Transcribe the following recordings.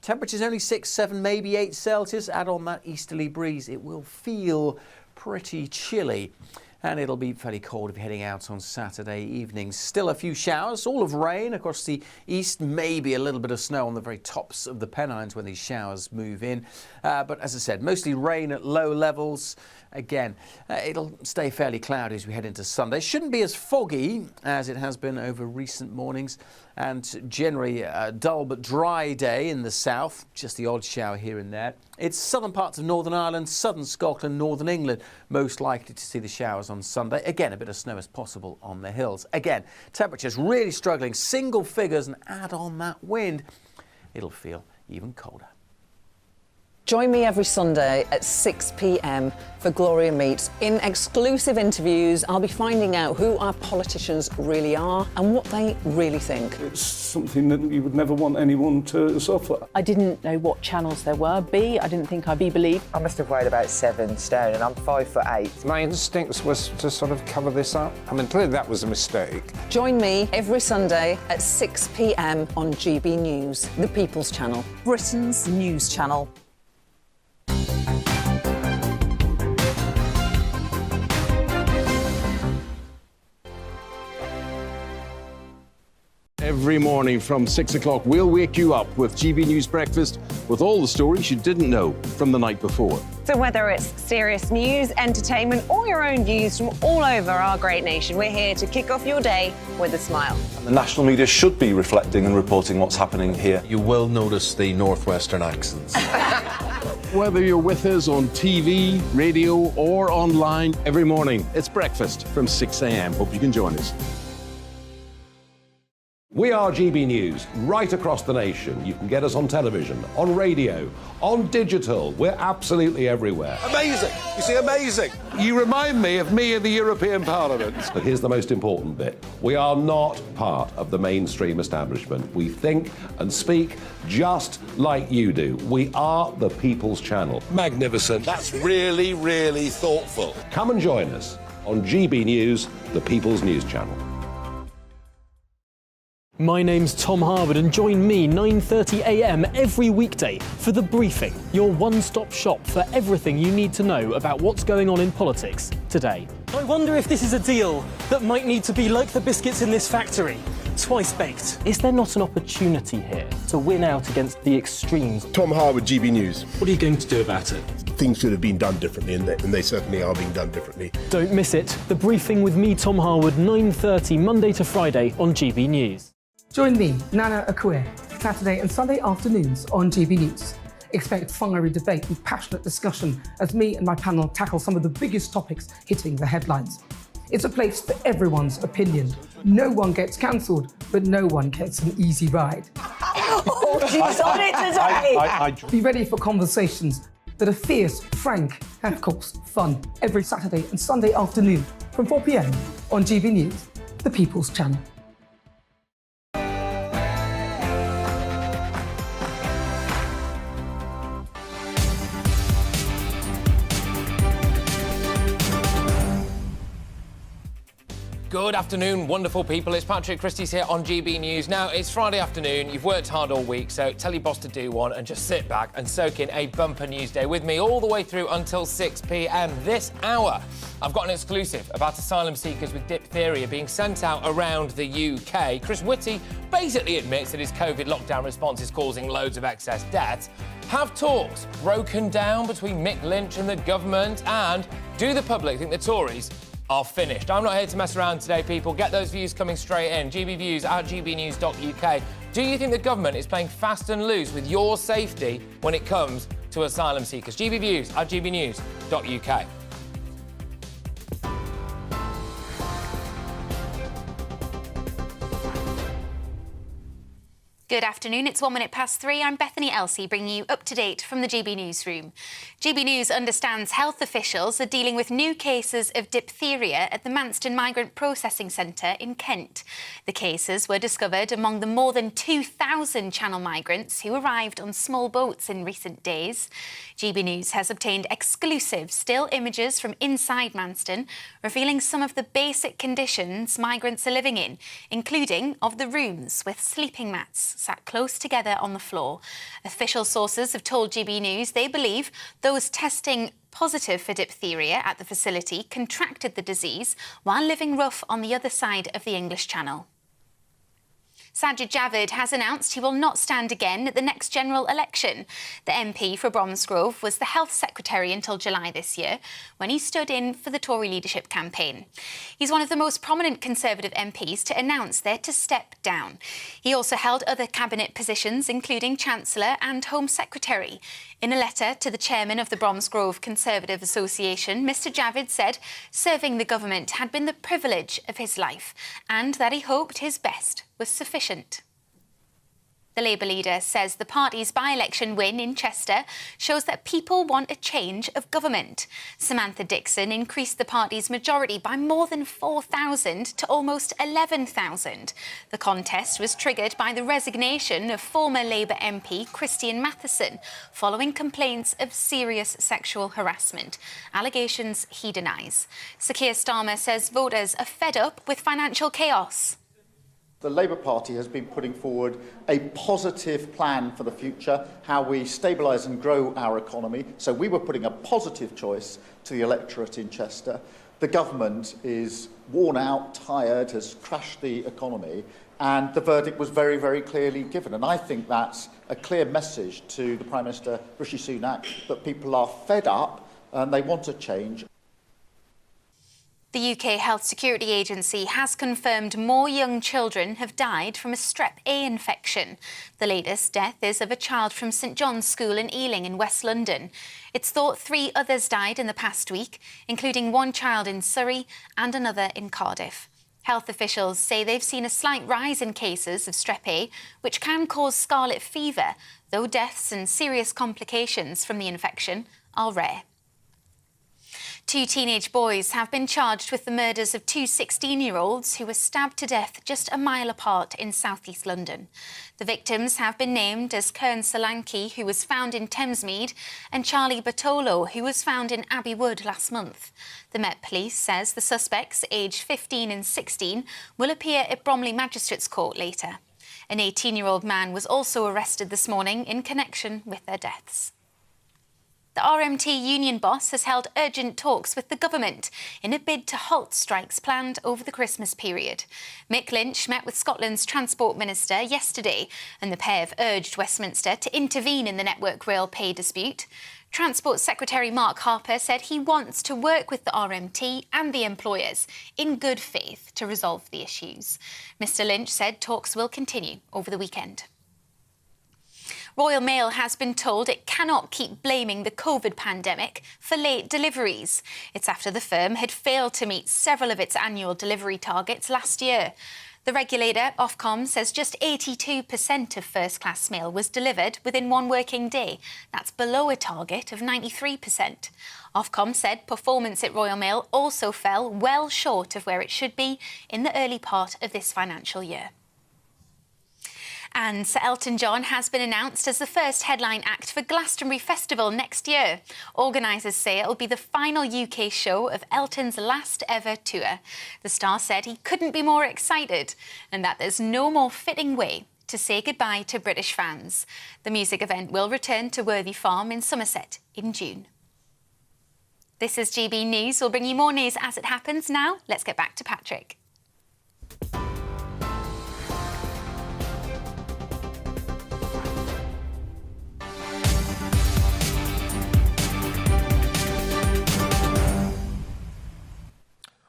Temperatures only 6, 7, maybe 8 Celsius. Add on that easterly breeze, it will feel pretty chilly. And it'll be fairly cold if you're heading out on Saturday evening. Still a few showers, all of rain across the east, maybe a little bit of snow on the very tops of the Pennines when these showers move in. But as I said, mostly rain at low levels. Again, it'll stay fairly cloudy as we head into Sunday. Shouldn't be as foggy as it has been over recent mornings, and generally a dull but dry day in the south, just the odd shower here and there. It's southern parts of Northern Ireland, southern Scotland, northern England, most likely to see the showers on Sunday. Again, a bit of snow as possible on the hills. Again, temperatures really struggling, single figures, and add on that wind, it'll feel even colder. Join me every Sunday at 6 p.m. for Gloria Meets. In exclusive interviews, I'll be finding out who our politicians really are and what they really think. It's something that you would never want anyone to suffer. I didn't know what channels there were. I didn't think I'd be believed. I must have weighed about 7 stone and I'm 5'8". My instincts was to sort of cover this up. I mean, clearly that was a mistake. Join me every Sunday at 6 p.m. on GB News, the People's Channel. Britain's news channel. Every morning from 6 o'clock, we'll wake you up with GB News Breakfast with all the stories you didn't know from the night before. So whether it's serious news, entertainment, or your own views from all over our great nation, we're here to kick off your day with a smile. The national media should be reflecting and reporting what's happening here. You will notice the northwestern accents. Whether you're with us on TV, radio, or online, every morning, it's breakfast from 6 a.m. Hope you can join us. We are GB News, right across the nation. You can get us on television, on radio, on digital. We're absolutely everywhere. Amazing! You see, amazing! You remind me of me in the European Parliament. But here's the most important bit. We are not part of the mainstream establishment. We think and speak just like you do. We are the People's Channel. Magnificent. That's really, really thoughtful. Come and join us on GB News, the People's News Channel. My name's Tom Harwood and join me 9:30 a.m. every weekday for The Briefing, your one-stop shop for everything you need to know about what's going on in politics today. I wonder if this is a deal that might need to be like the biscuits in this factory, twice baked. Is there not an opportunity here to win out against the extremes? Tom Harwood, GB News. What are you going to do about it? Things should have been done differently, and they certainly are being done differently. Don't miss it. The Briefing with me, Tom Harwood, 9:30 Monday to Friday on GB News. Join me, Nana Akua, Saturday and Sunday afternoons on GB News. Expect fiery debate and passionate discussion as me and my panel tackle some of the biggest topics hitting the headlines. It's a place for everyone's opinion. No one gets cancelled, but no one gets an easy ride. Oh, she's on it today! Be ready for conversations that are fierce, frank, and of course, fun. Every Saturday and Sunday afternoon from 4 p.m. on GB News, the People's Channel. Good afternoon, wonderful people. It's Patrick, Christys here on GB News. Now, it's Friday afternoon. You've worked hard all week, so tell your boss to do one and just sit back and soak in a bumper news day with me all the way through until 6 p.m. this hour. I've got an exclusive about asylum seekers with diphtheria being sent out around the UK. Chris Whitty basically admits that his COVID lockdown response is causing loads of excess debt. Have talks broken down between Mick Lynch and the government? And do the public think the Tories are finished? I'm not here to mess around today, people. Get those views coming straight in. GB Views at gbnews.uk. Do you think the government is playing fast and loose with your safety when it comes to asylum seekers? GB Views at gbnews.uk. Good afternoon, it's 1 minute past 3. I'm Bethany Elsey, bringing you up to date from the GB Newsroom. GB News understands health officials are dealing with new cases of diphtheria at the Manston Migrant Processing Centre in Kent. The cases were discovered among the more than 2,000 Channel migrants who arrived on small boats in recent days. GB News has obtained exclusive still images from inside Manston, revealing some of the basic conditions migrants are living in, including of the rooms with sleeping mats, sat close together on the floor. Official sources have told GB News they believe those testing positive for diphtheria at the facility contracted the disease while living rough on the other side of the English Channel. Sajid Javid has announced he will not stand again at the next general election. The MP for Bromsgrove was the Health Secretary until July this year, when he stood in for the Tory leadership campaign. He's one of the most prominent Conservative MPs to announce they're to step down. He also held other cabinet positions, including Chancellor and Home Secretary. In a letter to the chairman of the Bromsgrove Conservative Association, Mr Javid said serving the government had been the privilege of his life and that he hoped his best was sufficient. The Labour leader says the party's by-election win in Chester shows that people want a change of government. Samantha Dixon increased the party's majority by more than 4,000 to almost 11,000. The contest was triggered by the resignation of former Labour MP Christys Matheson following complaints of serious sexual harassment, allegations he denies. Sir Keir Starmer says voters are fed up with financial chaos. The Labour Party has been putting forward a positive plan for the future, how we stabilise and grow our economy. So we were putting a positive choice to the electorate in Chester. The government is worn out, tired, has crashed the economy, and the verdict was very, very clearly given. And I think that's a clear message to the Prime Minister, Rishi Sunak, that people are fed up and they want a change. The UK Health Security Agency has confirmed more young children have died from a strep A infection. The latest death is of a child from St John's School in Ealing in West London. It's thought 3 others died in the past week, including 1 child in Surrey and another in Cardiff. Health officials say they've seen a slight rise in cases of strep A, which can cause scarlet fever, though deaths and serious complications from the infection are rare. 2 teenage boys have been charged with the murders of 2 16-year-olds who were stabbed to death just a mile apart in south-east London. The victims have been named as Kern Solanki, who was found in Thamesmead, and Charlie Bartolo, who was found in Abbey Wood last month. The Met Police says the suspects, aged 15 and 16, will appear at Bromley Magistrates Court later. An 18-year-old man was also arrested this morning in connection with their deaths. The RMT union boss has held urgent talks with the government in a bid to halt strikes planned over the Christmas period. Mick Lynch met with Scotland's Transport Minister yesterday, and the pair have urged Westminster to intervene in the Network Rail pay dispute. Transport Secretary Mark Harper said he wants to work with the RMT and the employers in good faith to resolve the issues. Mr Lynch said talks will continue over the weekend. Royal Mail has been told it cannot keep blaming the COVID pandemic for late deliveries. It's after the firm had failed to meet several of its annual delivery targets last year. The regulator, Ofcom, says just 82% of first-class mail was delivered within 1 working day. That's below a target of 93%. Ofcom said performance at Royal Mail also fell well short of where it should be in the early part of this financial year. And Sir Elton John has been announced as the first headline act for Glastonbury Festival next year. Organisers say it will be the final UK show of Elton's last ever tour. The star said he couldn't be more excited and that there's no more fitting way to say goodbye to British fans. The music event will return to Worthy Farm in Somerset in June. This is GB News. We'll bring you more news as it happens. Now, let's get back to Patrick.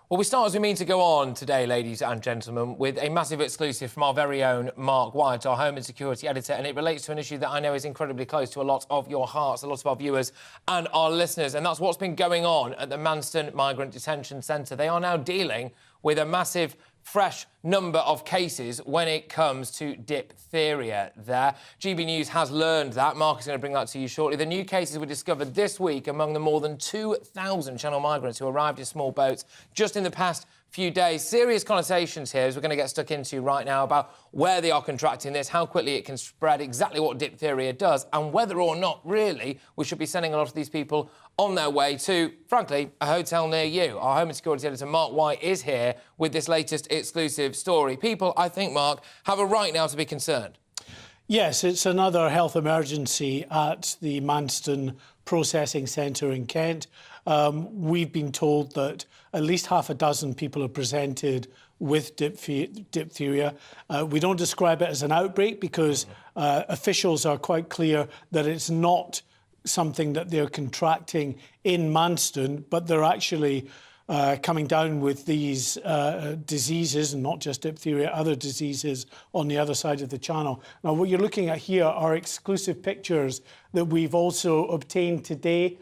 Well, we start as we mean to go on today, ladies and gentlemen, with a massive exclusive from our very own Mark White, our Home and Security Editor, and it relates to an issue that I know is incredibly close to a lot of your hearts, a lot of our viewers and our listeners, and that's what's been going on at the Manston Migrant Detention Centre. They are now dealing with a massive fresh number of cases when it comes to diphtheria there. GB News has learned that. Mark is going to bring that to you shortly. The new cases were discovered this week among the more than 2,000 Channel migrants who arrived in small boats just in the past few days. Serious connotations here, as we're going to get stuck into right now, about where they are contracting this, how quickly it can spread, exactly what diphtheria does, and whether or not, really, we should be sending a lot of these people on their way to, frankly, a hotel near you. Our Home and Security Editor, Mark White, is here with this latest exclusive story. People, I think, Mark, have a right now to be concerned. Yes, it's another health emergency at the Manston processing centre in Kent. We've been told that at least half a dozen people have presented with diphtheria. We don't describe it as an outbreak because officials are quite clear that it's not something that they're contracting in Manston, but they're actually coming down with these diseases, and not just diphtheria, other diseases on the other side of the channel. Now, what you're looking at here are exclusive pictures that we've also obtained today,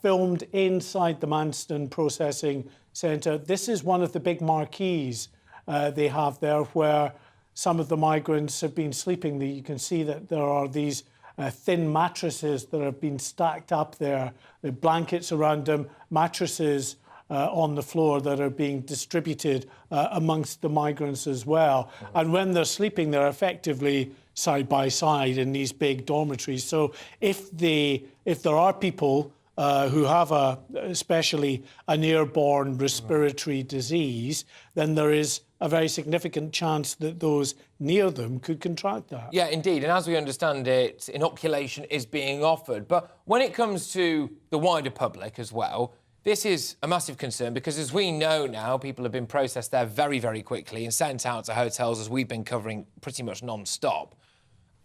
filmed inside the Manston Processing Centre. This is one of the big marquees they have there where some of the migrants have been sleeping. You can see that there are these thin mattresses that have been stacked up there, the blankets around them, mattresses on the floor that are being distributed amongst the migrants as well. And when they're sleeping, they're effectively side by side in these big dormitories. So if there are people who have especially an airborne respiratory disease, then there is a very significant chance that those near them could contract that. Yeah, indeed. And as we understand it, inoculation is being offered. But when it comes to the wider public as well, this is a massive concern because, as we know now, people have been processed there very, very quickly and sent out to hotels, as we've been covering pretty much non-stop.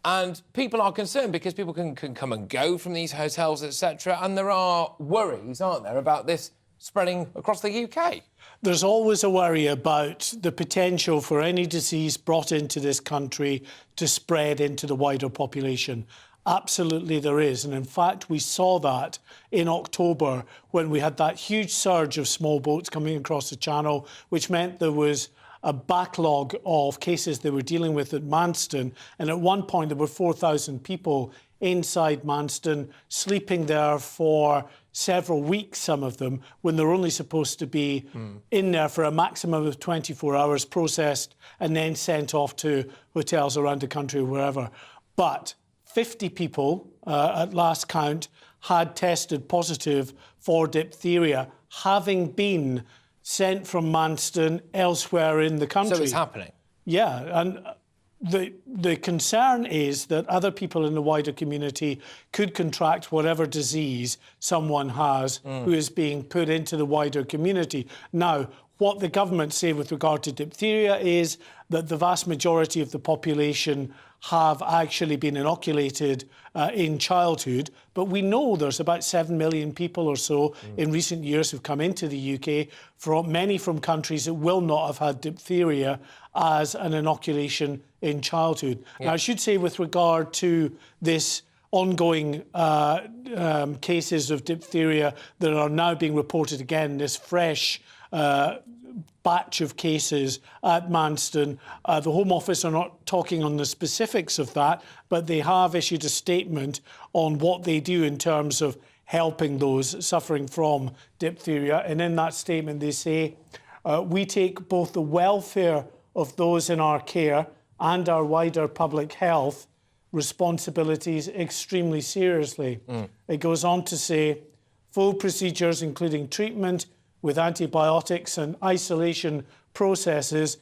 And people are concerned because people can come and go from these hotels, etc. And there are worries, aren't there, about this spreading across the UK? There's always a worry about the potential for any disease brought into this country to spread into the wider population. Absolutely there is. And in fact, we saw that in October when we had that huge surge of small boats coming across the channel, which meant there was a backlog of cases they were dealing with at Manston. And at one point, there were 4,000 people inside Manston, sleeping there for several weeks, some of them, when they're only supposed to be in there for a maximum of 24 hours, processed and then sent off to hotels around the country or wherever. But 50 people, at last count, had tested positive for diphtheria, having been sent from Manston elsewhere in the country. So it's happening? Yeah, and the concern is that other people in the wider community could contract whatever disease someone has who is being put into the wider community. Now, what the government say with regard to diphtheria is that the vast majority of the population have actually been inoculated in childhood, but we know there's about 7 million people or so in recent years who've come into the UK, many from countries that will not have had diphtheria as an inoculation in childhood. Yeah. Now, I should say with regard to this ongoing cases of diphtheria that are now being reported again, this fresh batch of cases at Manston. The Home Office are not talking on the specifics of that, but they have issued a statement on what they do in terms of helping those suffering from diphtheria. And in that statement, they say, we take both the welfare of those in our care and our wider public health responsibilities extremely seriously. It goes on to say, full procedures, including treatment with antibiotics and isolation processes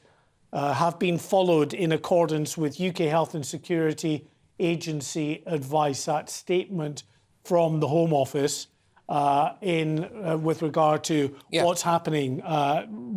have been followed in accordance with UK Health and Security Agency advice. That statement from the Home Office with regard to what's happening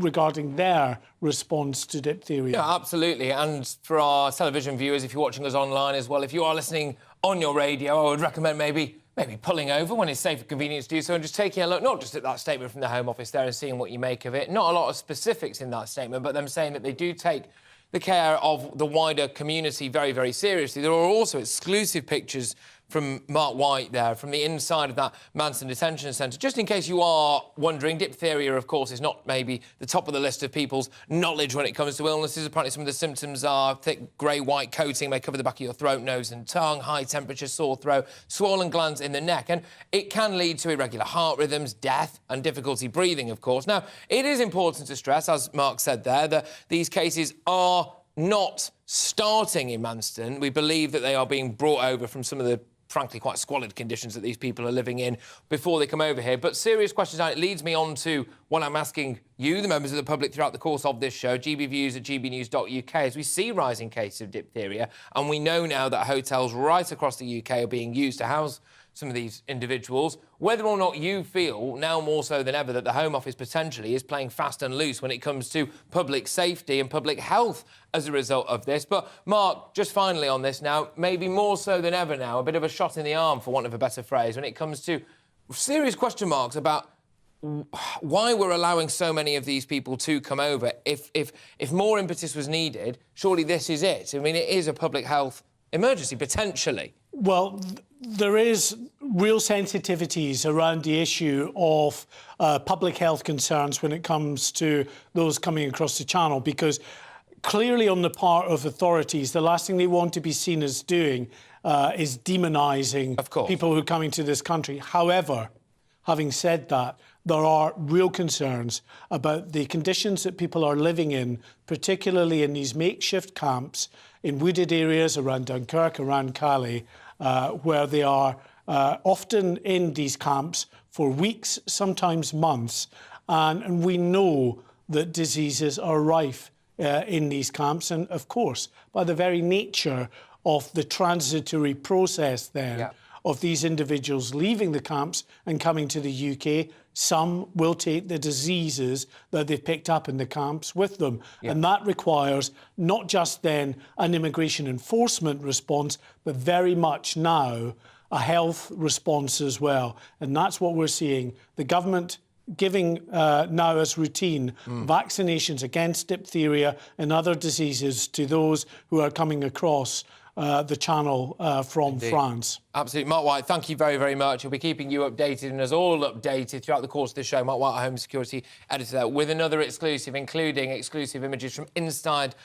regarding their response to diphtheria. Yeah, absolutely. And for our television viewers, if you're watching us online as well, if you are listening on your radio, I would recommend maybe pulling over when it's safe and convenient to do so and just taking a look, not just at that statement from the Home Office there and seeing what you make of it. Not a lot of specifics in that statement, but them saying that they do take the care of the wider community very, very seriously. There are also exclusive pictures from Mark White there, from the inside of that Manston Detention Centre. Just in case you are wondering, diphtheria, of course, is not maybe the top of the list of people's knowledge when it comes to illnesses. Apparently some of the symptoms are thick grey-white coating, may cover the back of your throat, nose and tongue, high temperature, sore throat, swollen glands in the neck, and it can lead to irregular heart rhythms, death and difficulty breathing, of course. Now, it is important to stress, as Mark said there, that these cases are not starting in Manston. We believe that they are being brought over from some of the frankly, quite squalid conditions that these people are living in before they come over here. But serious questions, and it leads me on to what I'm asking you, the members of the public, throughout the course of this show, GBviews at gbnews.uk, as we see rising cases of diphtheria, and we know now that hotels right across the UK are being used to house some of these individuals, whether or not you feel, now more so than ever, that the Home Office potentially is playing fast and loose when it comes to public safety and public health as a result of this. But, Mark, just finally on this now, maybe more so than ever now, a bit of a shot in the arm, for want of a better phrase, when it comes to serious question marks about why we're allowing so many of these people to come over. If more impetus was needed, surely this is it. I mean, it is a public health emergency, potentially. Well, there is real sensitivities around the issue of public health concerns when it comes to those coming across the channel, because clearly on the part of authorities, the last thing they want to be seen as doing is demonising people who are coming to this country. However, having said that, there are real concerns about the conditions that people are living in, particularly in these makeshift camps in wooded areas around Dunkirk, around Calais, where they are often in these camps for weeks, sometimes months. And we know that diseases are rife in these camps. And, of course, by the very nature of the transitory process then of these individuals leaving the camps and coming to the UK, some will take the diseases that they've picked up in the camps with them. And that requires not just then an immigration enforcement response, but very much now a health response as well. And that's what we're seeing. The government giving now as routine vaccinations against diphtheria and other diseases to those who are coming across the channel from France. Absolutely. Mark White, thank you very, very much. We'll be keeping you updated and us all updated throughout the course of the show. Mark White, our Home Security Editor, with another exclusive, including exclusive images from inside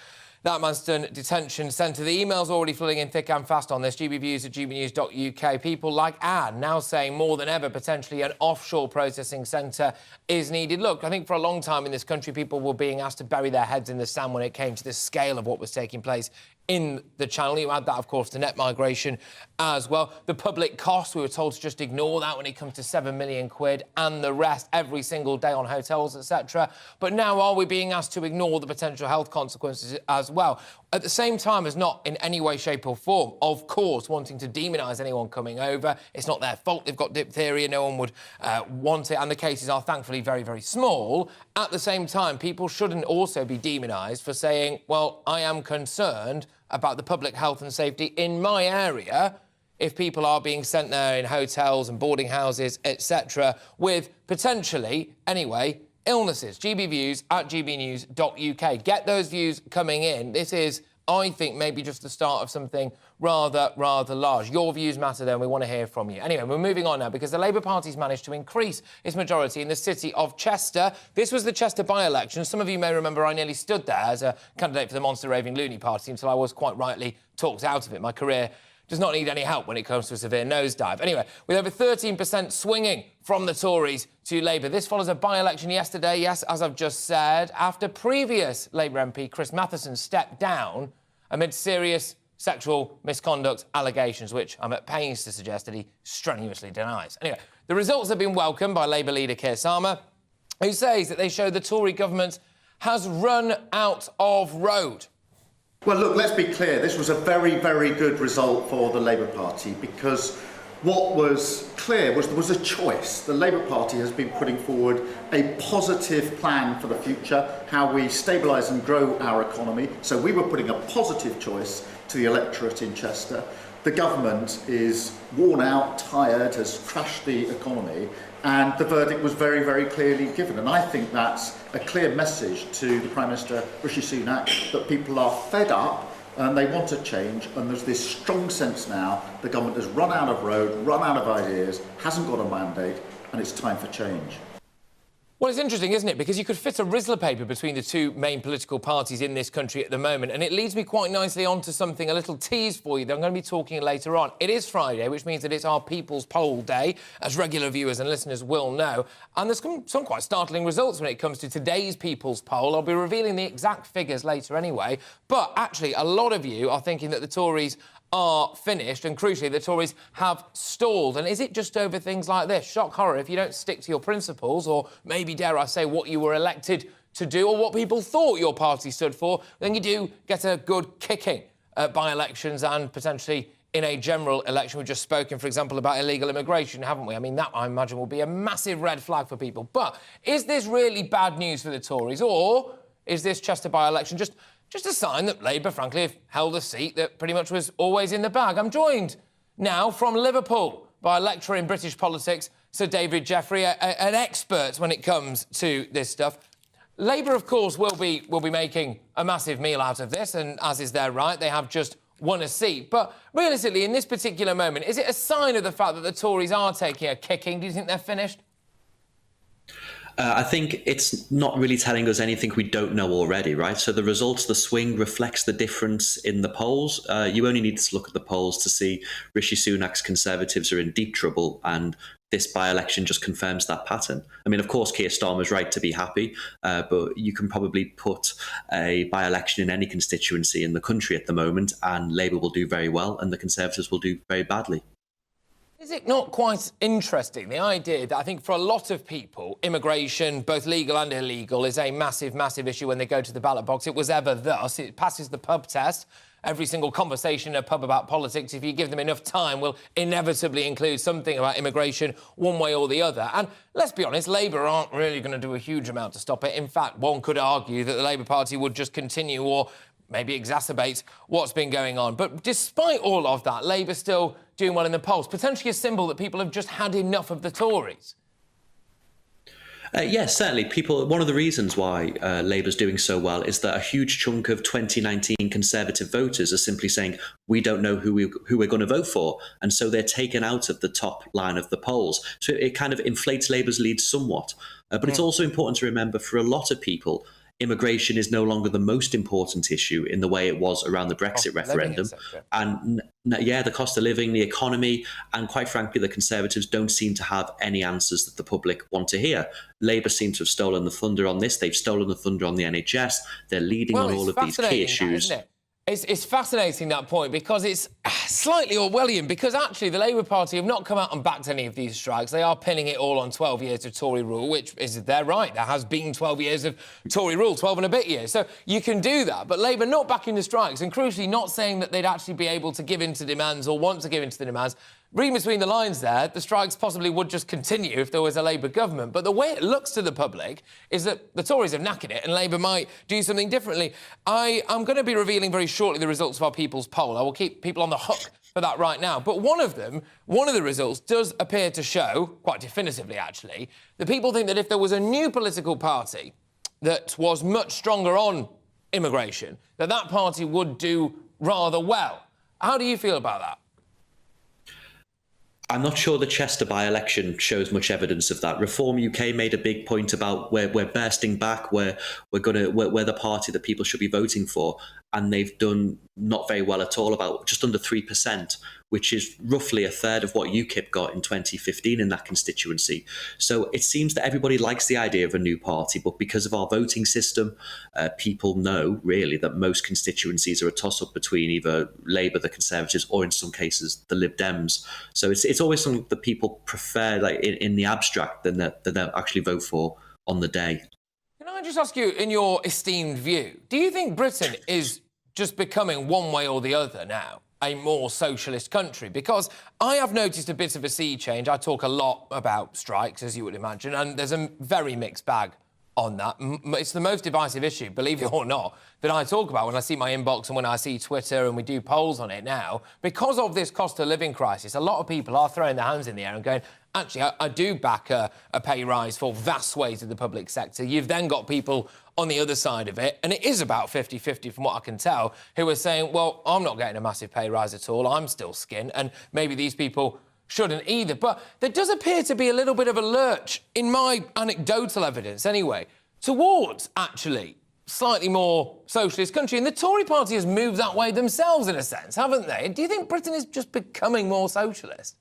that Manston detention centre. The email's already flooding in thick and fast on this. GBviews at gbnews.uk. People like Anne now saying more than ever, potentially an offshore processing centre is needed. Look, I think for a long time in this country, people were being asked to bury their heads in the sand when it came to the scale of what was taking place in the channel. You add that, of course, to net migration as well. The public costs, we were told to just ignore that when it comes to £7 million and the rest every single day on hotels, etc. But now are we being asked to ignore the potential health consequences as well? At the same time as not in any way, shape or form, of course, wanting to demonise anyone coming over. It's not their fault they've got diphtheria. No one would want it. And the cases are thankfully very, very small. At the same time, people shouldn't also be demonised for saying, well, I am concerned about the public health and safety in my area if people are being sent there in hotels and boarding houses, etc., with potentially, anyway, illnesses. GBviews at gbnews.uk. Get those views coming in. This is, I think, maybe just the start of something rather large. Your views matter, then. We want to hear from you. Anyway, we're moving on now because the Labour Party's managed to increase its majority in the city of Chester. This was the Chester by-election. Some of you may remember I nearly stood there as a candidate for the Monster Raving Loony Party until I was quite rightly talked out of it. My career does not need any help when it comes to a severe nosedive. Anyway, with over 13% swinging from the Tories to Labour. This follows a by-election yesterday, yes, as I've just said, after previous Labour MP Chris Matheson stepped down amid serious sexual misconduct allegations, which I'm at pains to suggest that he strenuously denies. Anyway, the results have been welcomed by Labour leader Keir Starmer, who says that they show the Tory government has run out of road. Well, look, let's be clear. This was a very, very good result for the Labour Party because what was clear was there was a choice. The Labour Party has been putting forward a positive plan for the future, how we stabilise and grow our economy. So we were putting a positive choice to the electorate in Chester. The government is worn out, tired, has crashed the economy, and the verdict was very, very clearly given. And I think that's a clear message to the Prime Minister, Rishi Sunak, that people are fed up and they want to change, and there's this strong sense now the government has run out of road, run out of ideas, hasn't got a mandate, and it's time for change. Well, it's interesting, isn't it? Because you could fit a Rizzler paper between the two main political parties in this country at the moment, and it leads me quite nicely on to something, a little tease for you that I'm going to be talking later on. It is Friday, which means that it's our People's Poll Day, as regular viewers and listeners will know, and there's some quite startling results when it comes to today's People's Poll. I'll be revealing the exact figures later anyway, but actually a lot of you are thinking that the Tories are finished, and crucially, the Tories have stalled. And is it just over things like this? Shock horror, if you don't stick to your principles, or maybe, dare I say, what you were elected to do, or what people thought your party stood for, then you do get a good kicking by elections and potentially in a general election. We've just spoken, for example, about illegal immigration, haven't we? I mean, that, I imagine, will be a massive red flag for people. But is this really bad news for the Tories, or is this Chester by-election just a sign that Labour, frankly, have held a seat that pretty much was always in the bag? I'm joined now from Liverpool by a lecturer in British politics, Sir David Jeffrey, an expert when it comes to this stuff. Labour, of course, will be making a massive meal out of this, and as is their right, they have just won a seat. But realistically, in this particular moment, is it a sign of the fact that the Tories are taking a kicking? Do you think they're finished? I think it's not really telling us anything we don't know already, right? So the results, the swing reflects the difference in the polls. You only need to look at the polls to see Rishi Sunak's Conservatives are in deep trouble, and this by-election just confirms that pattern. I mean, of course, Keir Starmer's right to be happy, but you can probably put a by-election in any constituency in the country at the moment, and Labour will do very well, and the Conservatives will do very badly. Is it not quite interesting, the idea that I think for a lot of people, immigration, both legal and illegal, is a massive, massive issue when they go to the ballot box? It was ever thus. It passes the pub test. Every single conversation in a pub about politics, if you give them enough time, will inevitably include something about immigration one way or the other. And let's be honest, Labour aren't really going to do a huge amount to stop it. In fact, one could argue that the Labour Party would just continue or maybe exacerbate what's been going on. But despite all of that, Labour still doing well in the polls, potentially a symbol that people have just had enough of the Tories. Yes, certainly. One of the reasons why Labour's doing so well is that a huge chunk of 2019 Conservative voters are simply saying, we don't know who we're going to vote for. And so they're taken out of the top line of the polls. So it kind of inflates Labour's lead somewhat. But it's also important to remember, for a lot of people, immigration is no longer the most important issue in the way it was around the Brexit referendum. And the cost of living, the economy, and quite frankly, the Conservatives don't seem to have any answers that the public want to hear. Labour seem to have stolen the thunder on this. They've stolen the thunder on the NHS. They're leading on all of these key issues. It's fascinating, that point, because it's slightly Orwellian, because actually the Labour Party have not come out and backed any of these strikes. They are pinning it all on 12 years of Tory rule, which is their right. There has been 12 years of Tory rule, 12 and a bit years. So you can do that. But Labour not backing the strikes and, crucially, not saying that they'd actually be able to give in to demands or want to give in to the demands. Reading between the lines there, the strikes possibly would just continue if there was a Labour government. But the way it looks to the public is that the Tories have knackered it and Labour might do something differently. I'm going to be revealing very shortly the results of our People's poll. I will keep people on the hook for that right now. But one of the results does appear to show, quite definitively actually, that people think that if there was a new political party that was much stronger on immigration, that party would do rather well. How do you feel about that? I'm not sure the Chester by-election shows much evidence of that. Reform UK made a big point about we're bursting back, we're the party that people should be voting for, and they've done not very well at all, about just under 3%, which is roughly a third of what UKIP got in 2015 in that constituency. So it seems that everybody likes the idea of a new party, but because of our voting system, people know, really, that most constituencies are a toss-up between either Labour, the Conservatives, or in some cases, the Lib Dems. So it's always something that people prefer, like in the abstract, than that they'll actually vote for on the day. Can I just ask you, in your esteemed view, do you think Britain is just becoming, one way or the other now, a more socialist country? Because I have noticed a bit of a sea change. I talk a lot about strikes, as you would imagine, and there's a very mixed bag on that. It's the most divisive issue, believe it or not, that I talk about when I see my inbox and when I see Twitter, and we do polls on it now. Because of this cost of living crisis, a lot of people are throwing their hands in the air and going, actually, I do back a pay rise for vast swathes of the public sector. You've then got people on the other side of it, and it is about 50-50 from what I can tell, who are saying, well, I'm not getting a massive pay rise at all, I'm still skint, and maybe these people shouldn't either. But there does appear to be a little bit of a lurch, in my anecdotal evidence anyway, towards, actually, slightly more socialist country. And the Tory party has moved that way themselves, in a sense, haven't they? Do you think Britain is just becoming more socialist?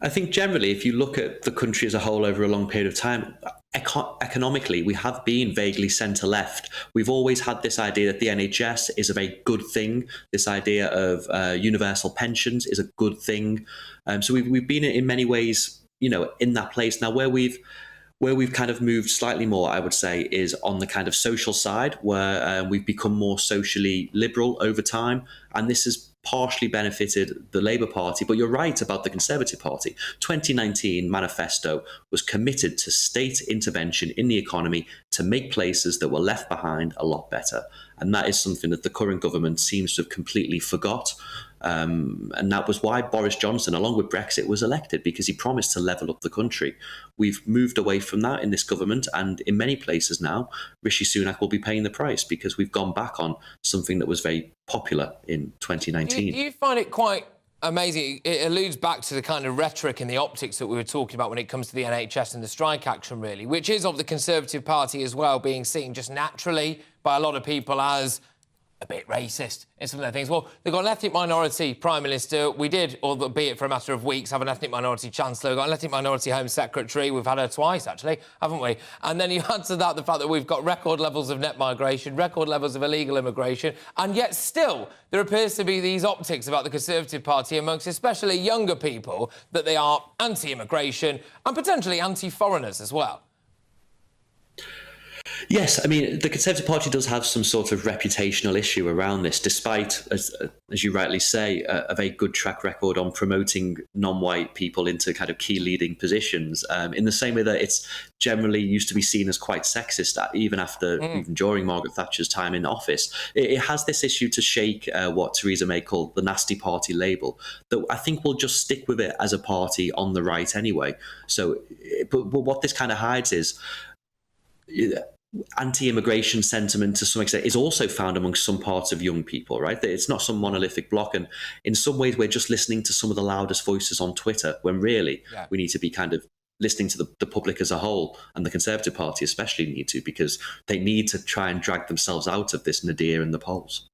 I think generally, if you look at the country as a whole over a long period of time, economically, we have been vaguely centre-left. We've always had this idea that the NHS is a very good thing. This idea of universal pensions is a good thing. So we've been in many ways, in that place. Now, where we've kind of moved slightly more, I would say, is on the kind of social side, where we've become more socially liberal over time. And this has partially benefited the Labour Party, but you're right about the Conservative Party. 2019 manifesto was committed to state intervention in the economy to make places that were left behind a lot better. And that is something that the current government seems to have completely forgot. And that was why Boris Johnson, along with Brexit, was elected, because he promised to level up the country. We've moved away from that in this government, and in many places now, Rishi Sunak will be paying the price because we've gone back on something that was very popular in 2019. Do you find it quite amazing? It alludes back to the kind of rhetoric and the optics that we were talking about when it comes to the NHS and the strike action, really, which is of the Conservative Party as well, being seen just naturally by a lot of people as a bit racist in some of their things. Well, they've got an ethnic minority Prime Minister. We did, albeit for a matter of weeks, have an ethnic minority Chancellor. We've got an ethnic minority Home Secretary. We've had her twice, actually, haven't we? And then you add to that the fact that we've got record levels of net migration, record levels of illegal immigration, and yet still there appears to be these optics about the Conservative Party amongst especially younger people that they are anti-immigration and potentially anti-foreigners as well. Yes, I mean, the Conservative Party does have some sort of reputational issue around this, despite, as you rightly say, a very good track record on promoting non-white people into kind of key leading positions, in the same way that it's generally used to be seen as quite sexist, even during Margaret Thatcher's time in office. It has this issue to shake what Theresa May called the nasty party label, that I think will just stick with it as a party on the right anyway. So, but what this kind of hides is anti-immigration sentiment to some extent is also found among some parts of young people, right? It's not some monolithic block, and in some ways we're just listening to some of the loudest voices on Twitter, when really we need to be kind of listening to the public as a whole, and the Conservative Party especially need to, because they need to try and drag themselves out of this nadir in the polls.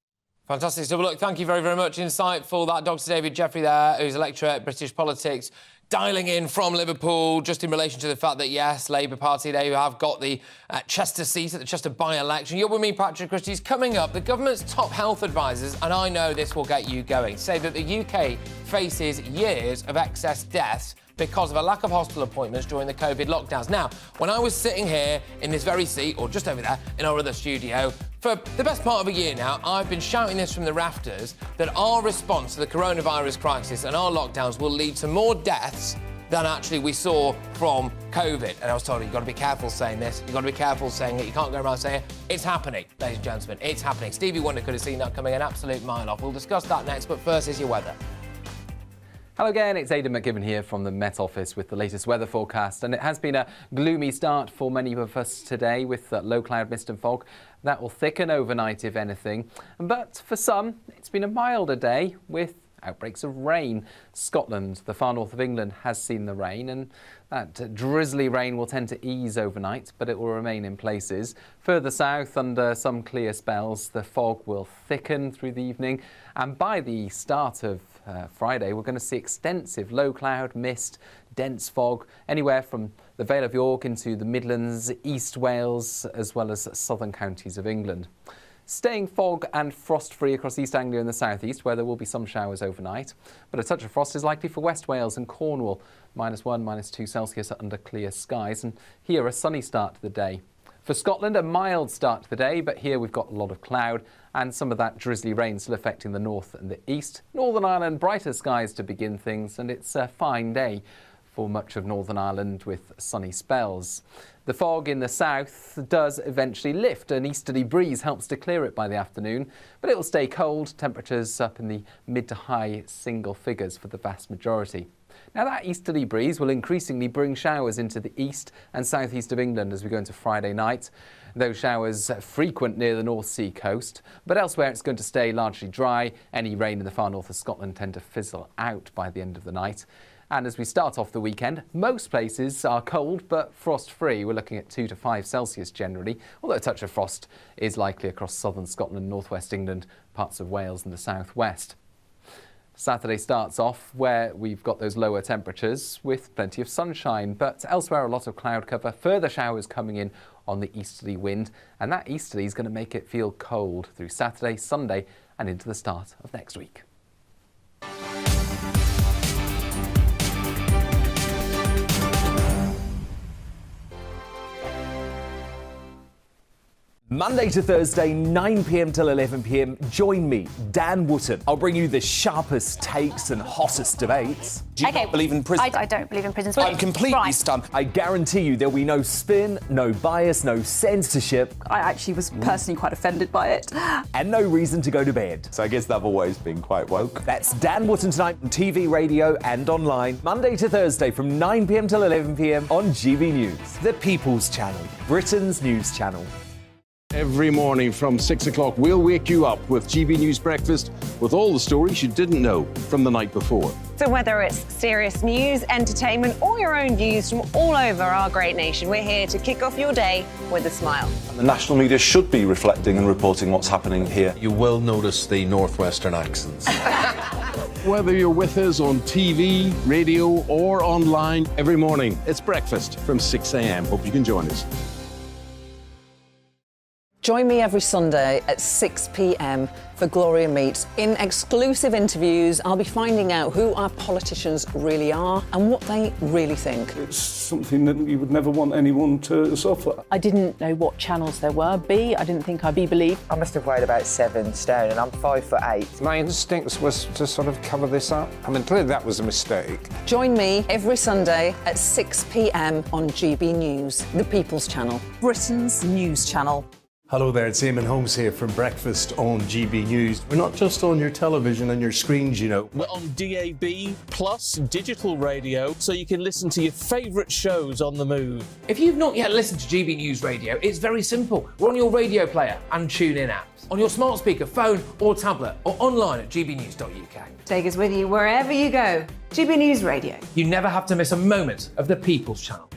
Fantastic. So, look, thank you very, very much. Insightful, that Dr. David Jeffrey there, who's a lecturer at British politics, dialing in from Liverpool, just in relation to the fact that, yes, Labour Party, they have got the Chester seat at the Chester by-election. You're with me, Patrick Christys. Coming up, the government's top health advisors, and I know this will get you going, say that the UK faces years of excess deaths because of a lack of hospital appointments during the COVID lockdowns. Now, when I was sitting here in this very seat, or just over there in our other studio, for the best part of a year now, I've been shouting this from the rafters, that our response to the coronavirus crisis and our lockdowns will lead to more deaths than actually we saw from COVID. And I was told, you've got to be careful saying this, you've got to be careful saying it, you can't go around saying it. It's happening, ladies and gentlemen, it's happening. Stevie Wonder could have seen that coming an absolute mile off. We'll discuss that next, but first is your weather. Hello again, it's Aidan McGibbon here from the Met Office with the latest weather forecast, and it has been a gloomy start for many of us today with low cloud, mist and fog. That will thicken overnight if anything, but for some it's been a milder day with outbreaks of rain. Scotland, the far north of England, has seen the rain, and that drizzly rain will tend to ease overnight, but it will remain in places. Further south, under some clear spells, the fog will thicken through the evening, and by the start of Friday, we're going to see extensive low cloud, mist, dense fog, anywhere from the Vale of York into the Midlands, East Wales, as well as southern counties of England. Staying fog and frost-free across East Anglia and the southeast, where there will be some showers overnight. But a touch of frost is likely for West Wales and Cornwall, -1, -2 Celsius under clear skies. And here, a sunny start to the day. For Scotland, a mild start to the day, but here we've got a lot of cloud and some of that drizzly rain still affecting the north and the east. Northern Ireland, brighter skies to begin things, and it's a fine day for much of Northern Ireland with sunny spells. The fog in the south does eventually lift. An easterly breeze helps to clear it by the afternoon, but it will stay cold, temperatures up in the mid to high single figures for the vast majority. Now, that easterly breeze will increasingly bring showers into the east and southeast of England as we go into Friday night. Those showers frequent near the North Sea coast, but elsewhere it's going to stay largely dry. Any rain in the far north of Scotland tend to fizzle out by the end of the night. And as we start off the weekend, most places are cold but frost-free. We're looking at 2 to 5 Celsius generally, although a touch of frost is likely across southern Scotland, northwest England, parts of Wales and the southwest. Saturday starts off where we've got those lower temperatures with plenty of sunshine, but elsewhere a lot of cloud cover, further showers coming in on the easterly wind, and that easterly is going to make it feel cold through Saturday, Sunday and into the start of next week. Monday to Thursday, 9 p.m. till 11 p.m. Join me, Dan Wootton. I'll bring you the sharpest takes and hottest debates. Do you not believe in prisons? I don't believe in prisons. I'm completely stunned. I guarantee you there'll be no spin, no bias, no censorship. I actually was personally quite offended by it. And no reason to go to bed. So I guess they've always been quite woke. That's Dan Wootton tonight on TV, radio and online. Monday to Thursday from 9 p.m. till 11 p.m. on GB News. The People's Channel, Britain's news channel. Every morning from 6 o'clock, we'll wake you up with GB News Breakfast with all the stories you didn't know from the night before. So whether it's serious news, entertainment, or your own views from all over our great nation, we're here to kick off your day with a smile. The national media should be reflecting and reporting what's happening here. You will notice the northwestern accents. Whether you're with us on TV, radio or online, every morning it's breakfast from 6 a.m. Hope you can join us. Join me every Sunday at 6 p.m. for Gloria Meets. In exclusive interviews, I'll be finding out who our politicians really are and what they really think. It's something that you would never want anyone to suffer. I didn't know what channels there were. B, I didn't think I'd be believed. I must have weighed about 7 stone and I'm 5'8". My instincts was to sort of cover this up. I mean, clearly that was a mistake. Join me every Sunday at 6 p.m. on GB News, the People's Channel. Britain's news channel. Hello there, it's Eamon Holmes here from Breakfast on GB News. We're not just on your television and your screens, you know. We're on DAB plus digital radio, so you can listen to your favourite shows on the move. If you've not yet listened to GB News Radio, it's very simple. We're on your radio player and tune-in apps, on your smart speaker, phone or tablet, or online at gbnews.uk. Take us with you wherever you go. GB News Radio. You never have to miss a moment of the People's Channel.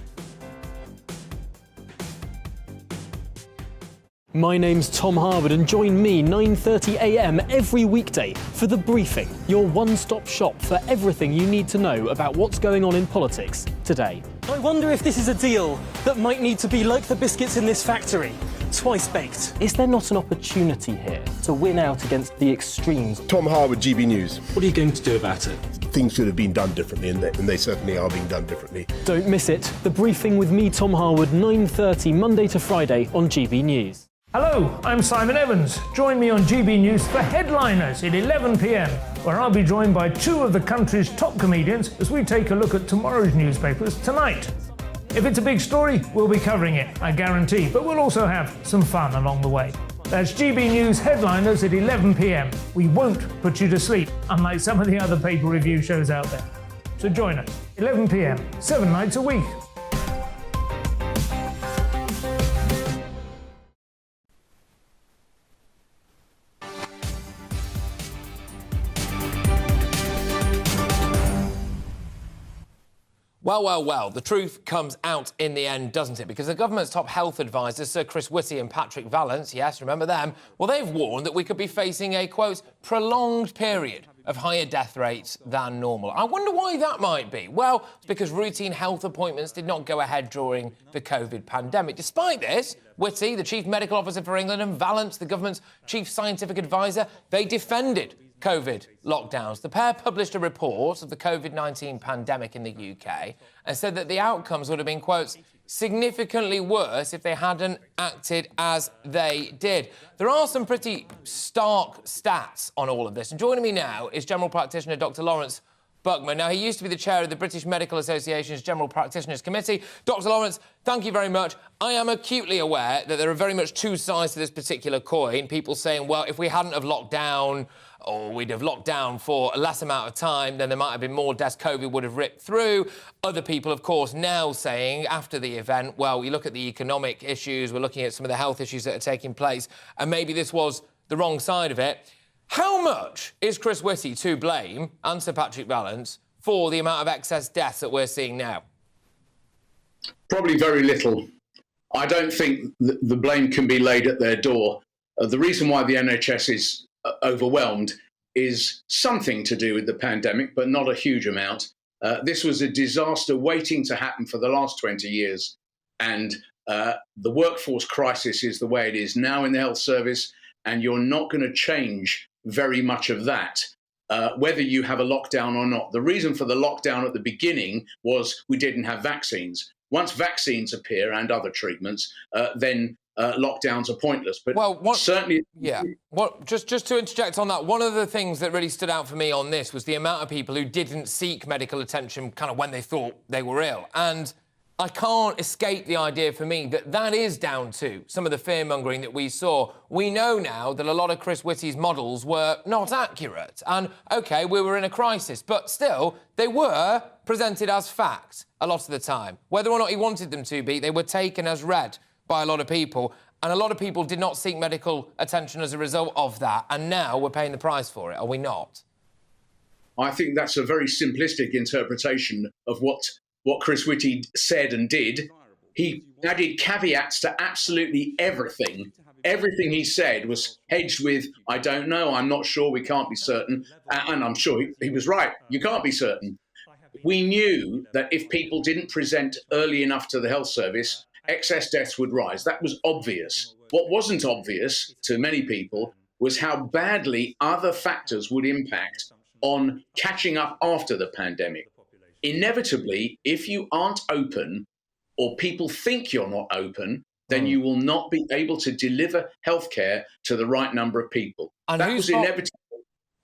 My name's Tom Harwood and join me 9:30 a.m. every weekday for The Briefing, your one-stop shop for everything you need to know about what's going on in politics today. I wonder if this is a deal that might need to be like the biscuits in this factory, twice baked. Is there not an opportunity here to win out against the extremes? Tom Harwood, GB News. What are you going to do about it? Things should have been done differently, and they certainly are being done differently. Don't miss it. The Briefing with me, Tom Harwood, 9:30 Monday to Friday on GB News. Hello, I'm Simon Evans. Join me on GB News for Headliners at 11 p.m, where I'll be joined by 2 of the country's top comedians as we take a look at tomorrow's newspapers tonight. If it's a big story, we'll be covering it, I guarantee, but we'll also have some fun along the way. That's GB News Headliners at 11 p.m. We won't put you to sleep, unlike some of the other paper review shows out there. So join us, 11 p.m, 7 nights a week. Well, the truth comes out in the end, doesn't it? Because the government's top health advisors, Sir Chris Whitty and Patrick Vallance, yes, remember them, well, they've warned that we could be facing a, quote, prolonged period of higher death rates than normal. I wonder why that might be. Well, it's because routine health appointments did not go ahead during the COVID pandemic. Despite this, Whitty, the Chief Medical Officer for England, and Vallance, the government's Chief Scientific Advisor, they defended COVID lockdowns. The pair published a report of the COVID-19 pandemic in the UK and said that the outcomes would have been, quote, significantly worse if they hadn't acted as they did. There are some pretty stark stats on all of this. And joining me now is General Practitioner Dr. Lawrence Buckman. Now, he used to be the chair of the British Medical Association's General Practitioners Committee. Dr. Lawrence, thank you very much. I am acutely aware that there are very much 2 sides to this particular coin. People saying, well, if we hadn't have locked down, or we'd have locked down for a less amount of time, then there might have been more deaths, COVID would have ripped through. Other people, of course, now saying, after the event, well, we look at the economic issues, we're looking at some of the health issues that are taking place, and maybe this was the wrong side of it. How much is Chris Whitty to blame, and Sir Patrick Vallance, for the amount of excess deaths that we're seeing now? Probably very little. I don't think the blame can be laid at their door. The reason why the NHS is overwhelmed is something to do with the pandemic, but not a huge amount. This was a disaster waiting to happen for the last 20 years. And the workforce crisis is the way it is now in the health service, and you're not going to change very much of that, whether you have a lockdown or not. The reason for the lockdown at the beginning was we didn't have vaccines. Once vaccines appear and other treatments, then lockdowns are pointless. But certainly... Yeah. Just to interject on that, one of the things that really stood out for me on this was the amount of people who didn't seek medical attention kind of when they thought they were ill. And I can't escape the idea for me that that is down to some of the fear-mongering that we saw. We know now that a lot of Chris Whitty's models were not accurate. And, OK, we were in a crisis, but still, they were presented as fact a lot of the time. Whether or not he wanted them to be, they were taken as read by a lot of people. And a lot of people did not seek medical attention as a result of that. And now we're paying the price for it, are we not? I think that's a very simplistic interpretation of what Chris Whitty said and did. He added caveats to absolutely everything. Everything he said was hedged with, I don't know, I'm not sure, we can't be certain. And I'm sure he was right. You can't be certain. We knew that if people didn't present early enough to the health service, excess deaths would rise. That was obvious. What wasn't obvious to many people was how badly other factors would impact on catching up after the pandemic. Inevitably, if you aren't open, or people think you're not open, then you will not be able to deliver healthcare to the right number of people. And that was inevitable.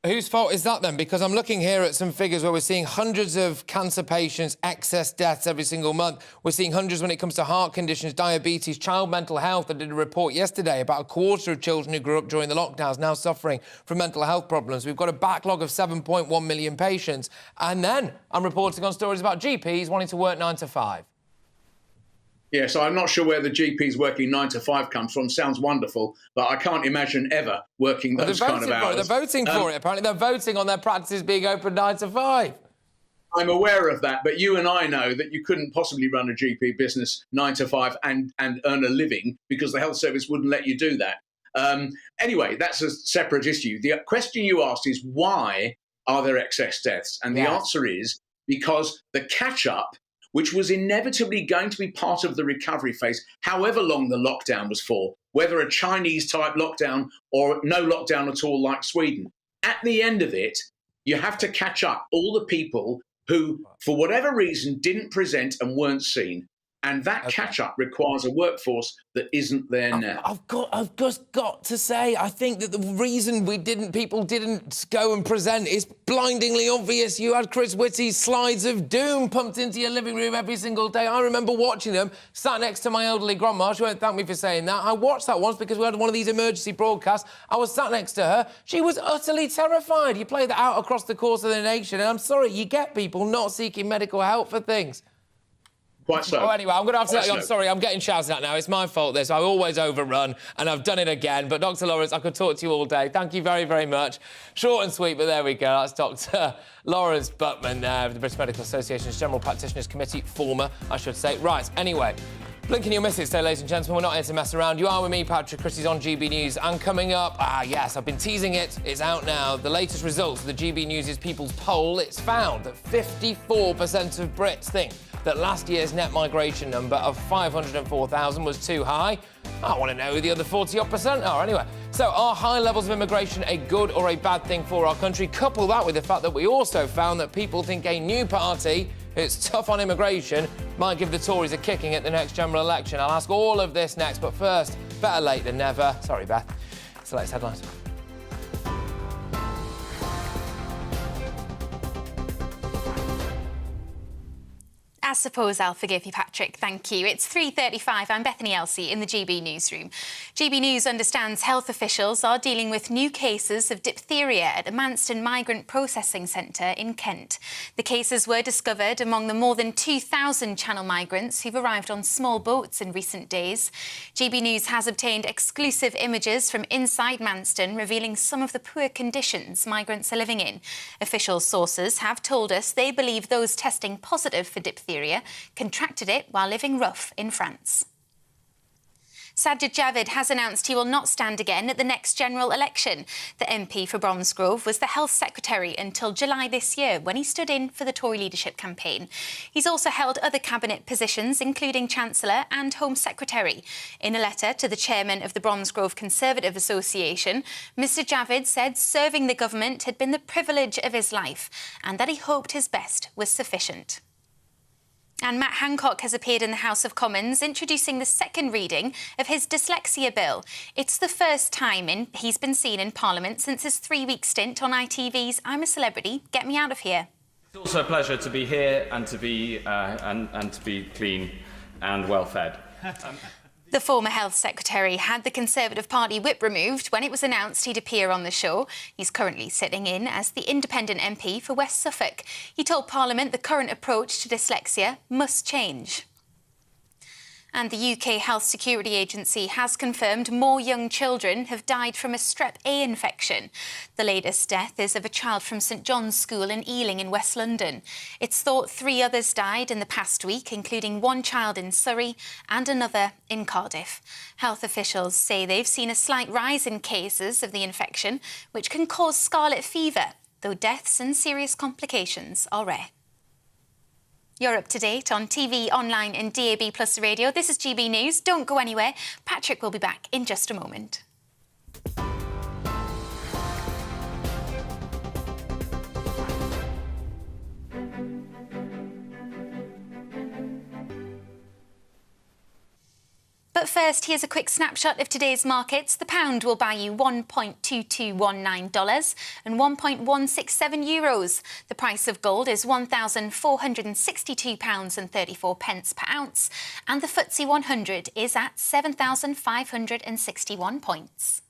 Whose fault is that then? Because I'm looking here at some figures where we're seeing hundreds of cancer patients, excess deaths every single month. We're seeing hundreds when it comes to heart conditions, diabetes, child mental health. I did a report yesterday about a quarter of children who grew up during the lockdowns now suffering from mental health problems. We've got a backlog of 7.1 million patients. And then I'm reporting on stories about GPs wanting to work 9 to 5. Yeah, so I'm not sure where the GPs working 9 to 5 comes from. Sounds wonderful, but I can't imagine ever working those kind of hours. They're voting for it, apparently. They're voting on their practices being open 9 to 5. I'm aware of that, but you and I know that you couldn't possibly run a GP business 9 to 5 and earn a living because the health service wouldn't let you do that. Anyway, that's a separate issue. The question you asked is why are there excess deaths? And the answer is because the catch-up, which was inevitably going to be part of the recovery phase, however long the lockdown was for, whether a Chinese-type lockdown or no lockdown at all like Sweden. At the end of it, you have to catch up all the people who, for whatever reason, didn't present and weren't seen. And that catch-up requires a workforce that isn't there now. I've just got to say, I think that the reason people didn't go and present is blindingly obvious. You had Chris Whitty's slides of doom pumped into your living room every single day. I remember watching them, sat next to my elderly grandma. She won't thank me for saying that. I watched that once because we had one of these emergency broadcasts. I was sat next to her. She was utterly terrified. You play that out across the course of the nation, and I'm sorry, you get people not seeking medical help for things. Quite so. Oh, anyway, I'm going to have to let you on. Sorry, I'm getting shouted at now. It's my fault, this. I always overrun, and I've done it again. But, Dr Lawrence, I could talk to you all day. Thank you very, very much. Short and sweet, but there we go. That's Dr Lawrence Buttman of the British Medical Association's General Practitioners Committee, former, I should say. Right, anyway, blinking you'll miss it today, ladies and gentlemen. We're not here to mess around. You are with me, Patrick Christys, on GB News. And coming up, yes, I've been teasing it. It's out now. The latest results of the GB News' People's Poll. It's found that 54% of Brits think that last year's net migration number of 504,000 was too high. I want to know who the other 40-odd% are anyway. So are high levels of immigration a good or a bad thing for our country? Couple that with the fact that we also found that people think a new party who's tough on immigration might give the Tories a kicking at the next general election. I'll ask all of this next, but first, better late than never. Sorry, Beth. It's the latest headlines. I suppose I'll forgive you, Patrick. Thank you. It's 3:35. I'm Bethany Elsey in the GB Newsroom. GB News understands health officials are dealing with new cases of diphtheria at the Manston Migrant Processing Centre in Kent. The cases were discovered among the more than 2,000 Channel migrants who've arrived on small boats in recent days. GB News has obtained exclusive images from inside Manston revealing some of the poor conditions migrants are living in. Official sources have told us they believe those testing positive for diphtheria contracted it while living rough in France. Sajid Javid has announced he will not stand again at the next general election. The MP for Bromsgrove was the Health Secretary until July this year, when he stood in for the Tory leadership campaign. He's also held other cabinet positions, including Chancellor and Home Secretary. In a letter to the chairman of the Bromsgrove Conservative Association, Mr Javid said serving the government had been the privilege of his life and that he hoped his best was sufficient. And Matt Hancock has appeared in the House of Commons introducing the second reading of his dyslexia bill. It's the first time he's been seen in Parliament since his 3-week stint on ITV's I'm a Celebrity, Get Me Out of Here. It's also a pleasure to be here and to be clean and well fed. The former Health Secretary had the Conservative Party whip removed when it was announced he'd appear on the show. He's currently sitting in as the independent MP for West Suffolk. He told Parliament the current approach to dyslexia must change. And the UK Health Security Agency has confirmed more young children have died from a strep A infection. The latest death is of a child from St John's School in Ealing in West London. It's thought 3 others died in the past week, including 1 child in Surrey and another in Cardiff. Health officials say they've seen a slight rise in cases of the infection, which can cause scarlet fever, though deaths and serious complications are rare. You're up to date on TV, online and DAB+ radio. This is GB News. Don't go anywhere. Patrick will be back in just a moment. But first, here's a quick snapshot of today's markets. The pound will buy you $1.2219 and €1.167. The price of gold is £1,462.34 per ounce. And the FTSE 100 is at 7,561 points.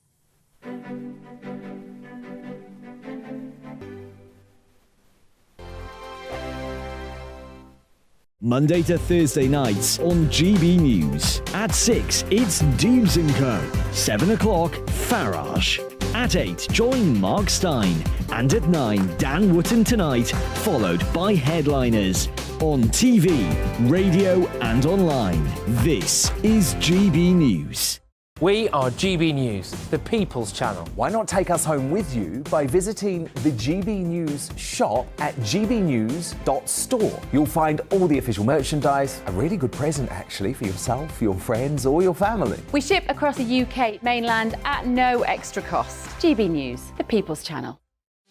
Monday to Thursday nights on GB News. At 6, it's Dubes & Co. 7 o'clock, Farage. At 8, join Mark Stein. And at 9, Dan Wootton Tonight, followed by Headliners. On TV, radio and online. This is GB News. We are GB News, the People's Channel. Why not take us home with you by visiting the GB News shop at gbnews.store. You'll find all the official merchandise, a really good present actually for yourself, your friends or your family. We ship across the UK mainland at no extra cost. GB News, the People's Channel.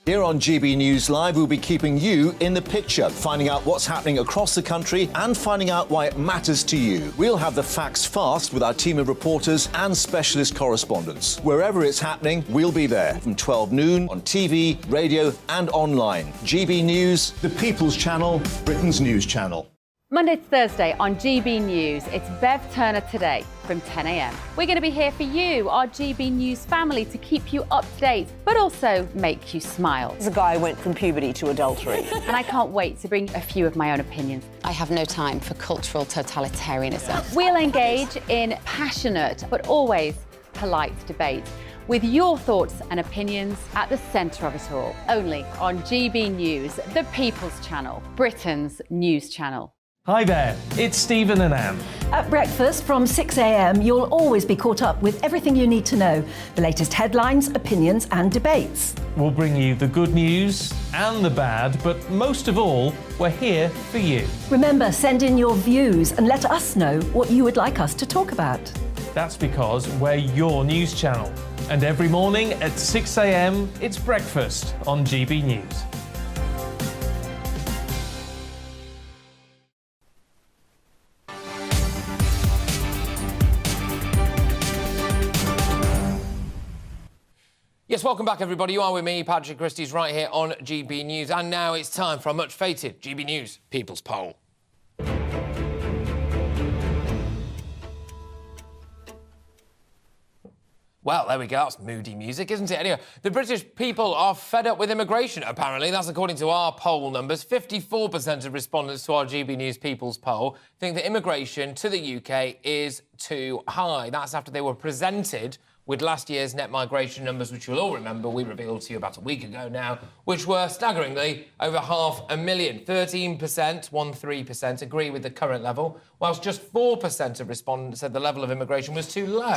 Here on GB News Live, we'll be keeping you in the picture, finding out what's happening across the country and finding out why it matters to you. We'll have the facts fast with our team of reporters and specialist correspondents. Wherever it's happening, we'll be there from 12 noon on TV, radio and online. GB News, the People's Channel, Britain's news channel. Monday to Thursday on GB News, it's Bev Turner Today from 10 a.m. We're going to be here for you, our GB News family, to keep you up to date, but also make you smile. There's a guy who went from puberty to adultery. And I can't wait to bring a few of my own opinions. I have no time for cultural totalitarianism. We'll engage in passionate, but always polite debate, with your thoughts and opinions at the centre of it all. Only on GB News, the People's Channel, Britain's news channel. Hi there, it's Stephen and Anne. At breakfast from 6 a.m, you'll always be caught up with everything you need to know, the latest headlines, opinions and debates. We'll bring you the good news and the bad, but most of all, we're here for you. Remember, send in your views and let us know what you would like us to talk about. That's because we're your news channel. And every morning at 6 a.m, it's breakfast on GB News. Yes, welcome back, everybody. You are with me, Patrick Christys, right here on GB News. And now it's time for a much-fated GB News People's Poll. Well, there we go. That's moody music, isn't it? Anyway, the British people are fed up with immigration, apparently. That's according to our poll numbers. 54% of respondents to our GB News People's Poll think that immigration to the UK is too high. That's after they were presented with last year's net migration numbers, which you'll all remember we revealed to you about a week ago now, which were staggeringly over 500,000. 13% agree with the current level, whilst just 4% of respondents said the level of immigration was too low.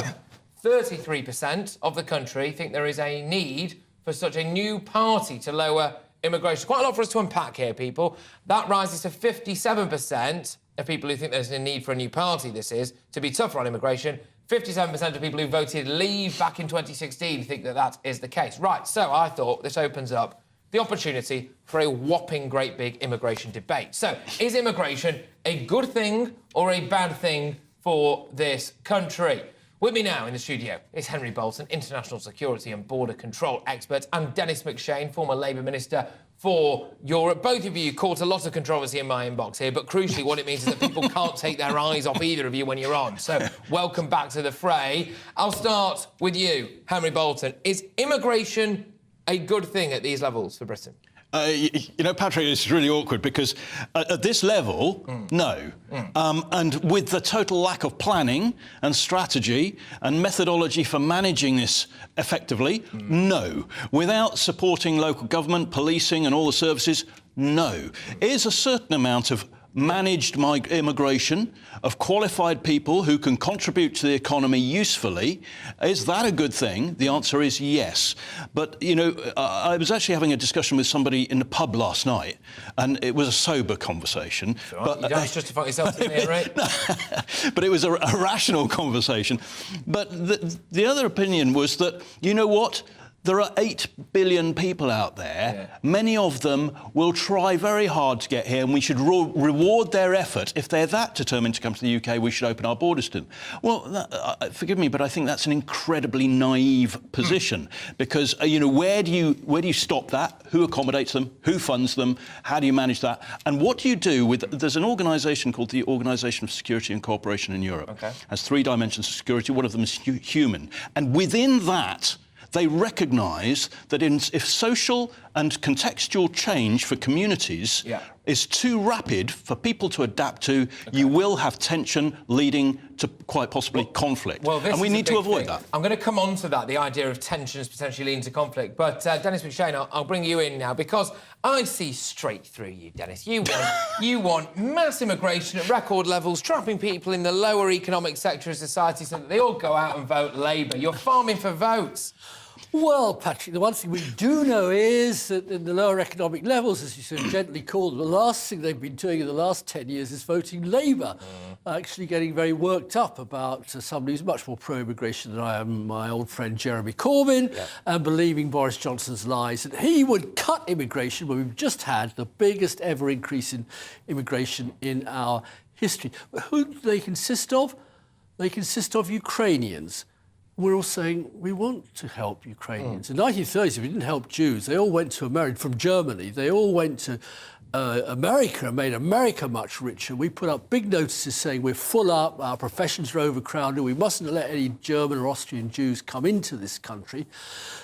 33% of the country think there is a need for such a new party to lower immigration. Quite a lot for us to unpack here, people. That rises to 57% of people who think there's a need for a new party, this is, to be tougher on immigration. 57% of people who voted Leave back in 2016 think that that is the case. Right, so I thought this opens up the opportunity for a whopping great big immigration debate. So, is immigration a good thing or a bad thing for this country? With me now in the studio is Henry Bolton, International Security and Border Control expert, and Dennis McShane, former Labour Minister for Europe. Both of you caught a lot of controversy in my inbox here, but crucially what it means is that people can't take their eyes off either of you when you're on. So welcome back to the fray. I'll start with you, Henry Bolton. Is immigration a good thing at these levels for Britain? You know, Patrick, it's really awkward because at this level, no. And with the total lack of planning and strategy and methodology for managing this effectively, no. Without supporting local government, policing and all the services, no. Is a certain amount of managed immigration of qualified people who can contribute to the economy usefully. Is that a good thing? The answer is yes. But, you know, I was actually having a discussion with somebody in the pub last night, and it was a sober conversation. But you don't justify yourself to me, right? But it was a rational conversation. But the other opinion was that, you know what? There are 8 billion people out there. Yeah. Many of them will try very hard to get here, and we should reward their effort. If they're that determined to come to the UK, we should open our borders to them. Well, forgive me, but I think that's an incredibly naive position because, you know, where do you stop that? Who accommodates them? Who funds them? How do you manage that? And what do you do with... There's an organisation called the Organisation of Security and Cooperation in Europe. Okay. It has 3 dimensions of security. One of them is human. And within that, they recognise that if social and contextual change for communities is too rapid for people to adapt to, you will have tension leading to quite possibly conflict. Well, and we need to avoid that. I'm going to come on to that, the idea of tensions potentially leading to conflict. But Dennis McShane, I'll bring you in now because I see straight through you, Dennis. You want mass immigration at record levels, trapping people in the lower economic sector of society so that they all go out and vote Labour. You're farming for votes. Well, Patrick, the one thing we do know is that in the lower economic levels, as you so gently call them, the last thing they've been doing in the last 10 years is voting Labour, actually getting very worked up about somebody who's much more pro-immigration than I am, my old friend Jeremy Corbyn, and believing Boris Johnson's lies that he would cut immigration when we've just had the biggest ever increase in immigration in our history. But who do they consist of? They consist of Ukrainians. We're all saying we want to help Ukrainians. In the 1930s, we didn't help Jews. They all went to America, from Germany. They all went to America and made America much richer. We put up big notices saying we're full up, our professions are overcrowded, we mustn't let any German or Austrian Jews come into this country.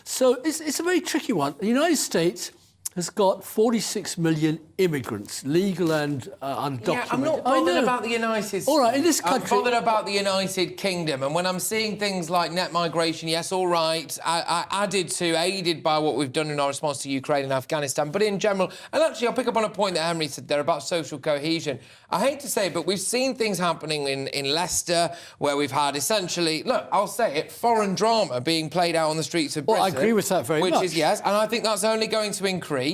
So it's a very tricky one. The United States has got 46 million immigrants, legal and undocumented. Yeah, I'm not bothered about the United States. All right, in this country... I'm bothered about the United Kingdom. And when I'm seeing things like net migration, yes, all right, aided by what we've done in our response to Ukraine and Afghanistan, but in general... And actually, I'll pick up on a point that Henry said there about social cohesion. I hate to say it, but we've seen things happening in Leicester where we've had essentially... Look, I'll say it, foreign drama being played out on the streets of Britain. Well, I agree with that very much. Which is, yes, and I think that's only going to increase.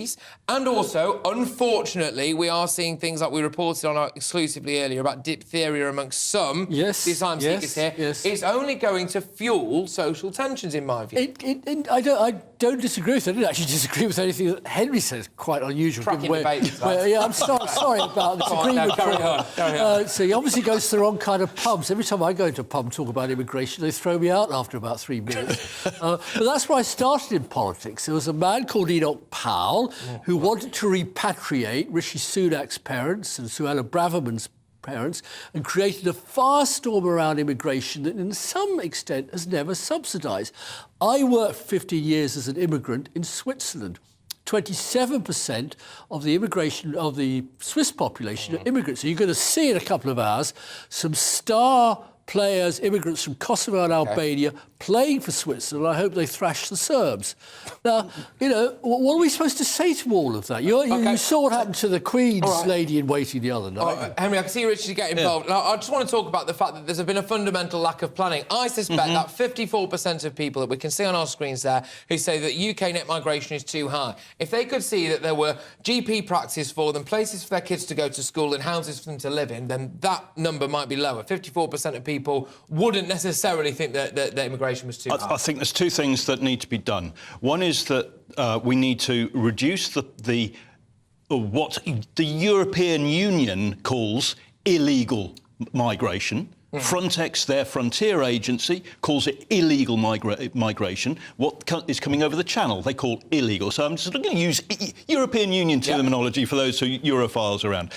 And also, unfortunately, we are seeing things like we reported on exclusively earlier about diphtheria amongst some asylum seekers here. Yes. It's only going to fuel social tensions, in my view. I don't disagree with it. I didn't actually disagree with anything that Henry says. Quite unusual. Cracking debate. I'm sorry about this agreement. Carry on. So he obviously goes to the wrong kind of pubs. Every time I go into a pub and talk about immigration, they throw me out after about 3 minutes. But that's where I started in politics. There was a man called Enoch Powell who wanted to repatriate Rishi Sunak's parents and Suella Braverman's parents and created a firestorm around immigration that in some extent has never subsidised. I worked 50 years as an immigrant in Switzerland. 27% of the immigration of the Swiss population are immigrants. So you're going to see in a couple of hours some star players, immigrants from Kosovo and Albania, playing for Switzerland. I hope they thrash the Serbs. Now, you know, what are we supposed to say to all of that? You saw what happened to the Queen's lady in waiting the other night. Henry, I can see Richard get involved. Now, I just want to talk about the fact that there's been a fundamental lack of planning. I suspect that 54% of people that we can see on our screens there who say that UK net migration is too high, if they could see that there were GP practices for them, places for their kids to go to school and houses for them to live in, then that number might be lower. 54% of people wouldn't necessarily think that immigration was too high. I think there's two things that need to be done. One is that we need to reduce what the European Union calls illegal migration. Frontex, their frontier agency, calls it illegal migration. What is coming over the channel, they call illegal. So I'm just going to use European Union terminology for those Europhiles around.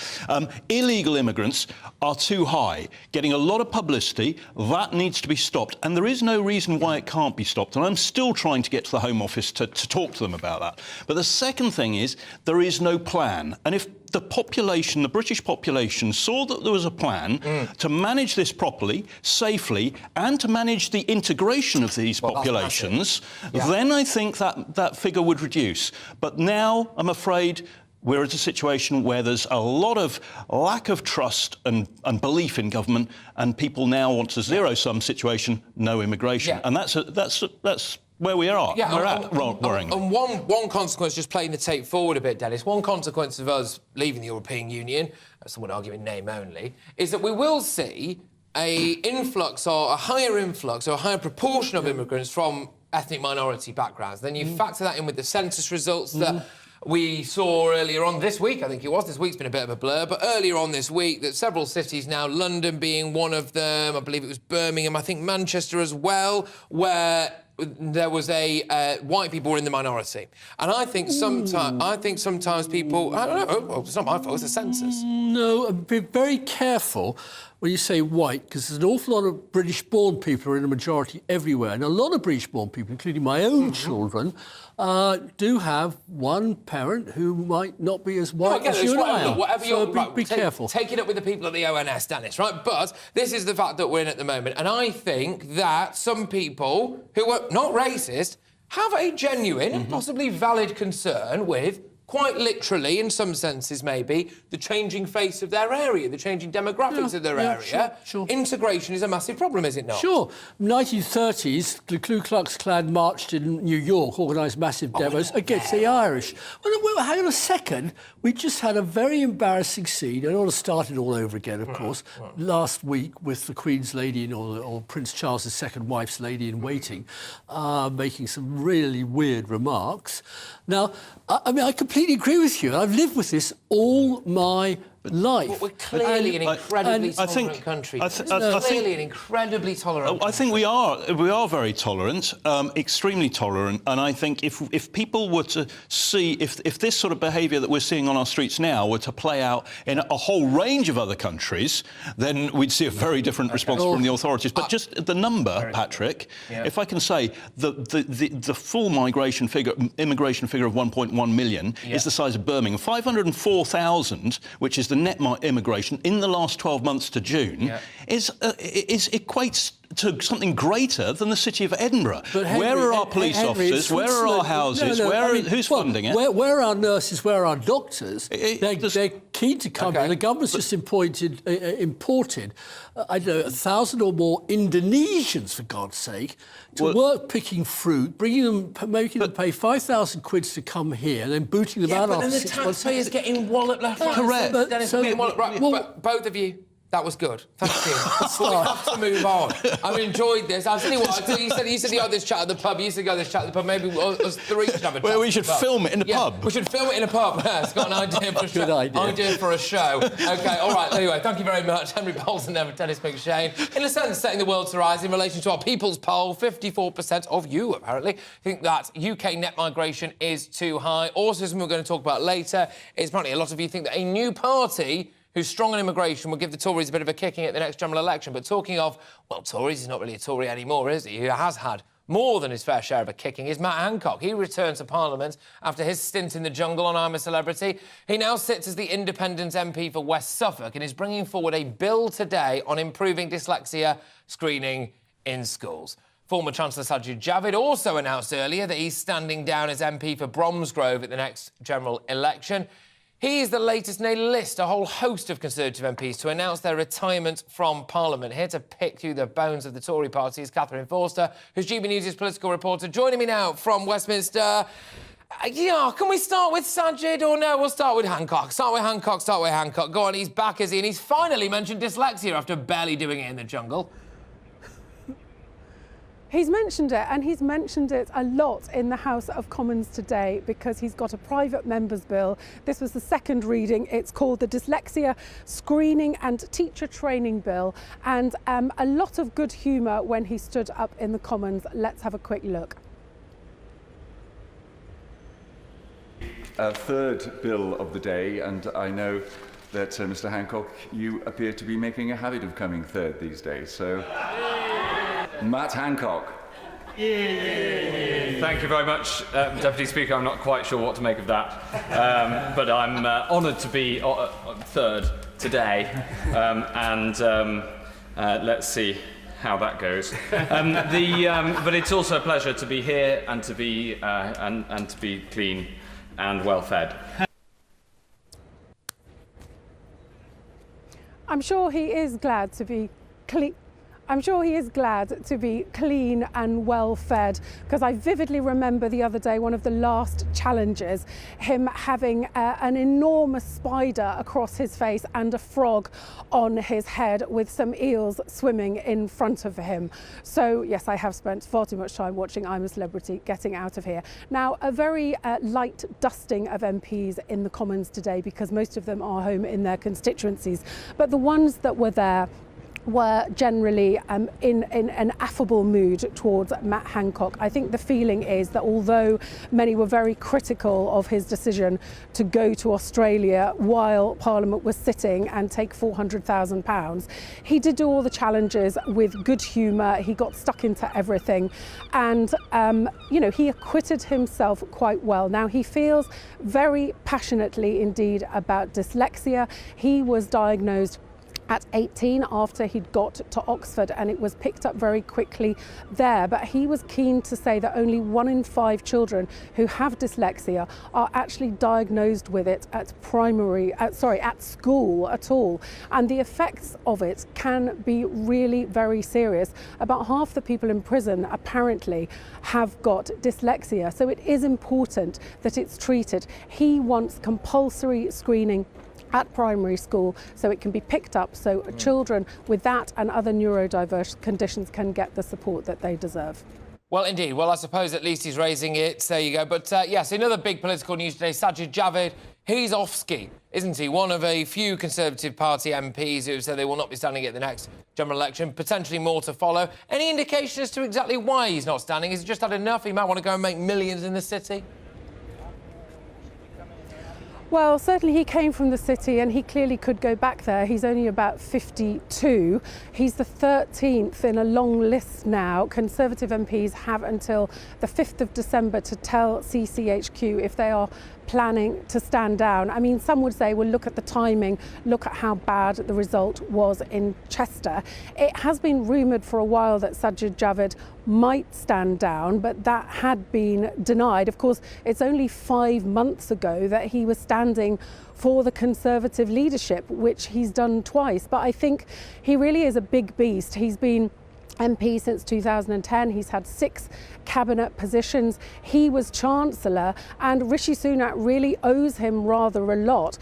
Illegal immigrants are too high, getting a lot of publicity. That needs to be stopped. And there is no reason why it can't be stopped. And I'm still trying to get to the Home Office to talk to them about that. But the second thing is, there is no plan. And if the population, the British population, saw that there was a plan to manage this properly, safely, and to manage the integration of these populations, then I think that figure would reduce. But now, I'm afraid, we're at a situation where there's a lot of lack of trust and belief in government, and people now want a zero-sum situation, no immigration. And that's where we are. Worrying. And one consequence, just playing the tape forward a bit, Dennis, one consequence of us leaving the European Union, some would argue in name only, is that we will see a higher proportion of immigrants from ethnic minority backgrounds. Then you factor that in with the census results that we saw earlier on this week, I think it was. This week's been a bit of a blur, but earlier on this week, that several cities now, London being one of them, I believe it was Birmingham, I think Manchester as well, where there was white people were in the minority. And I think sometimes people, I don't know, it's not my fault, it's the census. No, be very careful when you say white, because there's an awful lot of British-born people who are in a majority everywhere. And a lot of British-born people, including my own children, do have one parent who might not be as white as you and I are. So be careful. Take it up with the people at the ONS, Dennis, right? But this is the fact that we're in at the moment. And I think that some people who are not racist have a genuine and possibly valid concern with, quite literally, in some senses maybe, the changing face of their area, the changing demographics of their area. Sure. Integration is a massive problem, is it not? Sure. 1930s, the Ku Klux Klan marched in New York, organised massive demos against the Irish. Well, hang on a second. We just had a very embarrassing scene. I don't want to start it all over again, of course, last week with the Queen's lady or Prince Charles' second wife's lady-in-waiting, making some really weird remarks. Now, I mean, I completely agree with you. I've lived with this all my life. Well, we're clearly an incredibly tolerant country. Clearly an incredibly tolerant country. I think we are very tolerant, extremely tolerant, and I think if people were to see, if this sort of behaviour that we're seeing on our streets now were to play out in a whole range of other countries, then we'd see a very different response from the authorities. But just the number, Patrick, if I can say, the full immigration figure of 1.1 million is the size of Birmingham. 504,000, which is the net immigration in the last 12 months to June, equates to something greater than the city of Edinburgh. Henry, where are our police officers? Where are our houses? Who's funding it? Where are our nurses? Where are our doctors? They're keen to come here. The government's just imported, I don't know, 1,000 or more Indonesians, for God's sake, to work picking fruit, making them pay 5,000 quid to come here, and then booting them out after 6 months. But then the taxpayers getting walloped left, right. Correct. But both of you. That was good. Thank you. But we have to move on. I've enjoyed this. I'll tell you what, you said you had this chat at the pub. You used to go to this chat at the pub. Maybe us three should have a chat. Well, we should film it in the pub. We should film it in a pub. It's got an idea for a show. Good idea for a show. OK, all right. Anyway, thank you very much. Henry Bolton there for Dennis McShane. In a sense, setting the world to rise in relation to our people's poll, 54% of you, apparently, think that UK net migration is too high. Also, something we're going to talk about later is apparently a lot of you think that a new party who's strong on immigration will give the Tories a bit of a kicking at the next general election. But talking of, well, Tories, he's not really a Tory anymore, is he? He has had more than his fair share of a kicking is Matt Hancock. He returned to Parliament after his stint in the jungle on I'm a Celebrity. He now sits as the independent MP for West Suffolk and is bringing forward a bill today on improving dyslexia screening in schools. Former Chancellor Sajid Javid also announced earlier that he's standing down as MP for Bromsgrove at the next general election. He is the latest in a list, a whole host of Conservative MPs to announce their retirement from Parliament. Here to pick through the bones of the Tory party is Catherine Forster, who's GB News' political reporter, joining me now from Westminster. Can we start with Sajid or no? We'll start with Hancock. Start with Hancock. Go on, he's back, is he? And he's finally mentioned dyslexia after barely doing it in the jungle. He's mentioned it, and he's mentioned it a lot in the House of Commons today because he's got a private member's bill. This was the second reading. It's called the Dyslexia Screening and Teacher Training Bill, and a lot of good humour when he stood up in the Commons. Let's have a quick look. A third bill of the day, and I know that, Mr. Hancock, you appear to be making a habit of coming third these days, so... Matt Hancock. Thank you very much, Deputy Speaker. I'm not quite sure what to make of that, but I'm honoured to be third today, let's see how that goes. But it's also a pleasure to be here and to be and to be clean and well fed. I'm sure he is glad to be clean. I'm sure he is glad to be clean and well fed, because I vividly remember the other day, one of the last challenges, him having an enormous spider across his face and a frog on his head with some eels swimming in front of him. So yes, I have spent far too much time watching I'm a Celebrity getting out of here. Now, a very light dusting of MPs in the Commons today, because most of them are home in their constituencies, but the ones that were there were generally in an affable mood towards Matt Hancock. I think the feeling is that although many were very critical of his decision to go to Australia while Parliament was sitting and take £400,000, he did do all the challenges with good humour. He got stuck into everything, and he acquitted himself quite well. Now, he feels very passionately indeed about dyslexia. He was diagnosed at 18 after he'd got to Oxford, and it was picked up very quickly there. But he was keen to say that only 1 in 5 children who have dyslexia are actually diagnosed with it at school at all. And the effects of it can be really very serious. About half the people in prison apparently have got dyslexia. So it is important that it's treated. He wants compulsory screening at primary school so it can be picked up, so children with that and other neurodiverse conditions can get the support that they deserve. Well, indeed. Well, I suppose at least he's raising it. There you go. But yes, another big political news today. Sajid Javid, he's off ski, isn't he? One of a few Conservative Party MPs who have said they will not be standing at the next general election. Potentially more to follow. Any indication as to exactly why he's not standing? Has he just had enough? He might want to go and make millions in the city? Well, certainly he came from the city and he clearly could go back there. He's only about 52. He's the 13th in a long list now. Conservative MPs have until the 5th of December to tell CCHQ if they are planning to stand down. I mean, some would say, well, look at the timing, look at how bad the result was in Chester. It has been rumoured for a while that Sajid Javid might stand down, but that had been denied. Of course, it's only 5 months ago that he was standing for the Conservative leadership, which he's done twice. But I think he really is a big beast. He's been MP since 2010. He's had 6 cabinet positions. He was Chancellor, and Rishi Sunak really owes him rather a lot.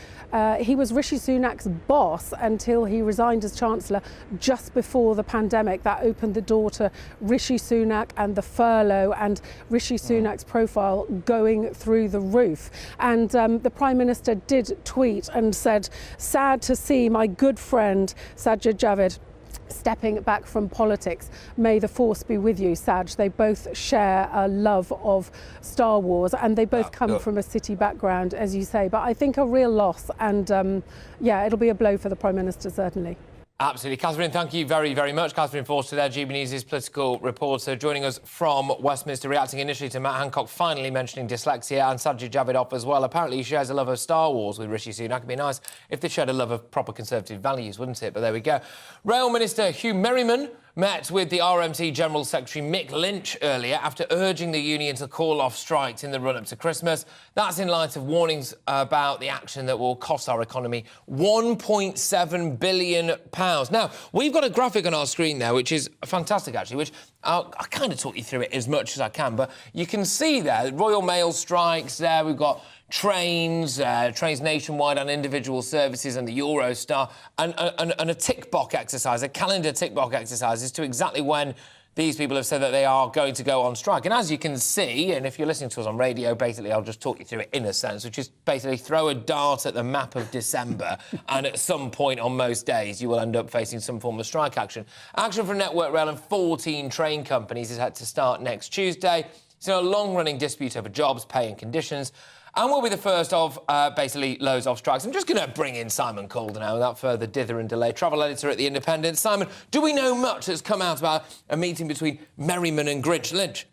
He was Rishi Sunak's boss until he resigned as Chancellor just before the pandemic. That opened the door to Rishi Sunak and the furlough and Rishi Sunak's profile going through the roof. And the Prime Minister did tweet and said, "Sad to see my good friend Sajid Javid stepping back from politics. May the force be with you, Saj." They both share a love of Star Wars, and they both come from a city background, as you say. But I think a real loss, and yeah, it'll be a blow for the Prime Minister, certainly. Absolutely. Catherine, thank you very, very much. Catherine Forster there, GB News' political reporter, joining us from Westminster, reacting initially to Matt Hancock finally mentioning dyslexia, and Sajid Javid as well. Apparently he shares a love of Star Wars with Rishi Sunak. It'd be nice if they shared a love of proper Conservative values, wouldn't it? But there we go. Rail Minister Hugh Merriman met with the RMT General Secretary Mick Lynch earlier after urging the union to call off strikes in the run-up to Christmas. That's in light of warnings about the action that will cost our economy £1.7 billion. Now, we've got a graphic on our screen there, which is fantastic, actually, which I'll kind of talk you through it as much as I can, but you can see there, Royal Mail strikes there, we've got trains nationwide and individual services and the Eurostar, and a tick box exercise, a calendar tick box exercise as to exactly when these people have said that they are going to go on strike. And as you can see, and if you're listening to us on radio, basically I'll just talk you through it in a sense, which is basically throw a dart at the map of December and at some point on most days you will end up facing some form of strike action. Action from Network Rail and 14 train companies is set to start next Tuesday. It's a long-running dispute over jobs, pay and conditions. And we'll be the first of, basically, loads of strikes. I'm just going to bring in Simon Calder now without further dither and delay, travel editor at The Independent. Simon, do we know much that's come out about a meeting between Merriman and Grinch Lynch?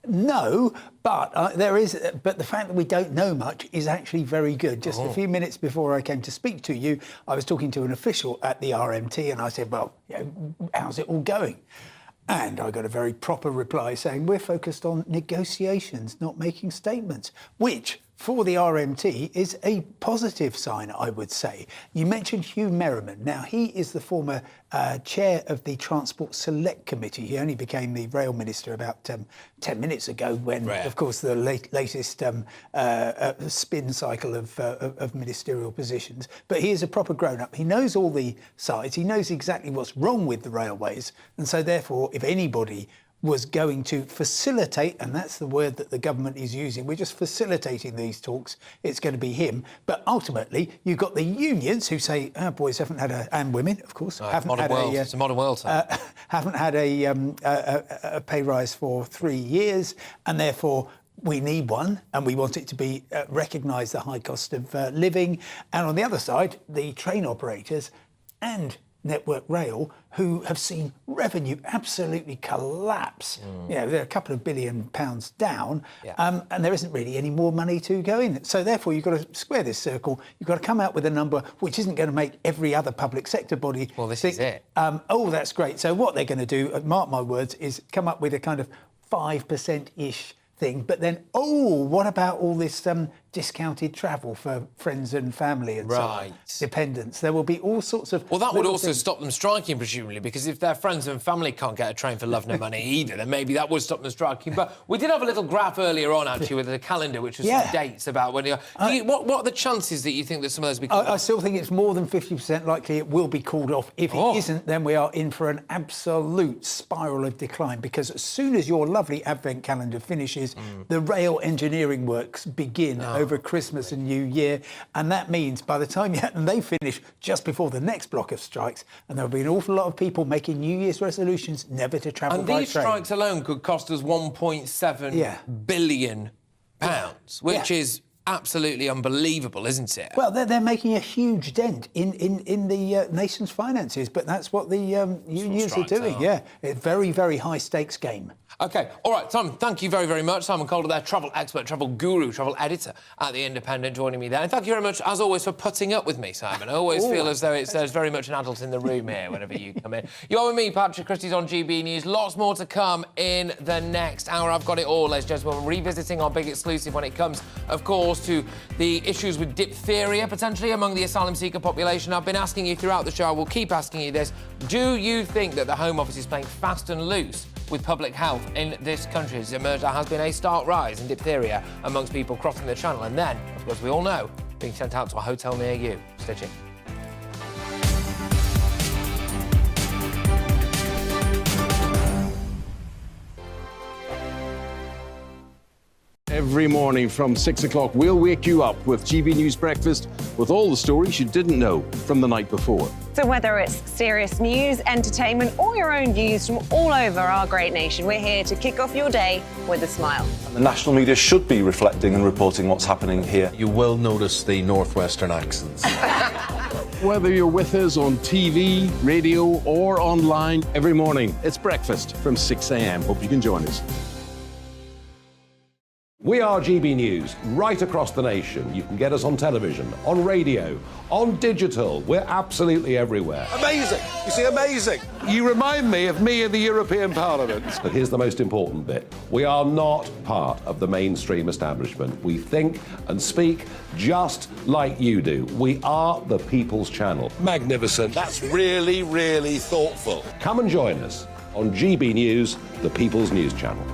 No, but there is. But the fact that we don't know much is actually very good. Just a few minutes before I came to speak to you, I was talking to an official at the RMT, and I said, "Well, how's it all going?" And I got a very proper reply saying, we're focused on negotiations, not making statements, which, for the RMT, is a positive sign, I would say. You mentioned Hugh Merriman. Now, he is the former chair of the Transport Select Committee. He only became the rail minister about 10 minutes ago when, of course, the latest spin cycle of ministerial positions. But he is a proper grown-up. He knows all the sides. He knows exactly what's wrong with the railways. And so, therefore, if anybody was going to facilitate, and that's the word that the government is using, we're just facilitating these talks, it's going to be him. But ultimately, you've got the unions who say, our boys haven't had and women, of course, haven't had it's a modern world. haven't had a pay rise for 3 years, and therefore we need one, and we want it to be recognise the high cost of living. And on the other side, the train operators and Network Rail, who have seen revenue absolutely collapse. They're a couple of £1 billion down, and there isn't really any more money to go in. So therefore, you've got to square this circle. You've got to come out with a number which isn't going to make every other public sector body think, is it. Oh, that's great. So what they're going to do, mark my words, is come up with a kind of 5%-ish thing. But then, what about all this discounted travel for friends and family and so on, dependents? There will be all sorts of... Well, that would also stop them striking, presumably, because if their friends and family can't get a train for love nor money either, then maybe that would stop them striking. But we did have a little graph earlier on, actually, with a calendar, which was some dates about when you... what are the chances that you think that some of those will be called off? I still think it's more than 50% likely it will be called off. If it isn't, then we are in for an absolute spiral of decline, because as soon as your lovely Advent calendar finishes, the rail engineering works begin over Christmas and New Year, and that means by the time they finish just before the next block of strikes, and there'll be an awful lot of people making New Year's resolutions never to travel by train. And these strikes alone could cost us £1.7 billion, which is absolutely unbelievable, isn't it? Well, they're making a huge dent in the nation's finances, but that's what the unions are doing. It's a very, very high stakes game. OK, all right, Simon, thank you very, very much. Simon Calder there, travel expert, travel guru, travel editor at The Independent, joining me there. And thank you very much, as always, for putting up with me, Simon. I always feel as though there's very much an adult in the room here whenever you come in. You're with me, Patrick Christys, on GB News. Lots more to come in the next hour. I've got it all, ladies and gentlemen. We're revisiting our big exclusive when it comes, of course, to the issues with diphtheria, potentially, among the asylum seeker population. I've been asking you throughout the show, I will keep asking you this. Do you think that the Home Office is playing fast and loose with public health in this country? As emerged, there has been a stark rise in diphtheria amongst people crossing the channel, and then, of course, we all know, being sent out to a hotel near you. Stitching. Every morning from 6 o'clock, we'll wake you up with GB News Breakfast with all the stories you didn't know from the night before. So whether it's serious news, entertainment, or your own views from all over our great nation, we're here to kick off your day with a smile. The national media should be reflecting and reporting what's happening here. You will notice the northwestern accents. Whether you're with us on TV, radio, or online, every morning it's breakfast from 6 a.m. Hope you can join us. We are GB News, right across the nation. You can get us on television, on radio, on digital. We're absolutely everywhere. Amazing! You see, amazing! You remind me of me in the European Parliament. But here's the most important bit. We are not part of the mainstream establishment. We think and speak just like you do. We are the People's Channel. Magnificent. That's really, really thoughtful. Come and join us on GB News, the People's News Channel.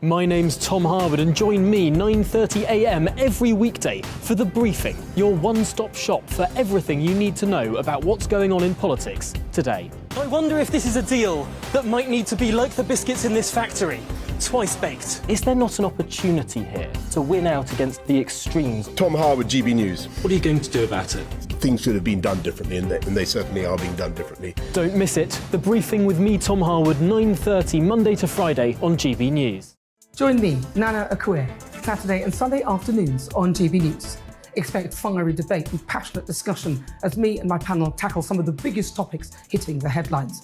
My name's Tom Harwood and join me 9:30 a.m. every weekday for The Briefing, your one-stop shop for everything you need to know about what's going on in politics today. I wonder if this is a deal that might need to be like the biscuits in this factory, twice baked. Is there not an opportunity here to win out against the extremes? Tom Harwood, GB News. What are you going to do about it? Things should have been done differently, and they certainly are being done differently. Don't miss it. The Briefing with me, Tom Harwood, 9:30 Monday to Friday on GB News. Join me, Nana Akua, Saturday and Sunday afternoons on GB News. Expect fiery debate and passionate discussion as me and my panel tackle some of the biggest topics hitting the headlines.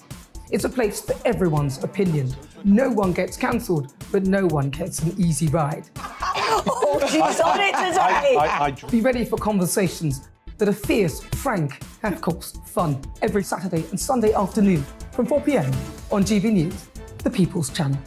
It's a place for everyone's opinion. No one gets cancelled, but no one gets an easy ride. Oh, she's on it today! Be ready for conversations that are fierce, frank, and of course, fun. Every Saturday and Sunday afternoon from 4 p.m. on GB News, the People's Channel.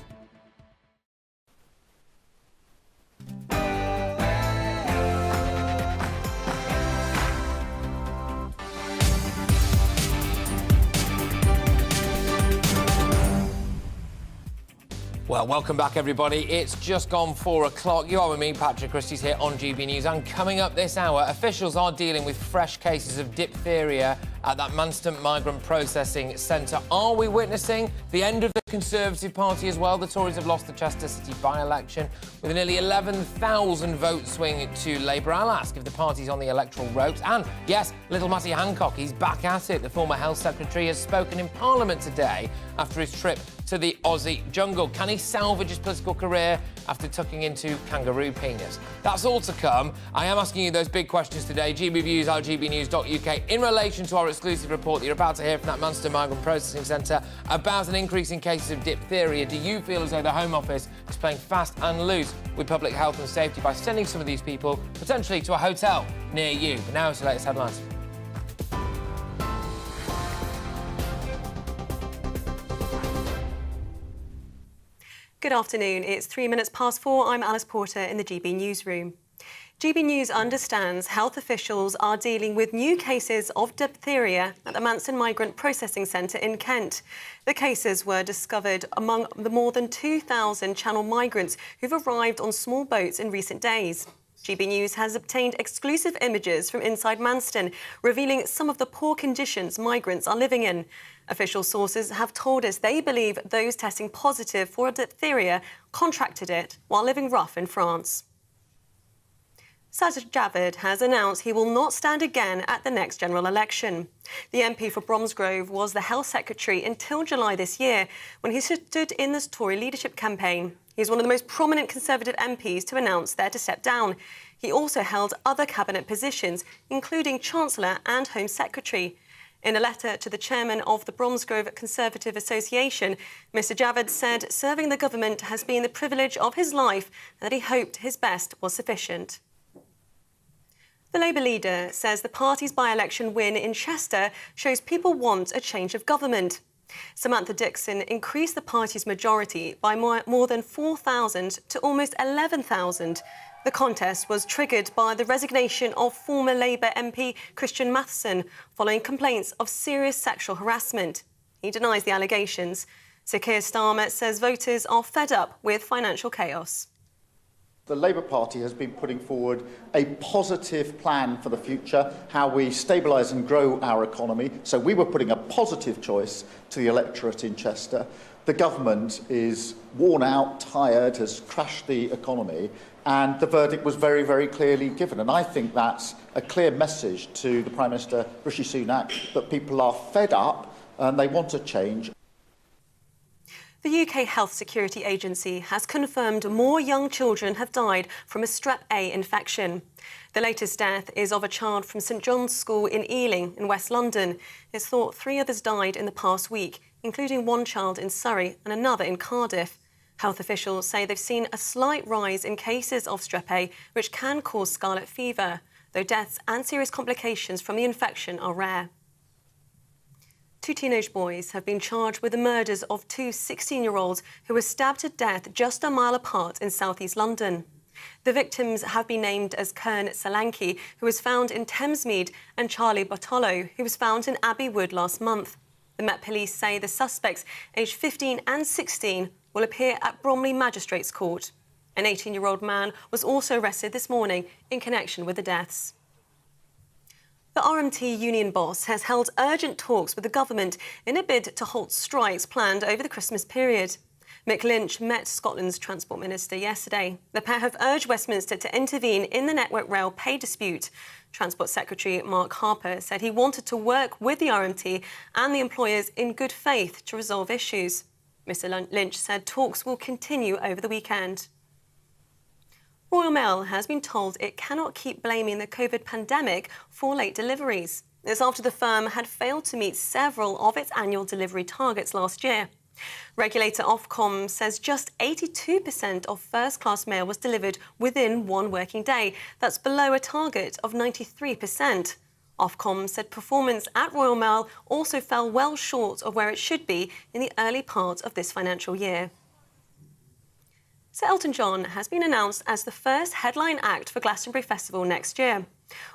Well, welcome back, everybody. It's just gone 4 o'clock. You are with me, Patrick Christys, here on GB News. And coming up this hour, officials are dealing with fresh cases of diphtheria at that Manston Migrant Processing Centre. Are we witnessing the end of the Conservative Party as well? The Tories have lost the Chester City by-election with a nearly 11,000 vote swing to Labour. I'll ask if the party's on the electoral ropes. And, yes, little Matty Hancock, he's back at it. The former Health Secretary has spoken in Parliament today after his trip to the Aussie jungle. Can he salvage his political career after tucking into kangaroo penis? That's all to come. I am asking you those big questions today. gbviews@gbnews.uk in relation to our exclusive report that you're about to hear from that Manston Migrant Processing Centre about an increase in cases of diphtheria. Do you feel as though the Home Office is playing fast and loose with public health and safety by sending some of these people potentially to a hotel near you? But now it's the latest headlines. Good afternoon. It's 3 minutes past 4. I'm Alice Porter in the GB Newsroom. GB News understands health officials are dealing with new cases of diphtheria at the Manston Migrant Processing Centre in Kent. The cases were discovered among the more than 2,000 Channel migrants who've arrived on small boats in recent days. GB News has obtained exclusive images from inside Manston, revealing some of the poor conditions migrants are living in. Official sources have told us they believe those testing positive for diphtheria contracted it while living rough in France. Sajid Javid has announced he will not stand again at the next general election. The MP for Bromsgrove was the Health Secretary until July this year, when he stood in the Tory leadership campaign. He's one of the most prominent Conservative MPs to announce they're to step down. He also held other cabinet positions, including Chancellor and Home Secretary. In a letter to the chairman of the Bromsgrove Conservative Association, Mr Javid said serving the government has been the privilege of his life and that he hoped his best was sufficient. The Labour leader says the party's by-election win in Chester shows people want a change of government. Samantha Dixon increased the party's majority by more than 4,000 to almost 11,000. The contest was triggered by the resignation of former Labour MP Christian Matheson following complaints of serious sexual harassment. He denies the allegations. Sir Keir Starmer says voters are fed up with financial chaos. The Labour Party has been putting forward a positive plan for the future, how we stabilise and grow our economy. So we were putting a positive choice to the electorate in Chester. The government is worn out, tired, has crashed the economy, and the verdict was very, very clearly given. And I think that's a clear message to the Prime Minister, Rishi Sunak, that people are fed up and they want a change. The UK Health Security Agency has confirmed more young children have died from a strep A infection. The latest death is of a child from St John's School in Ealing in West London. It's thought 3 others died in the past week, including one child in Surrey and another in Cardiff. Health officials say they've seen a slight rise in cases of strep A, which can cause scarlet fever, though deaths and serious complications from the infection are rare. 2 teenage boys have been charged with the murders of 2 16-year-olds who were stabbed to death just a mile apart in southeast London. The victims have been named as Kern Solanke, who was found in Thamesmead, and Charlie Bartolo, who was found in Abbey Wood last month. The Met Police say the suspects, aged 15 and 16, will appear at Bromley Magistrates Court. An 18-year-old man was also arrested this morning in connection with the deaths. The RMT union boss has held urgent talks with the government in a bid to halt strikes planned over the Christmas period. Mick Lynch met Scotland's Transport Minister yesterday. The pair have urged Westminster to intervene in the Network Rail pay dispute. Transport Secretary Mark Harper said he wanted to work with the RMT and the employers in good faith to resolve issues. Mr Lynch said talks will continue over the weekend. Royal Mail has been told it cannot keep blaming the COVID pandemic for late deliveries. This after the firm had failed to meet several of its annual delivery targets last year. Regulator Ofcom says just 82% of first-class mail was delivered within 1 working day. That's below a target of 93%. Ofcom said performance at Royal Mail also fell well short of where it should be in the early part of this financial year. Sir Elton John has been announced as the first headline act for Glastonbury Festival next year.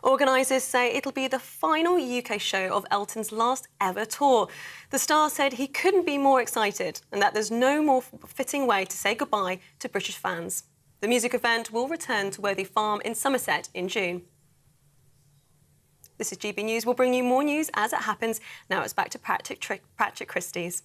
Organisers say it'll be the final UK show of Elton's last ever tour. The star said he couldn't be more excited and that there's no more fitting way to say goodbye to British fans. The music event will return to Worthy Farm in Somerset in June. This is GB News. We'll bring you more news as it happens. Now it's back to Patrick Christys.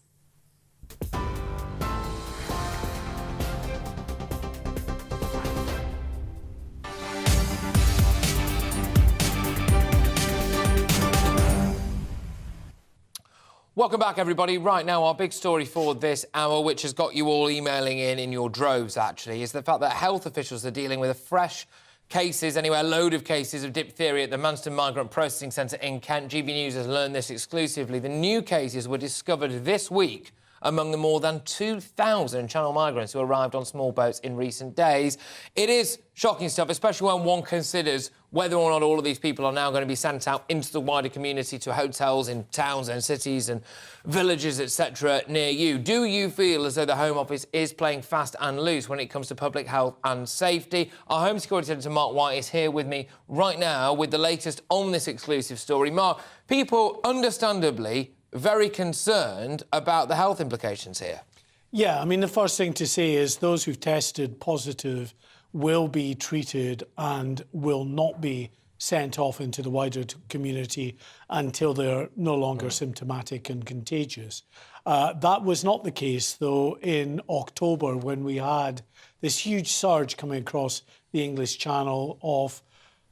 Welcome back, everybody. Right now, our big story for this hour, which has got you all emailing in your droves, actually, is the fact that health officials are dealing with a fresh cases, anyway, a load of cases of diphtheria at the Manston Migrant Processing Centre in Kent. GB News has learned this exclusively. The new cases were discovered this week among the more than 2,000 Channel migrants who arrived on small boats in recent days. It is shocking stuff, especially when one considers whether or not all of these people are now going to be sent out into the wider community to hotels in towns and cities and villages, etc., near you. Do you feel as though the Home Office is playing fast and loose when it comes to public health and safety? Our Home Security Editor, Mark White, is here with me right now with the latest on this exclusive story. Mark, people understandably very concerned about the health implications here. Yeah, I mean, the first thing to say is those who've tested positive will be treated and will not be sent off into the wider community until they're no longer symptomatic and contagious. That was not the case, though, in October when we had this huge surge coming across the English Channel of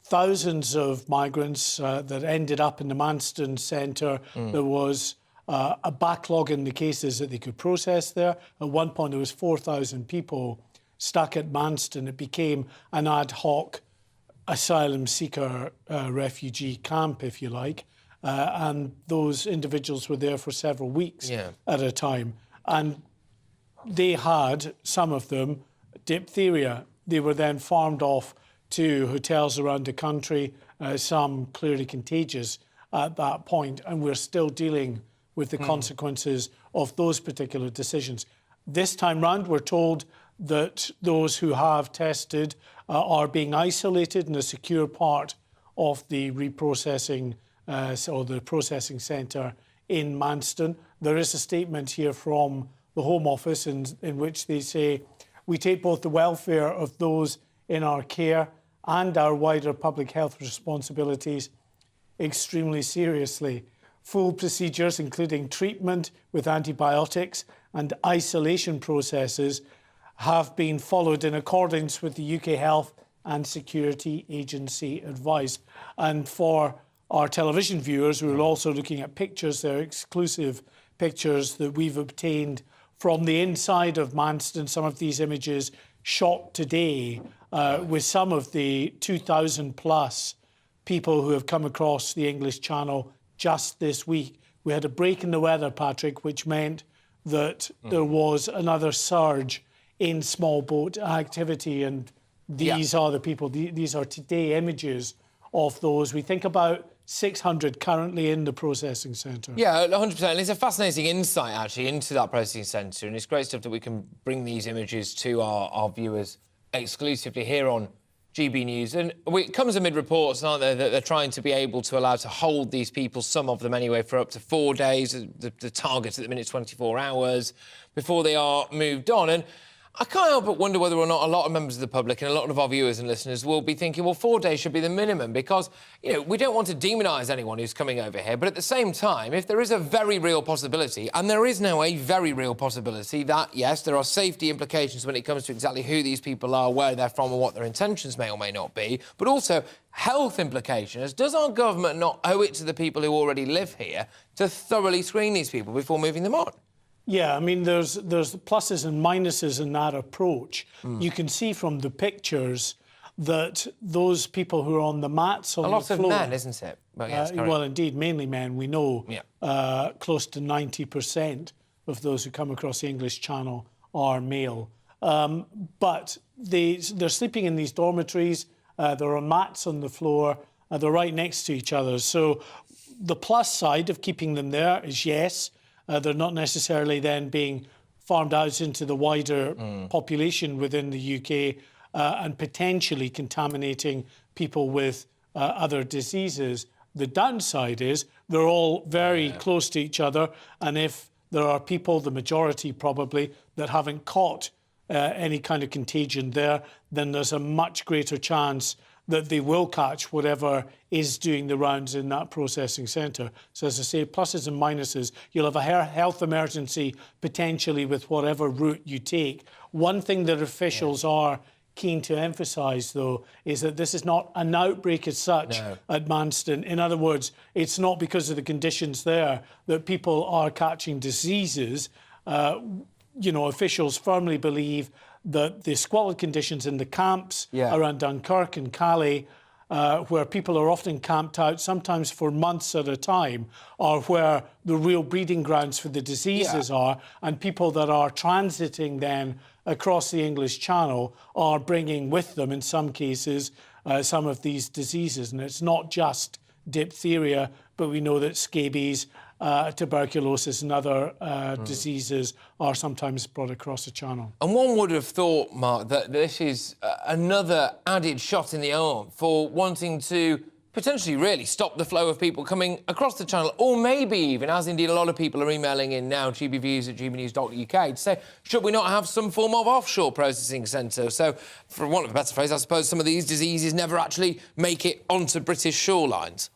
thousands of migrants that ended up in the Manston Centre. There was a backlog in the cases that they could process there. At one point, there was 4,000 people stuck at Manston. It became an ad hoc asylum seeker refugee camp, if you like. And those individuals were there for several weeks at a time. And they had, some of them, diphtheria. They were then farmed off to hotels around the country, some clearly contagious at that point, and we're still dealing with the consequences of those particular decisions. This time round, we're told that those who have tested are being isolated in a secure part of the reprocessing or the processing centre in Manston. There is a statement here from the Home Office in which they say, "We take both the welfare of those in our care and our wider public health responsibilities extremely seriously. Full procedures, including treatment with antibiotics and isolation processes, have been followed in accordance with the UK Health and Security Agency advice." And for our television viewers, we're also looking at pictures. They're exclusive pictures that we've obtained from the inside of Manston, some of these images shot today with some of the 2,000 plus people who have come across the English Channel just this week. We had a break in the weather, Patrick, which meant that there was another surge in small boat activity, and these are the people, these are today images of those. We think about 600 currently in the processing centre. Yeah, 100%. And it's a fascinating insight, actually, into that processing centre. And it's great stuff that we can bring these images to our viewers exclusively here on GB News. And it comes amid reports, aren't there, that they're trying to be able to allow to hold these people, some of them anyway, for up to 4 days. The target at the minute is 24 hours before they are moved on. And I can't help but wonder whether or not a lot of members of the public and a lot of our viewers and listeners will be thinking, well, 4 days should be the minimum because, you know, we don't want to demonise anyone who's coming over here. But at the same time, if there is a very real possibility, and there is now a very real possibility that, yes, there are safety implications when it comes to exactly who these people are, where they're from and what their intentions may or may not be, but also health implications. Does our government not owe it to the people who already live here to thoroughly screen these people before moving them on? Yeah, I mean, there's pluses and minuses in that approach. You can see from the pictures that those people who are on the mats on the floor... A lot of men, isn't it? Well, yes, well, indeed, mainly men. We know close to 90% of those who come across the English Channel are male. But they're sleeping in these dormitories. There are mats on the floor. They're right next to each other. So the plus side of keeping them there is yes, they're not necessarily then being farmed out into the wider population within the UK and potentially contaminating people with other diseases. The downside is they're all very close to each other, and if there are people, the majority probably, that haven't caught any kind of contagion there, then there's a much greater chance that they will catch whatever is doing the rounds in that processing centre. So as I say, pluses and minuses. You'll have a health emergency potentially with whatever route you take. One thing that officials are keen to emphasise, though, is that this is not an outbreak as such at Manston. In other words, it's not because of the conditions there that people are catching diseases. You know, officials firmly believe that the squalid conditions in the camps around Dunkirk and Calais, where people are often camped out, sometimes for months at a time, are where the real breeding grounds for the diseases are, and people that are transiting then across the English Channel are bringing with them, in some cases, some of these diseases. And it's not just diphtheria, but we know that scabies, tuberculosis and other diseases are sometimes brought across the channel. And one would have thought, Mark, that this is another added shot in the arm for wanting to potentially really stop the flow of people coming across the channel, or maybe even, as indeed a lot of people are emailing in now, gbviews@gbnews.uk, to say, should we not have some form of offshore processing centre? So, for want of a better phrase, I suppose some of these diseases never actually make it onto British shorelines.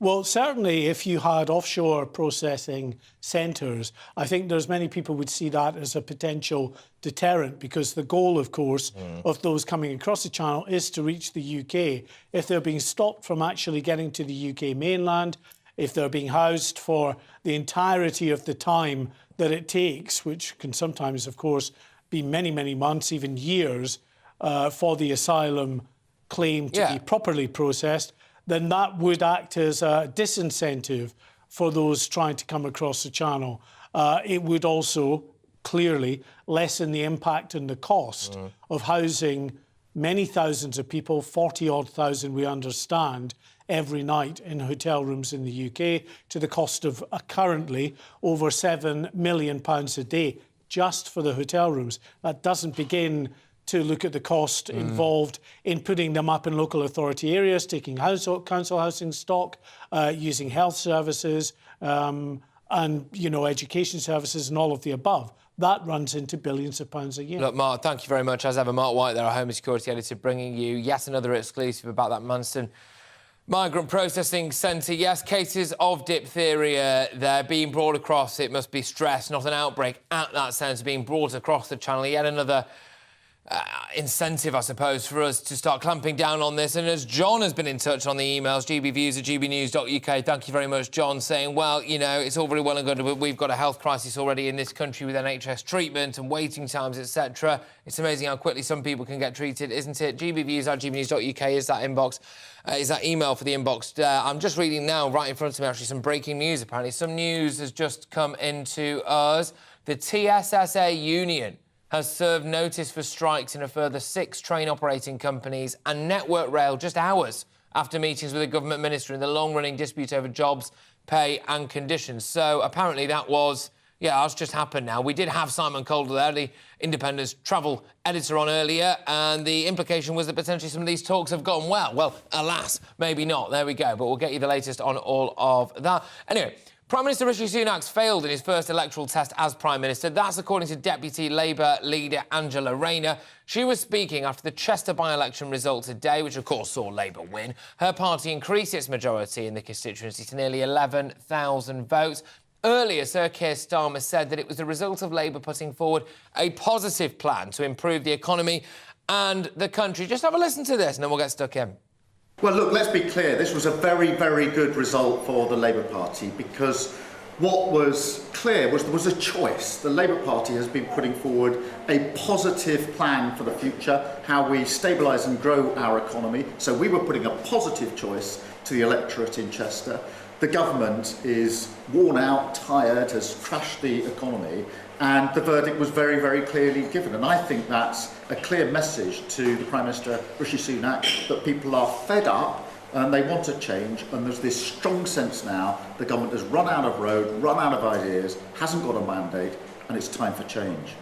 Well, certainly if you had offshore processing centres, I think there's many people would see that as a potential deterrent, because the goal, of course, of those coming across the channel is to reach the UK. If they're being stopped from actually getting to the UK mainland, if they're being housed for the entirety of the time that it takes, which can sometimes, of course, be many, many months, even years, for the asylum claim to be properly processed, then that would act as a disincentive for those trying to come across the channel. It would also clearly lessen the impact and the cost of housing many thousands of people, 40-odd thousand we understand, every night in hotel rooms in the UK, to the cost of currently over £7 million a day just for the hotel rooms. That doesn't begin to look at the cost involved in putting them up in local authority areas, taking council housing stock, using health services and, you know, education services and all of the above. That runs into billions of pounds a year. Look, Mark, thank you very much. As ever, Mark White there, our Home and Security Editor, bringing you yet another exclusive about that Manston Migrant Processing Centre. Yes, cases of diphtheria, they're being brought across. It must be stressed, not an outbreak at that centre, being brought across the channel. Yet another incentive, I suppose, for us to start clamping down on this. And as John has been in touch on the emails, gbviews@gbnews.uk, thank you very much, John, saying, well, you know, it's all very well and good, but we've got a health crisis already in this country with NHS treatment and waiting times, etc. It's amazing how quickly some people can get treated, isn't it? gbviews@gbnews.uk is that inbox, is that email for the inbox. I'm just reading now, right in front of me, actually, some breaking news, apparently. Some news has just come into us. The TSSA union has served notice for strikes in a further 6 train operating companies and Network Rail just hours after meetings with a government minister in the long-running dispute over jobs, pay and conditions. So apparently that was, that's just happened now. We did have Simon Calder there, the Independent's travel editor, on earlier, and the implication was that potentially some of these talks have gone well. Well, alas, maybe not. There we go. But we'll get you the latest on all of that. Anyway, Prime Minister Rishi Sunak's failed in his first electoral test as Prime Minister. That's according to Deputy Labour leader Angela Rayner. She was speaking after the Chester by-election result today, which of course saw Labour win. Her party increased its majority in the constituency to nearly 11,000 votes. Earlier, Sir Keir Starmer said that it was the result of Labour putting forward a positive plan to improve the economy and the country. Just have a listen to this and then we'll get stuck in. Well, look, let's be clear. This was a very, very good result for the Labour Party because what was clear was there was a choice. The Labour Party has been putting forward a positive plan for the future, how we stabilise and grow our economy. So we were putting a positive choice to the electorate in Chester. The government is worn out, tired, has crashed the economy, and the verdict was very, very clearly given. And I think that's a clear message to the Prime Minister, Rishi Sunak, that people are fed up and they want to change. And there's this strong sense now the government has run out of road, run out of ideas, hasn't got a mandate, and it's time for change.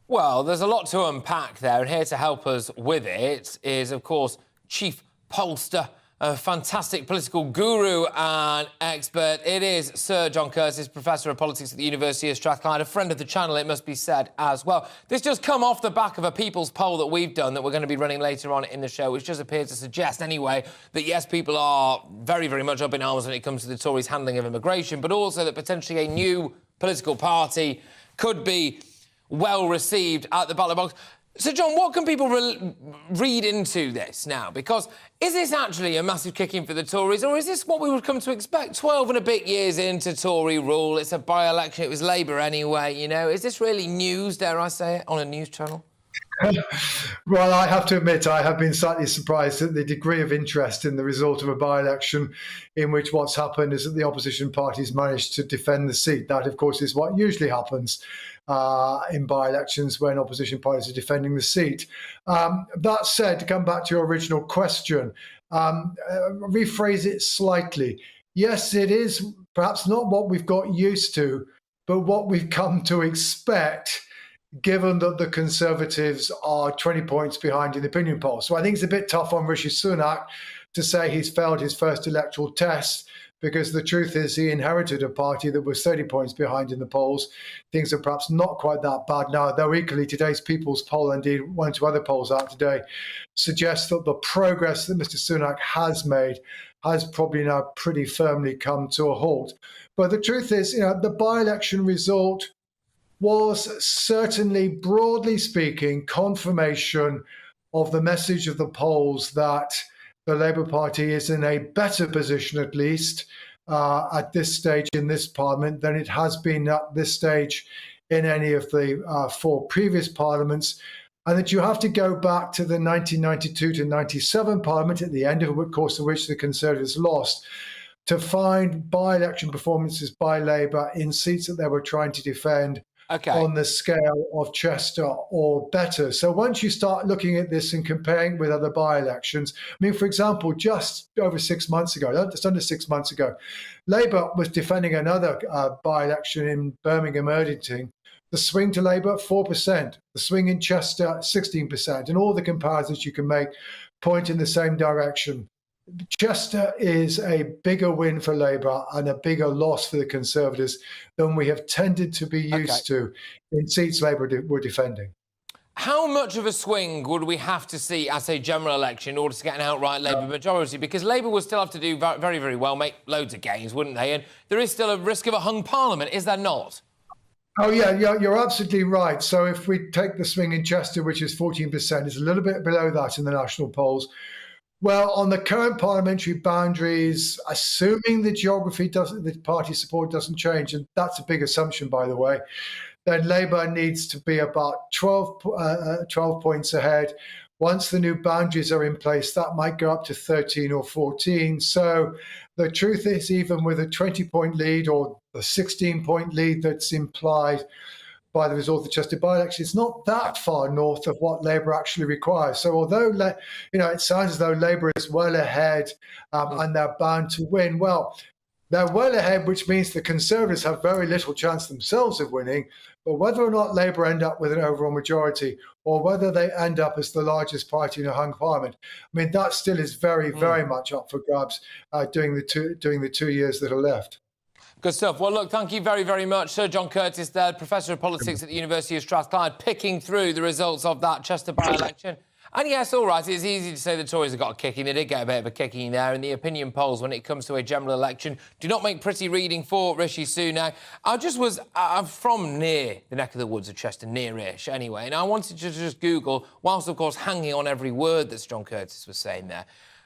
Well, there's a lot to unpack there, and here to help us with it is, of course, Chief Pollster, a fantastic political guru and expert. It is Sir John Curtis, Professor of Politics at the University of Strathclyde, a friend of the channel, it must be said, as well. This just come off the back of a People's poll that we've done that we're going to be running later on in the show, which just appears to suggest, anyway, that, yes, people are very, very much up in arms when it comes to the Tories' handling of immigration, but also that potentially a new political party could be well received at the ballot box. So, John, what can people read into this now? Because is this actually a massive kick-in for the Tories, or is this what we would come to expect? 12 and a bit years into Tory rule, it's a by-election, it was Labour anyway, you know. Is this really news, dare I say it, on a news channel? Well, I have to admit I have been slightly surprised at the degree of interest in the result of a by-election in which what's happened is that the opposition parties managed to defend the seat. That, of course, is what usually happens in by-elections when opposition parties are defending the seat. That said, to come back to your original question, rephrase it slightly. Yes, it is perhaps not what we've got used to, but what we've come to expect, given that the Conservatives are 20 points behind in the opinion poll. So I think it's a bit tough on Rishi Sunak to say he's failed his first electoral test, because the truth is he inherited a party that was 30 points behind in the polls. Things are perhaps not quite that bad now, though equally today's People's poll, indeed one or two other polls out today, suggests that the progress that Mr Sunak has made has probably now pretty firmly come to a halt. But the truth is, you know, the by-election result was certainly, broadly speaking, confirmation of the message of the polls that the Labour Party is in a better position, at least, at this stage in this Parliament than it has been at this stage in any of the 4 previous parliaments, and that you have to go back to the 1992 to 97 Parliament, at the end of course of which the Conservatives lost, to find by-election performances by Labour in seats that they were trying to defend on the scale of Chester or better. So once you start looking at this and comparing with other by-elections, I mean, for example, just over 6 months ago, just under 6 months ago, Labour was defending another by-election in Birmingham Erdington. The swing to Labour, 4%. The swing in Chester, 16%. And all the comparisons you can make point in the same direction. Chester is a bigger win for Labour and a bigger loss for the Conservatives than we have tended to be used to in seats Labour were defending. How much of a swing would we have to see at a general election in order to get an outright Labour majority? Because Labour would still have to do very, very well, make loads of gains, wouldn't they? And there is still a risk of a hung parliament, is there not? Oh, yeah, you're absolutely right. So if we take the swing in Chester, which is 14%, it's a little bit below that in the national polls. Well, on the current parliamentary boundaries, assuming the geography doesn't, the party support doesn't change, and that's a big assumption, by the way, then Labour needs to be about 12 points ahead. Once the new boundaries are in place, that might go up to 13 or 14. So the truth is, even with a 20-point lead or the 16-point lead that's implied by the result of the Chester by-election, it's not that far north of what Labour actually requires. So although, it sounds as though Labour is well ahead and they're bound to win, well, they're well ahead, which means the Conservatives have very little chance themselves of winning. But whether or not Labour end up with an overall majority or whether they end up as the largest party in a hung parliament, I mean, that still is very, very much up for grabs during the 2 years that are left. Good stuff. Well, look, thank you very, very much. Sir John Curtis there, Professor of Politics at the University of Strathclyde, picking through the results of that Chester by-election. And yes, all right, it's easy to say the Tories have got a kicking. They did get a bit of a kicking there. And the opinion polls, when it comes to a general election, do not make pretty reading for Rishi Sunak. I'm from near the neck of the woods of Chester, near-ish anyway, and I wanted to just Google, whilst, of course, hanging on every word that John Curtis was saying there.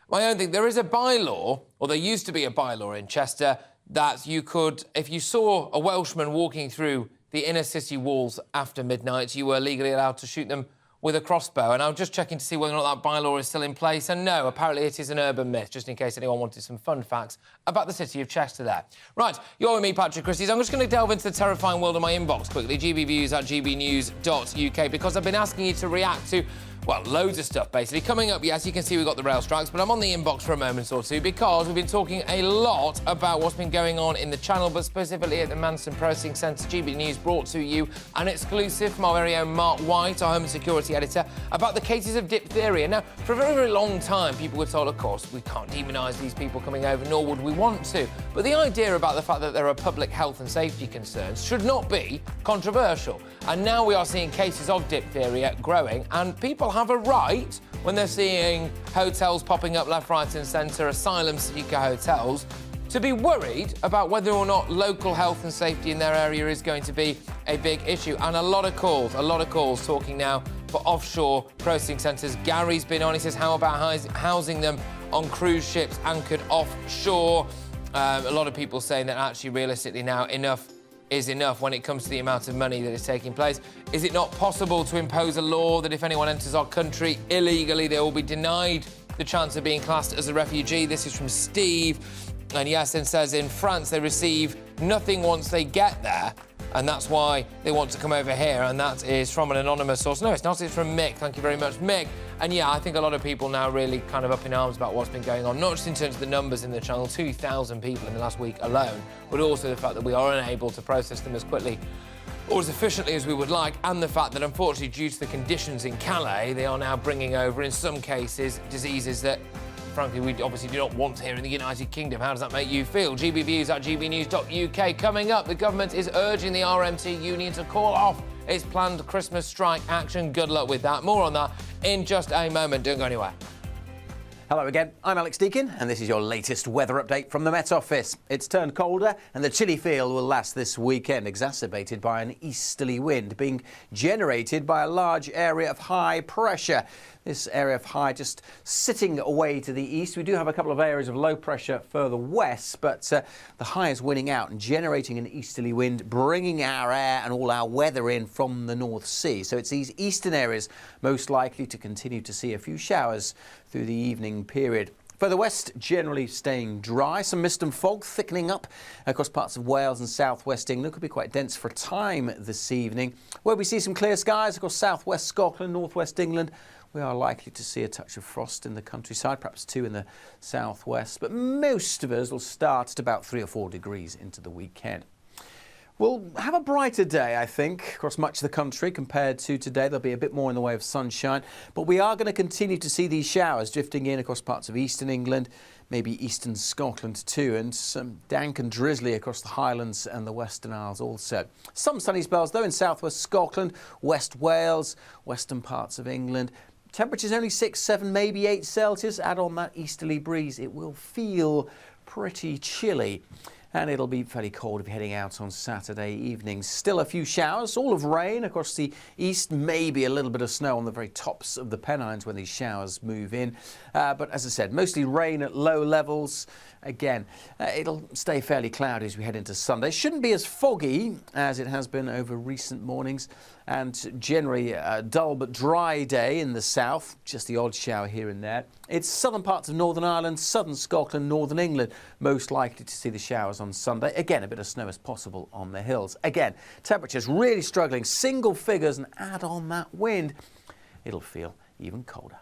My own thing, there is a bylaw, or there used to be a bylaw in Chester, that you could, if you saw a Welshman walking through the inner city walls after midnight, you were legally allowed to shoot them with a crossbow. And I'm just checking to see whether or not that bylaw is still in place. And no, apparently it is an urban myth, just in case anyone wanted some fun facts about the city of Chester there. Right, you're with me, Patrick Christys. I'm just going to delve into the terrifying world of my inbox quickly, gbviews@gbnews.uk, because I've been asking you to react to, well, loads of stuff, basically. Coming up, yes, you can see we've got the rail strikes, but I'm on the inbox for a moment or two because we've been talking a lot about what's been going on in the channel, but specifically at the Manston Processing Centre. GB News brought to you an exclusive from our very own Mark White, our Home and Security Editor, about the cases of diphtheria. Now, for a very, very long time, people were told, of course, we can't demonise these people coming over, nor would we want to. But the idea about the fact that there are public health and safety concerns should not be controversial. And now we are seeing cases of diphtheria growing, and people have a right, when they're seeing hotels popping up left, right and centre, asylum seeker hotels, to be worried about whether or not local health and safety in their area is going to be a big issue. And a lot of calls talking now for offshore processing centres. Gary's been on, he says, how about housing them on cruise ships anchored offshore? A lot of people saying that actually realistically now enough is enough when it comes to the amount of money that is taking place. Is it not possible to impose a law that if anyone enters our country illegally, they will be denied the chance of being classed as a refugee? This is from Steve. And yes, and says in France they receive nothing once they get there, and that's why they want to come over here. And that is from an anonymous source. No, it's not. It's from Mick. Thank you very much, Mick. And yeah, I think a lot of people now really kind of up in arms about what's been going on, not just in terms of the numbers in the channel, 2,000 people in the last week alone, but also the fact that we are unable to process them as quickly or as efficiently as we would like, and the fact that, unfortunately, due to the conditions in Calais, they are now bringing over, in some cases, diseases that, frankly, we obviously do not want here in the United Kingdom. How does that make you feel? gbviews@gbnews.uk. Coming up, the government is urging the RMT union to call off its planned Christmas strike action. Good luck with that. More on that in just a moment. Don't go anywhere. Hello again, I'm Alex Deakin, and this is your latest weather update from the Met Office. It's turned colder, and the chilly feel will last this weekend, exacerbated by an easterly wind being generated by a large area of high pressure. This area of high just sitting away to the east. We do have a couple of areas of low pressure further west, but the high is winning out and generating an easterly wind, bringing our air and all our weather in from the North Sea. So it's these eastern areas most likely to continue to see a few showers through the evening period. Further west, generally staying dry. Some mist and fog thickening up across parts of Wales and southwest England. Could be quite dense for a time this evening. Where we see some clear skies across southwest Scotland, northwest England, we are likely to see a touch of frost in the countryside, perhaps 2 in the southwest. But most of us will start at about 3 or 4 degrees into the weekend. We'll have a brighter day, I think, across much of the country compared to today. There'll be a bit more in the way of sunshine, but we are going to continue to see these showers drifting in across parts of eastern England, maybe eastern Scotland too, and some dank and drizzly across the Highlands and the Western Isles also. Some sunny spells, though, in southwest Scotland, West Wales, western parts of England. Temperatures only 6, 7, maybe 8 Celsius. Add on that easterly breeze, it will feel pretty chilly. And it'll be fairly cold if you're heading out on Saturday evening. Still a few showers, all of rain across the east, maybe a little bit of snow on the very tops of the Pennines when these showers move in. But as I said, mostly rain at low levels. Again, it'll stay fairly cloudy as we head into Sunday. Shouldn't be as foggy as it has been over recent mornings, and generally a dull but dry day in the south, just the odd shower here and there. It's southern parts of Northern Ireland, southern Scotland, northern England, most likely to see the showers on Sunday. Again, a bit of snow as possible on the hills. Again, temperatures really struggling, single figures, and add on that wind, it'll feel even colder.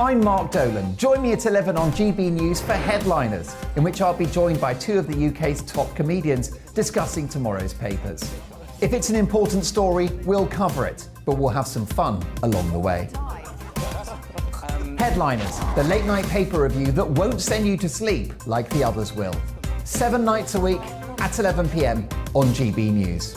I'm Mark Dolan. Join me at 11 on GB News for Headliners, in which I'll be joined by two of the UK's top comedians discussing tomorrow's papers. If it's an important story, we'll cover it, but we'll have some fun along the way. Headliners, the late night paper review that won't send you to sleep like the others will. 7 nights a week at 11 p.m. on GB News.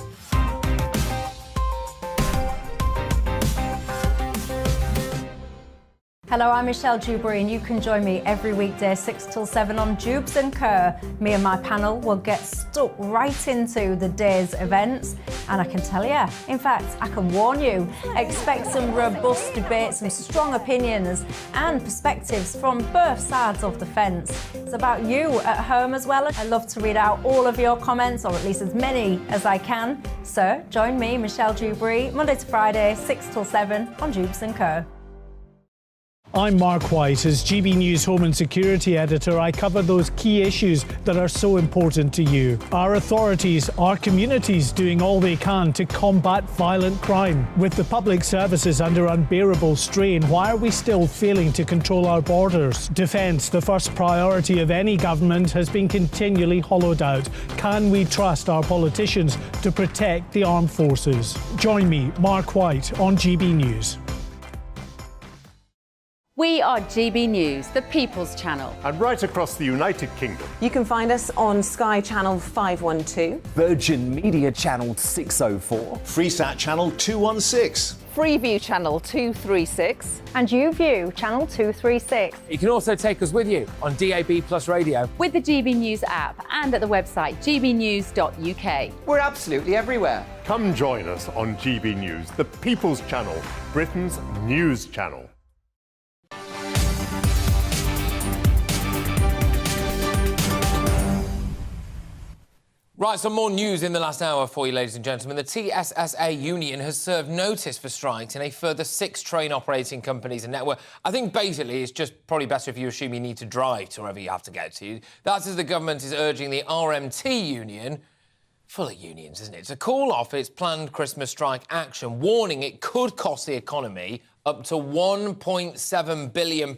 Hello, I'm Michelle Dewberry, and you can join me every weekday 6 till 7 on Jubes and Kerr. Me and my panel will get stuck right into the day's events, and I can tell you, in fact, I can warn you, expect some robust debates, some strong opinions and perspectives from both sides of the fence. It's about you at home as well. I love to read out all of your comments, or at least as many as I can. So join me, Michelle Dewberry, Monday to Friday, 6 till 7 on Jubes and Kerr. I'm Mark White. As GB News Home and Security Editor, I cover those key issues that are so important to you. Our authorities, our communities doing all they can to combat violent crime. With the public services under unbearable strain, why are we still failing to control our borders? Defence, the first priority of any government, has been continually hollowed out. Can we trust our politicians to protect the armed forces? Join me, Mark White, on GB News. We are GB News, the People's Channel. And right across the United Kingdom. You can find us on Sky Channel 512, Virgin Media Channel 604, Freesat Channel 216, Freeview Channel 236, and YouView Channel 236. You can also take us with you on DAB Plus Radio, with the GB News app, and at the website gbnews.uk. We're absolutely everywhere. Come join us on GB News, the People's Channel, Britain's news channel. Right, some more news in the last hour for you, ladies and gentlemen. The TSSA union has served notice for strikes in a further 6 train operating companies and network. I think basically it's just probably better if you assume you need to drive to wherever you have to get to. That's as the government is urging the RMT union, full of unions, isn't it, to call off its planned Christmas strike action, warning it could cost the economy up to £1.7 billion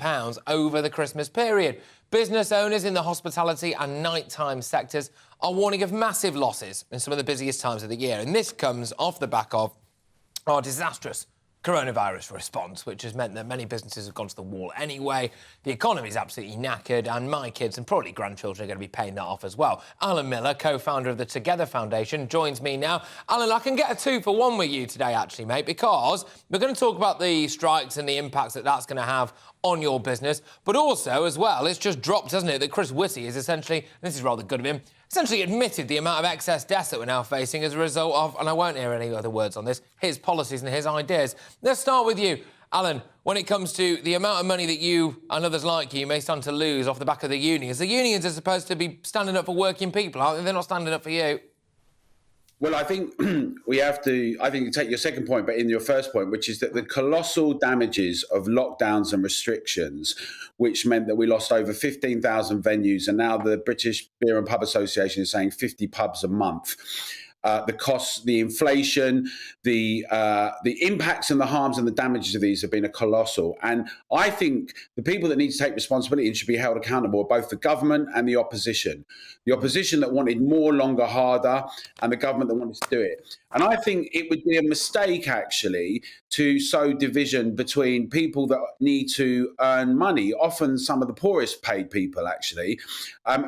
over the Christmas period. Business owners in the hospitality and nighttime sectors are warning of massive losses in some of the busiest times of the year. And this comes off the back of our disastrous coronavirus response, which has meant that many businesses have gone to the wall anyway. The economy's absolutely knackered, and my kids and probably grandchildren are going to be paying that off as well. Alan Miller, co-founder of the Together Foundation, joins me now. Alan, I can get a 2-for-1 with you today, actually, mate, because we're going to talk about the strikes and the impacts that that's going to have on your business, but also, as well, it's just dropped, hasn't it, that Chris Whitty is essentially, this is rather good of him, essentially admitted the amount of excess deaths that we're now facing as a result of, and I won't hear any other words on this, his policies and his ideas. Let's start with you, Alan. When it comes to the amount of money that you and others like you may stand to lose off the back of the unions are supposed to be standing up for working people, aren't they? They're not standing up for you. Well, I think we have to, you take your second point, but in your first point, which is that the colossal damages of lockdowns and restrictions, which meant that we lost over 15,000 venues, and now the British Beer and Pub Association is saying 50 pubs a month. The costs, the inflation, the impacts and the harms and the damages of these have been colossal. And I think the people that need to take responsibility and should be held accountable are both the government and the opposition. The opposition that wanted more, longer, harder, and the government that wanted to do it. And I think it would be a mistake, actually, to sow division between people that need to earn money, often some of the poorest paid people, actually.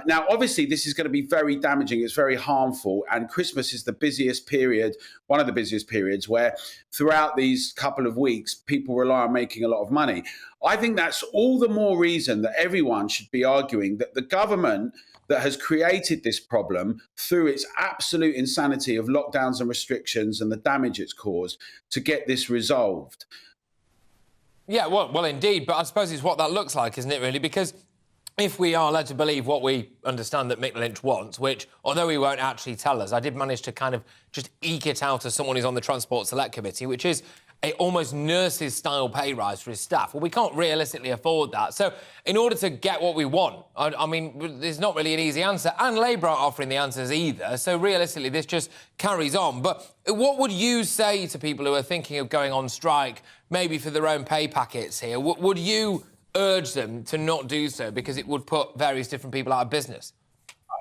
Now, obviously, this is going to be very damaging. It's very harmful. And Christmas is is the busiest period, one of the busiest periods, where throughout these couple of weeks, people rely on making a lot of money. I think that's all the more reason that everyone should be arguing that the government that has created this problem through its absolute insanity of lockdowns and restrictions and the damage it's caused to get this resolved. Yeah, well, indeed. But I suppose it's what that looks like, isn't it, really? Because if we are led to believe what we understand that Mick Lynch wants, which, although he won't actually tell us, I did manage to kind of just eke it out as someone who's on the Transport Select Committee, which is a almost nurses-style pay rise for his staff. Well, we can't realistically afford that. So in order to get what we want, I mean, there's not really an easy answer, and Labour aren't offering the answers either. So realistically, this just carries on. But what would you say to people who are thinking of going on strike, maybe for their own pay packets here? Would you urge them to not do so because it would put various different people out of business?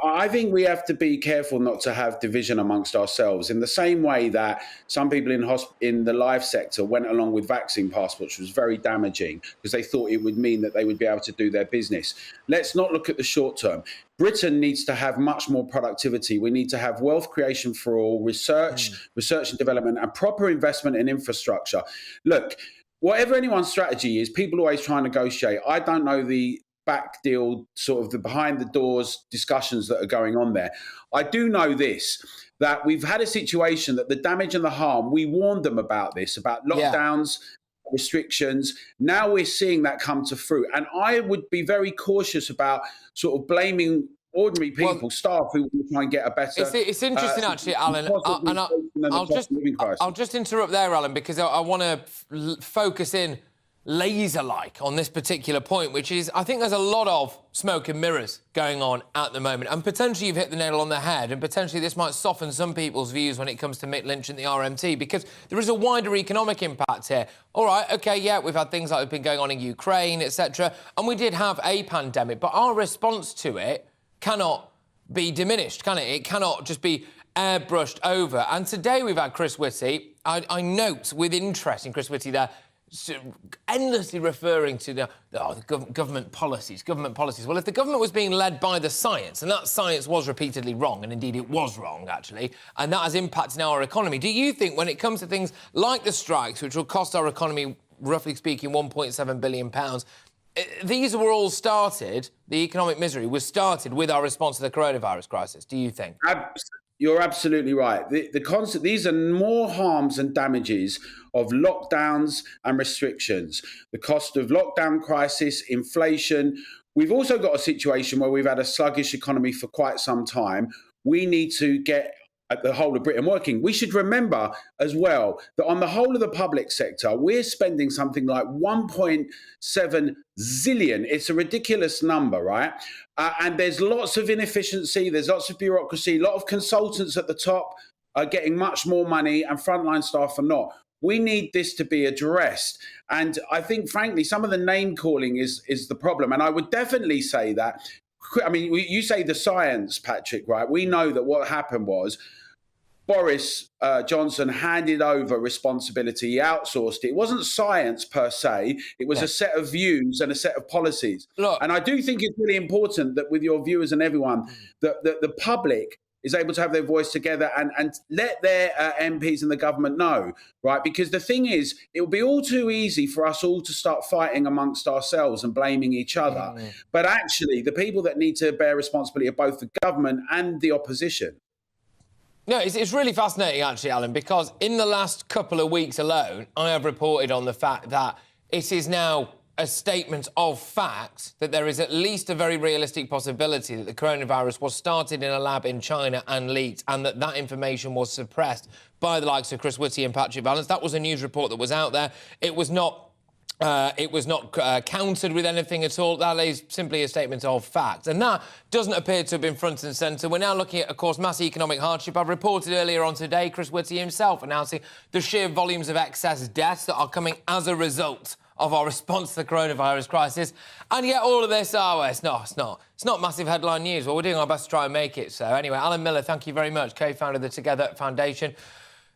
I think we have to be careful not to have division amongst ourselves in the same way that some people in the live sector went along with vaccine passports, which was very damaging because they thought it would mean that they would be able to do their business. Let's not look at the short term. Britain needs to have much more productivity. We need to have wealth creation for all, research and development, and proper investment in infrastructure. Look, whatever anyone's strategy is, people always try and negotiate. I don't know the back deal, sort of the behind the doors discussions that are going on there. I do know this, that we've had a situation that the damage and the harm, we warned them about this, about lockdowns, restrictions. Now we're seeing that come to fruit. And I would be very cautious about sort of blaming ordinary people, staff who will try and get a better... It's interesting, actually, Alan, and I'll just interrupt there, Alan, because I want to focus in laser-like on this particular point, which is, I think there's a lot of smoke and mirrors going on at the moment, and potentially you've hit the nail on the head, and potentially this might soften some people's views when it comes to Mick Lynch and the RMT, because there is a wider economic impact here. All right, OK, yeah, we've had things like have been going on in Ukraine, etc., and we did have a pandemic, but our response to it cannot be diminished, can it? It cannot just be airbrushed over. And today we've had Chris Whitty. I note with interest in Chris Whitty there, endlessly referring to the government policies. Well, if the government was being led by the science, and that science was repeatedly wrong, and indeed it was wrong, actually, and that has impacted our economy, do you think when it comes to things like the strikes, which will cost our economy, roughly speaking, £1.7 billion, these were all started, the economic misery was started with our response to the coronavirus crisis, do you think? You're absolutely right. The concept, these are more harms and damages of lockdowns and restrictions. The cost of lockdown crisis, inflation. We've also got a situation where we've had a sluggish economy for quite some time. We need to get the whole of Britain working. We should remember as well that on the whole of the public sector, we're spending something like 1.7 zillion. It's a ridiculous number, right? And there's lots of inefficiency, there's lots of bureaucracy, a lot of consultants at the top are getting much more money and frontline staff are not. We need this to be addressed. And I think, frankly, some of the name calling is the problem. And I would definitely say that, I mean, you say the science, Patrick, right? We know that what happened was Boris Johnson handed over responsibility, he outsourced it. It wasn't science per se, it was a set of views and a set of policies. Look, and I do think it's really important that with your viewers and everyone, that the public is able to have their voice together and let their MPs and the government know, right? Because the thing is, it will be all too easy for us all to start fighting amongst ourselves and blaming each other. But actually, the people that need to bear responsibility are both the government and the opposition. No, it's really fascinating, actually, Alan, because in the last couple of weeks alone, I have reported on the fact that it is now a statement of fact that there is at least a very realistic possibility that the coronavirus was started in a lab in China and leaked, and that information was suppressed by the likes of Chris Whitty and Patrick Vallance. That was a news report that was out there. It was not countered with anything at all. That is simply a statement of fact. And that doesn't appear to have been front and centre. We're now looking at, of course, mass economic hardship. I've reported earlier on today, Chris Whitty himself announcing the sheer volumes of excess deaths that are coming as a result of our response to the coronavirus crisis. And yet all of this, it's not massive headline news. Well, we're doing our best to try and make it so. Anyway, Alan Miller, thank you very much, co-founder of the Together Foundation,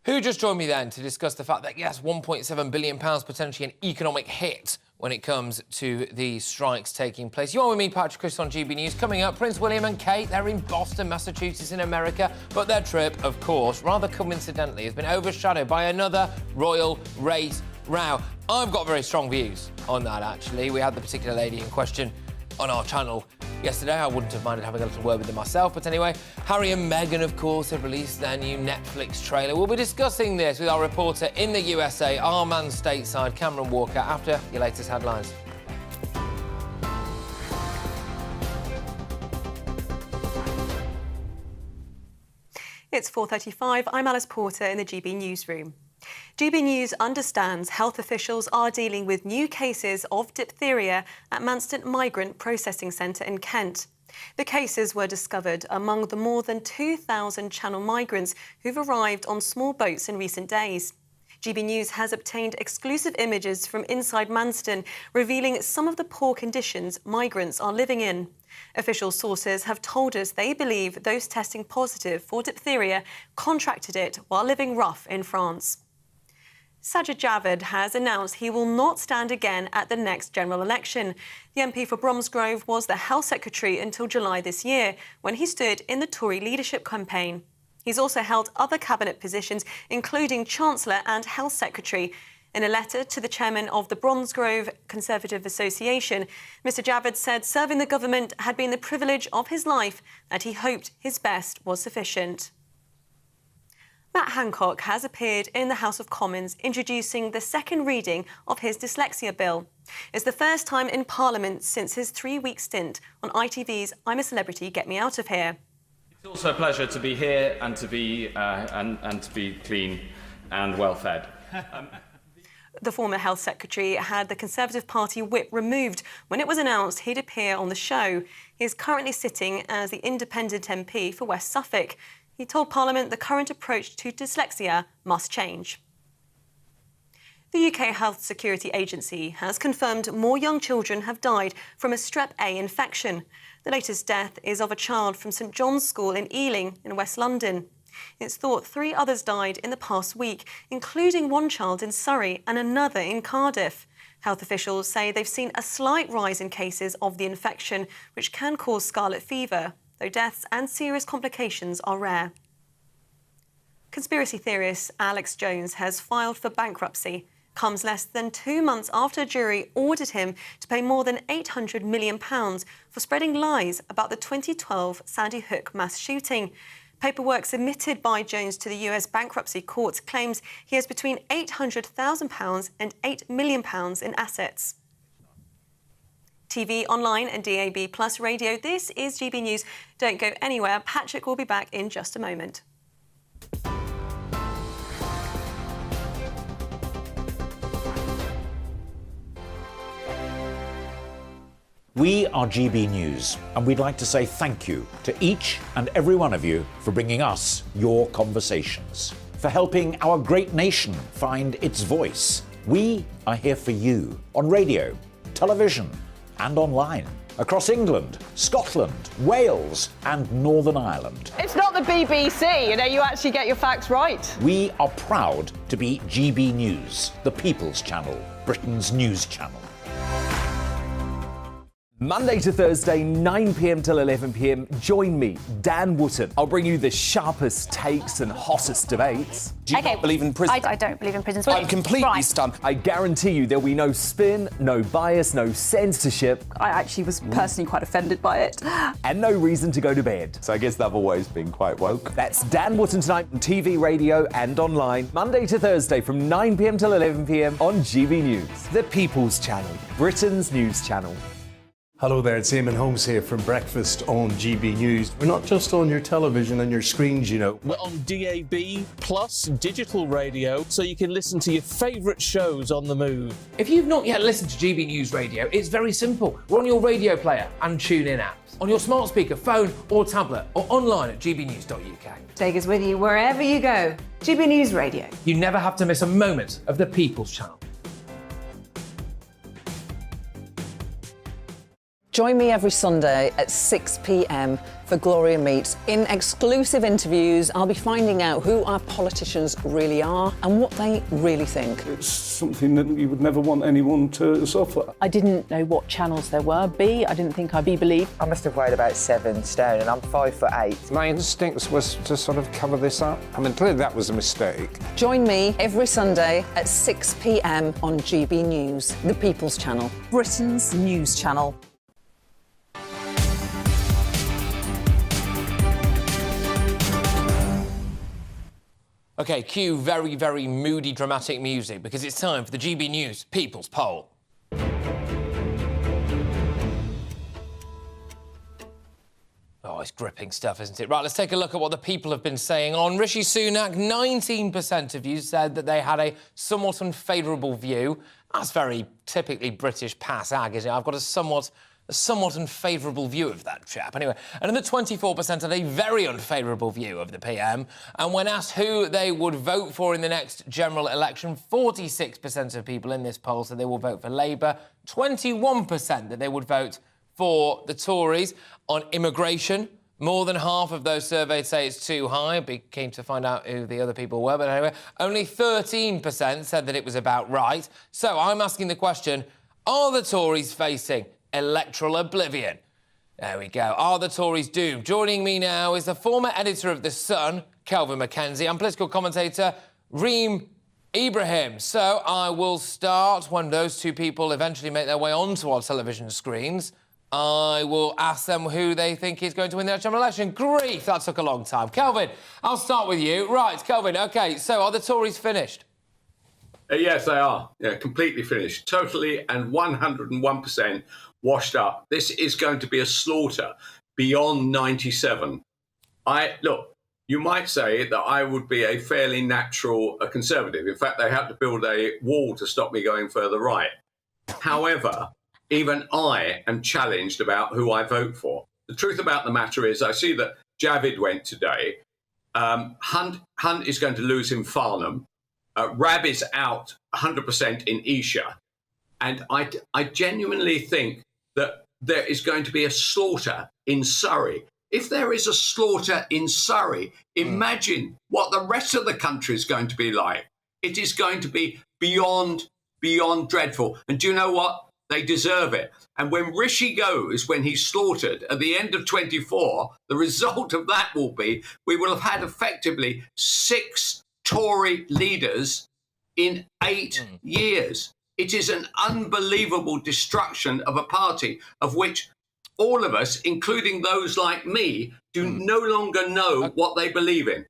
who just joined me then to discuss the fact that, yes, £1.7 billion potentially an economic hit when it comes to the strikes taking place. You're with me, Patrick Christys, on GB News. Coming up, Prince William and Kate, they're in Boston, Massachusetts in America, but their trip, of course, rather coincidentally, has been overshadowed by another royal race row. I've got very strong views on that, actually. We had the particular lady in question on our channel yesterday. I wouldn't have minded having a little word with them myself, but anyway, Harry and Meghan, of course, have released their new Netflix trailer. We'll be discussing this with our reporter in the USA, our man stateside, Cameron Walker, after your latest headlines. It's 4:35. I'm Alice Porter in the GB Newsroom. GB News understands health officials are dealing with new cases of diphtheria at Manston Migrant Processing Centre in Kent. The cases were discovered among the more than 2,000 Channel migrants who've arrived on small boats in recent days. GB News has obtained exclusive images from inside Manston, revealing some of the poor conditions migrants are living in. Official sources have told us they believe those testing positive for diphtheria contracted it while living rough in France. Sajid Javid has announced he will not stand again at the next general election. The MP for Bromsgrove was the Health Secretary until July this year, when he stood in the Tory leadership campaign. He's also held other cabinet positions, including Chancellor and Health Secretary. In a letter to the chairman of the Bromsgrove Conservative Association, Mr Javid said serving the government had been the privilege of his life, that he hoped his best was sufficient. Matt Hancock has appeared in the House of Commons introducing the second reading of his dyslexia bill. It's the first time in Parliament since his 3-week stint on ITV's I'm a Celebrity, Get Me Out of Here. It's also a pleasure to be here and to be clean and well fed. The former Health Secretary had the Conservative Party whip removed when it was announced he'd appear on the show. He is currently sitting as the independent MP for West Suffolk. He told Parliament the current approach to dyslexia must change. The UK Health Security Agency has confirmed more young children have died from a Strep A infection. The latest death is of a child from St John's School in Ealing in West London. It's thought 3 others died in the past week, including one child in Surrey and another in Cardiff. Health officials say they've seen a slight rise in cases of the infection, which can cause scarlet fever, though deaths and serious complications are rare. Conspiracy theorist Alex Jones has filed for bankruptcy. Comes less than 2 months after a jury ordered him to pay more than £800 million for spreading lies about the 2012 Sandy Hook mass shooting. Paperwork submitted by Jones to the US bankruptcy court claims he has between £800,000 and £8 million in assets. TV, online and DAB Plus radio, this is GB News. Don't go anywhere. Patrick will be back in just a moment. We are GB News, and we'd like to say thank you to each and every one of you for bringing us your conversations, for helping our great nation find its voice. We are here for you on radio, television, and online, across England, Scotland, Wales, and Northern Ireland. It's not the BBC, you actually get your facts right. We are proud to be GB News, the People's Channel, Britain's news channel. Monday to Thursday, 9 p.m. till 11 p.m. Join me, Dan Wootton. I'll bring you the sharpest takes and hottest debates. Do you not believe in prison? I don't believe in prisons. I'm completely stunned. I guarantee you there'll be no spin, no bias, no censorship. I actually was personally quite offended by it. And no reason to go to bed. So I guess they've always been quite woke. That's Dan Wootton tonight on TV, radio and online. Monday to Thursday from 9 p.m. till 11 p.m. on GB News. The People's Channel, Britain's news channel. Hello there, it's Eamon Holmes here from Breakfast on GB News. We're not just on your television and your screens, We're on DAB plus digital radio, so you can listen to your favourite shows on the move. If you've not yet listened to GB News Radio, it's very simple. We're on your radio player and TuneIn apps, on your smart speaker, phone or tablet, or online at gbnews.uk. Take us with you wherever you go. GB News Radio. You never have to miss a moment of the People's Channel. Join me every Sunday at 6 p.m. for Gloria Meets. In exclusive interviews, I'll be finding out who our politicians really are and what they really think. It's something that you would never want anyone to suffer. I didn't know what channels there were. I didn't think I'd be believed. I must have weighed about 7 stone and I'm 5'8". My instincts was to sort of cover this up. I mean, clearly that was a mistake. Join me every Sunday at 6 p.m. on GB News, the People's Channel, Britain's news channel. OK, cue very, very moody, dramatic music, because it's time for the GB News People's Poll. Oh, it's gripping stuff, isn't it? Right, let's take a look at what the people have been saying. On Rishi Sunak, 19% of you said that they had a somewhat unfavourable view. That's very typically British pass ag, isn't it? I've got a somewhat unfavourable view of that chap. Anyway, another 24% had a very unfavourable view of the PM. And when asked who they would vote for in the next general election, 46% of people in this poll said they will vote for Labour, 21% that they would vote for the Tories. On immigration, more than half of those surveyed say it's too high. I'd be keen to find out who the other people were, but anyway, only 13% said that it was about right. So I'm asking the question, are the Tories facing electoral oblivion? There we go. Are the Tories doomed? Joining me now is the former editor of The Sun, Kelvin Mackenzie, and political commentator Reem Ibrahim. So I will start when those two people eventually make their way onto our television screens. I will ask them who they think is going to win the general election. Grief, that took a long time. Kelvin, I'll start with you. Right, Kelvin, OK, so are the Tories finished? Yes, they are. Yeah, completely finished. Totally and 101% washed up. This is going to be a slaughter beyond 97. Look, you might say that I would be a fairly natural conservative. In fact, they had to build a wall to stop me going further right. However, even I am challenged about who I vote for. The truth about the matter is I see that Javid went today. Hunt is going to lose in Farnham. Rab is out 100% in Esher. And I genuinely think that there is going to be a slaughter in Surrey. If there is a slaughter in Surrey, imagine what the rest of the country is going to be like. It is going to be beyond dreadful. And do you know what? They deserve it. And when Rishi goes, when he's slaughtered at the end of 24, the result of that will be we will have had effectively 6 Tory leaders in 8 years. It is an unbelievable destruction of a party of which all of us, including those like me, do no longer know what they believe in.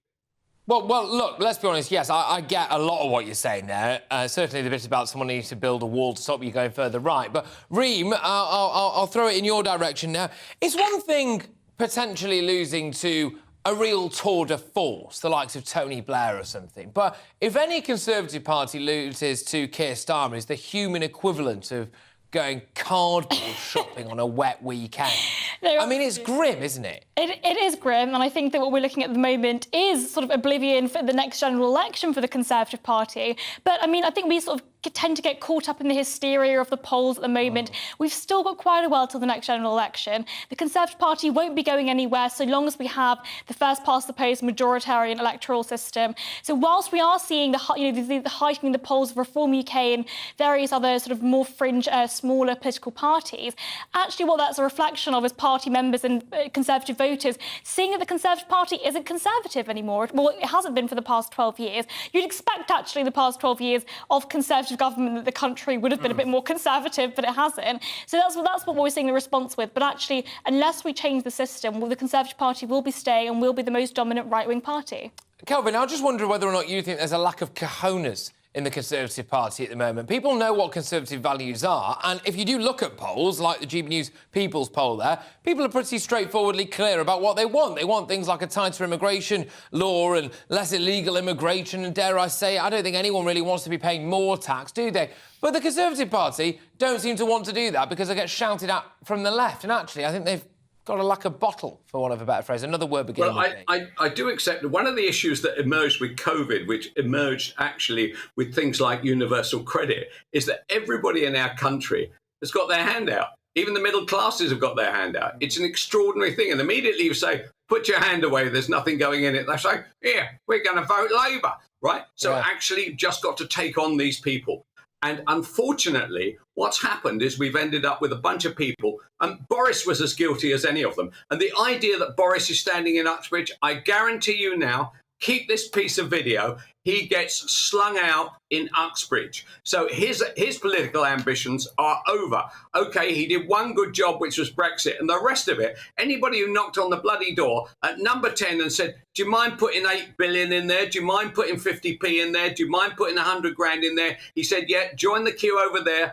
Well, look, let's be honest, yes, I get a lot of what you're saying there. Certainly the bit about someone needing to build a wall to stop you going further right. But, Reem, I'll throw it in your direction now. It's one thing potentially losing to a real tour de force, the likes of Tony Blair or something. But if any Conservative Party loses to Keir Starmer, is the human equivalent of going cardboard shopping on a wet weekend. No, I mean, it's grim, isn't it? It is grim, and I think that what we're looking at the moment is sort of oblivion for the next general election for the Conservative Party. But, I mean, I think we sort of tend to get caught up in the hysteria of the polls at the moment. We've still got quite a while till the next general election. The Conservative Party won't be going anywhere so long as we have the first-past-the-post majoritarian electoral system. So whilst we are seeing the heightening the polls of Reform UK and various other sort of more fringe, smaller political parties, actually what that's a reflection of is party members and Conservative voters seeing that the Conservative Party isn't Conservative anymore. Well, it hasn't been for the past 12 years. You'd expect, actually, the past 12 years of Conservative government that the country would have been a bit more Conservative, but it hasn't. So that's what we're seeing the response with. But actually, unless we change the system, well, the Conservative Party will be staying and will be the most dominant right-wing party. Kelvin, I just wonder whether or not you think there's a lack of cojones in the Conservative Party at the moment. People know what Conservative values are, and if you do look at polls, like the GBNews People's poll there, people are pretty straightforwardly clear about what they want. They want things like a tighter immigration law and less illegal immigration, and dare I say, I don't think anyone really wants to be paying more tax, do they? But the Conservative Party don't seem to want to do that because they get shouted at from the left, and actually, I think they've got a lack of bottle, for want of a better phrase. Another word beginning with Well, I do accept that one of the issues that emerged with COVID, which emerged actually with things like universal credit, is that everybody in our country has got their hand out. Even the middle classes have got their hand out. It's an extraordinary thing. And immediately you say, put your hand away, there's nothing going in it. They say, here, we're going to vote Labour, right? So actually, you've just got to take on these people. And unfortunately, what's happened is we've ended up with a bunch of people, and Boris was as guilty as any of them. And the idea that Boris is standing in Uxbridge, I guarantee you now, keep this piece of video, he gets slung out in Uxbridge. So his political ambitions are over. OK, he did one good job, which was Brexit, and the rest of it, anybody who knocked on the bloody door at number 10 and said, do you mind putting 8 billion in there? Do you mind putting 50p in there? Do you mind putting 100 grand in there? He said, yeah, join the queue over there.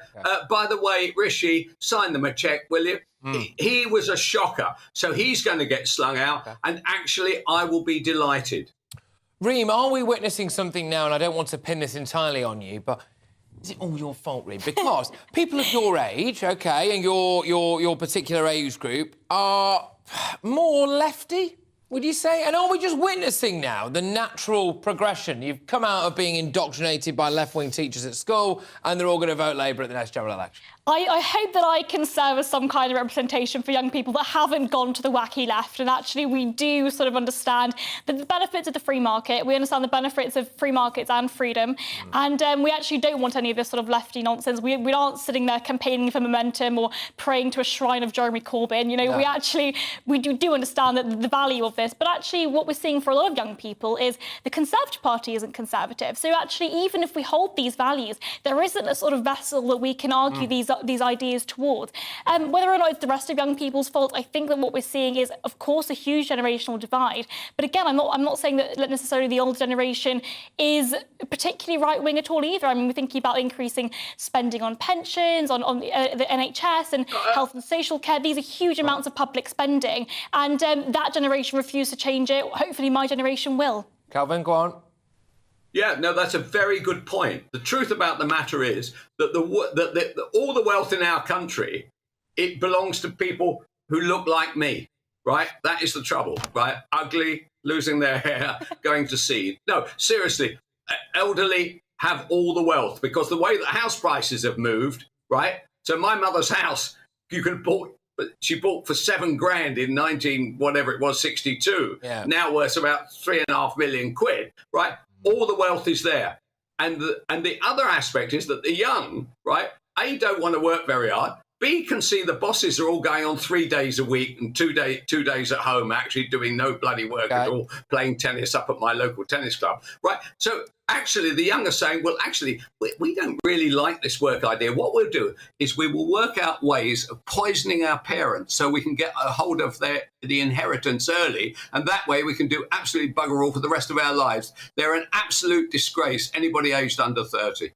By the way, Rishi, sign them a cheque, will you? He was a shocker. So he's going to get slung out. And actually, I will be delighted. Reem, are we witnessing something now, and I don't want to pin this entirely on you, but is it all your fault, Reem? Because people of your age, OK, and your particular age group are more lefty, would you say? And are we just witnessing now the natural progression? You've come out of being indoctrinated by left-wing teachers at school, and they're all going to vote Labour at the next general election. I hope that I can serve as some kind of representation for young people that haven't gone to the wacky left. And actually, we do sort of understand the benefits of the free market. We understand the benefits of free markets and freedom. And we actually don't want any of this sort of lefty nonsense. We aren't sitting there campaigning for momentum or praying to a shrine of Jeremy Corbyn. You know, we do understand that the value of this. But actually, what we're seeing for a lot of young people is the Conservative Party isn't conservative. So actually, even if we hold these values, there isn't a sort of vessel that we can argue these ideas towards. Whether or not it's the rest of young people's fault, I think that what we're seeing is, of course, a huge generational divide. But again, I'm not saying that necessarily the older generation is particularly right-wing at all either. I mean, we're thinking about increasing spending on pensions, on the NHS and health and social care. These are huge amounts of public spending. And that generation refused to change it. Hopefully my generation will. Calvin, go on. Yeah, no, that's a very good point. The truth about the matter is that all the wealth in our country, it belongs to people who look like me, right? That is the trouble, right? Ugly, losing their hair, going to seed. No, seriously, elderly have all the wealth because the way that house prices have moved, right? So my mother's house, she bought for 7 grand in 62. Yeah. Now worth about 3.5 million quid, right? All the wealth is there. And the other aspect is that the young, right, A, don't want to work very hard. B, can see the bosses are all going on 3 days a week and 2 days at home, actually doing no bloody work at all, playing tennis up at my local tennis club, right? So actually the young are saying, well, actually, we don't really like this work idea. What we'll do is we will work out ways of poisoning our parents so we can get a hold of the inheritance early, and that way we can do absolutely bugger all for the rest of our lives. They're an absolute disgrace, anybody aged under 30.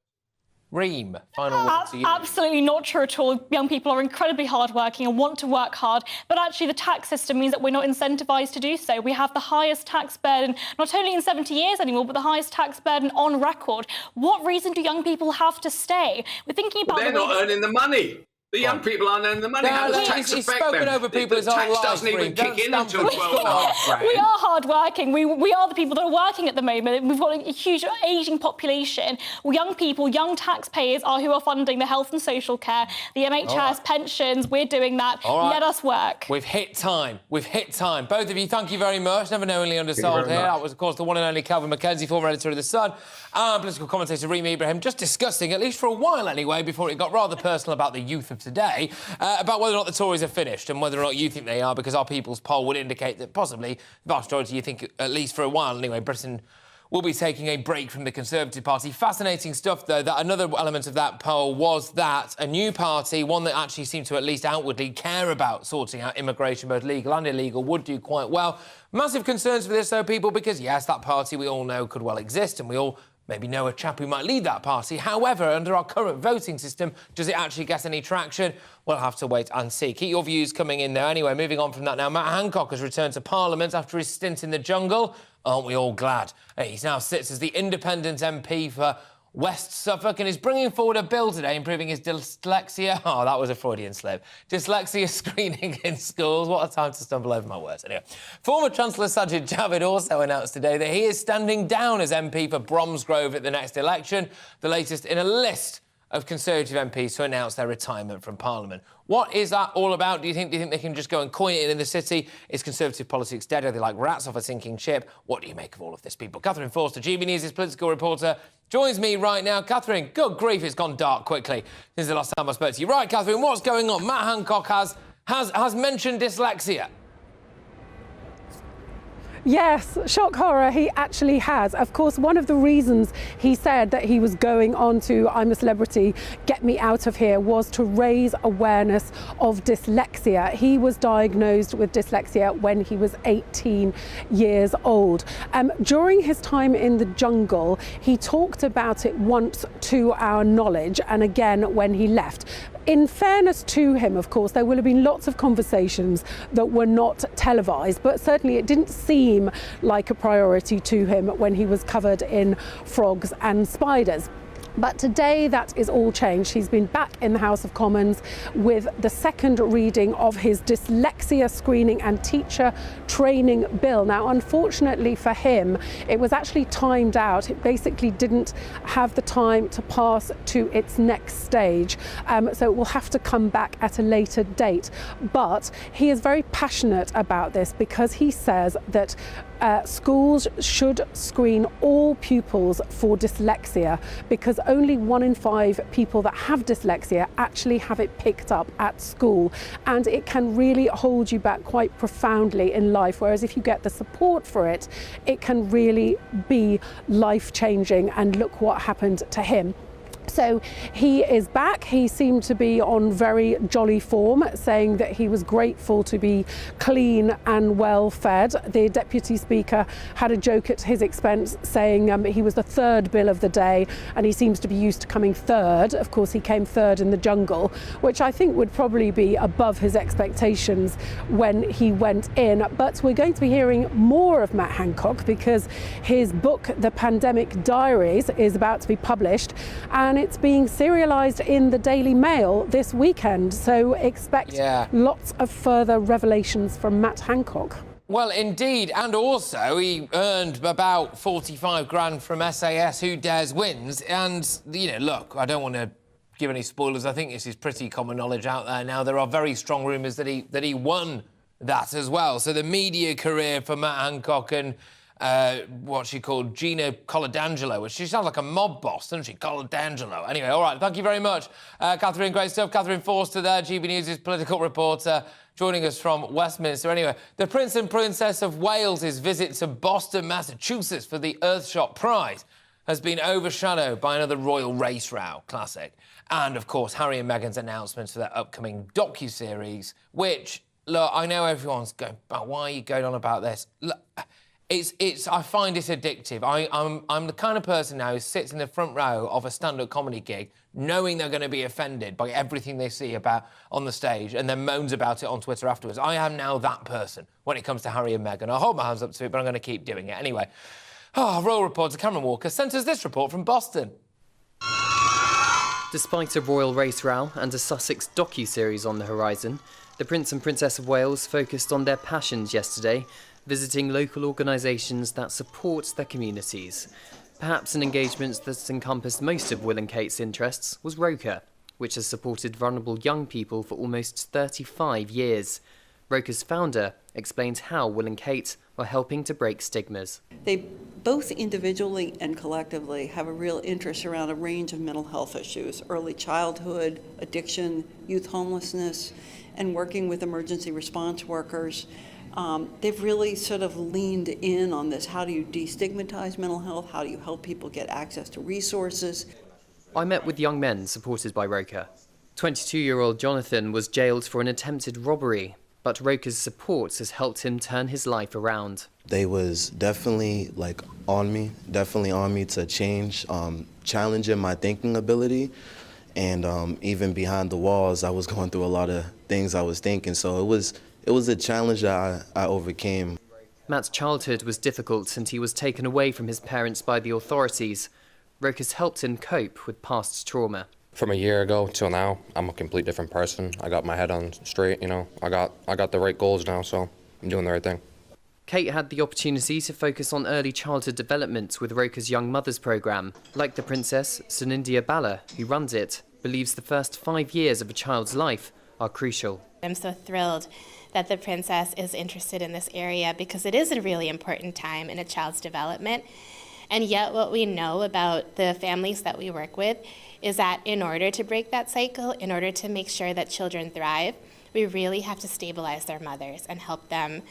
Reem, final word to you. Absolutely not true at all. Young people are incredibly hardworking and want to work hard, but actually the tax system means that we're not incentivised to do so. We have the highest tax burden, not only in 70 years anymore, but the highest tax burden on record. What reason do young people have to stay? We're thinking about... They're not earning the money. The young people aren't earning the money. How does tax affect them? Over people the tax doesn't even kick in until 12.5 grand. We are hardworking. We are the people that are working at the moment. We've got a huge ageing population. Young people, young taxpayers are who are funding the health and social care, the NHS, pensions. We're doing that. Let us work. We've hit time. Both of you, thank you very much. Never knowingly undersold here. That was, of course, the one and only Calvin Mackenzie, former editor of The Sun, and political commentator Reem Ibrahim, just discussing, at least for a while anyway, before it got rather personal about the youth of today, about whether or not the Tories are finished and whether or not you think they are, because our People's poll would indicate that possibly, the vast majority, you think, at least for a while anyway, Britain will be taking a break from the Conservative Party. Fascinating stuff, though, that another element of that poll was that a new party, one that actually seemed to at least outwardly care about sorting out immigration, both legal and illegal, would do quite well. Massive concerns for this, though, people, because, yes, that party we all know could well exist, and we all maybe know a chap who might lead that party. However, under our current voting system, does it actually get any traction? We'll have to wait and see. Keep your views coming in there. Anyway, moving on from that now, Matt Hancock has returned to Parliament after his stint in the jungle. Aren't we all glad? He now sits as the independent MP for West Suffolk and is bringing forward a bill today improving his dyslexia... Oh, that was a Freudian slip. Dyslexia screening in schools. What a time to stumble over my words. Anyway, former Chancellor Sajid Javid also announced today that he is standing down as MP for Bromsgrove at the next election, the latest in a list of Conservative MPs to announce their retirement from Parliament. What is that all about? Do you think they can just go and coin it in the city? Is Conservative politics dead? Are they like rats off a sinking ship? What do you make of all of this, people? Catherine Forster, GBNews' political reporter, joins me right now. Catherine, good grief, it's gone dark quickly since the last time I spoke to you. Right, Catherine, what's going on? Matt Hancock has mentioned dyslexia. Yes, shock horror, he actually has. Of course, one of the reasons he said that he was going on to I'm a Celebrity, Get Me Out of Here was to raise awareness of dyslexia. He was diagnosed with dyslexia when he was 18 years old. During his time in the jungle, he talked about it once to our knowledge and again when he left. In fairness to him, of course, there will have been lots of conversations that were not televised, but certainly it didn't seem like a priority to him when he was covered in frogs and spiders. But today that is all changed. He's been back in the House of Commons with the second reading of his dyslexia screening and teacher training bill. Now, unfortunately for him, it was actually timed out. It basically didn't have the time to pass to its next stage. So it will have to come back at a later date. But he is very passionate about this because he says that schools should screen all pupils for dyslexia because only 1 in 5 people that have dyslexia actually have it picked up at school, and it can really hold you back quite profoundly in life, whereas if you get the support for it, it can really be life-changing. And look what happened to him. So he is back. He seemed to be on very jolly form, saying that he was grateful to be clean and well fed. The Deputy Speaker had a joke at his expense, saying he was the third bill of the day and he seems to be used to coming third. Of course, he came third in the jungle, which I think would probably be above his expectations when he went in. But we're going to be hearing more of Matt Hancock because his book, The Pandemic Diaries, is about to be published, and it's being serialised in the Daily Mail this weekend, so expect lots of further revelations from Matt Hancock. Well, indeed, and also he earned about 45 grand from SAS Who Dares Wins, and, you know, look, I don't want to give any spoilers. I think this is pretty common knowledge out there now. There are very strong rumours that he won that as well. So the media career for Matt Hancock and what she called Gina Coladangelo, which she sounds like a mob boss, doesn't she? Coladangelo. Anyway, all right, thank you very much. Catherine, great stuff. Catherine Forster there, GBNews' political reporter, joining us from Westminster. Anyway, the Prince and Princess of Wales' visit to Boston, Massachusetts for the Earthshot Prize has been overshadowed by another royal race row, classic. And, of course, Harry and Meghan's announcements for their upcoming docuseries, which, look, I know everyone's going, but why are you going on about this? Look, I find it addictive. I'm the kind of person now who sits in the front row of a stand-up comedy gig knowing they're going to be offended by everything they see about on the stage and then moans about it on Twitter afterwards. I am now that person when it comes to Harry and Meghan. I hold my hands up to it, but I'm going to keep doing it. Anyway, royal reporter Cameron Walker sent us this report from Boston. Despite a royal race row and a Sussex docu-series on the horizon, the Prince and Princess of Wales focused on their passions yesterday, visiting local organisations that support their communities. Perhaps an engagement that encompassed most of Will and Kate's interests was Roker, which has supported vulnerable young people for almost 35 years. Roker's founder explains how Will and Kate are helping to break stigmas. They both individually and collectively have a real interest around a range of mental health issues, early childhood, addiction, youth homelessness, and working with emergency response workers. They've really sort of leaned in on this. How do you destigmatize mental health? How do you help people get access to resources? I met with young men supported by Roker. 22-year-old Jonathan was jailed for an attempted robbery, but Roker's support has helped him turn his life around. They was definitely on me to change, challenging my thinking ability. And even behind the walls, I was going through a lot of things I was thinking. So it was a challenge that I overcame. Matt's childhood was difficult and he was taken away from his parents by the authorities. Roker's helped him cope with past trauma. From a year ago till now, I'm a complete different person. I got my head on straight, you know. I got the right goals now, so I'm doing the right thing. Kate had the opportunity to focus on early childhood development with Roka's Young Mothers programme. Like the princess, Sunindya Bala, who runs it, believes the first 5 years of a child's life are crucial. I'm so thrilled that the princess is interested in this area because it is a really important time in a child's development. And yet what we know about the families that we work with is that in order to break that cycle, in order to make sure that children thrive, we really have to stabilize their mothers and help them.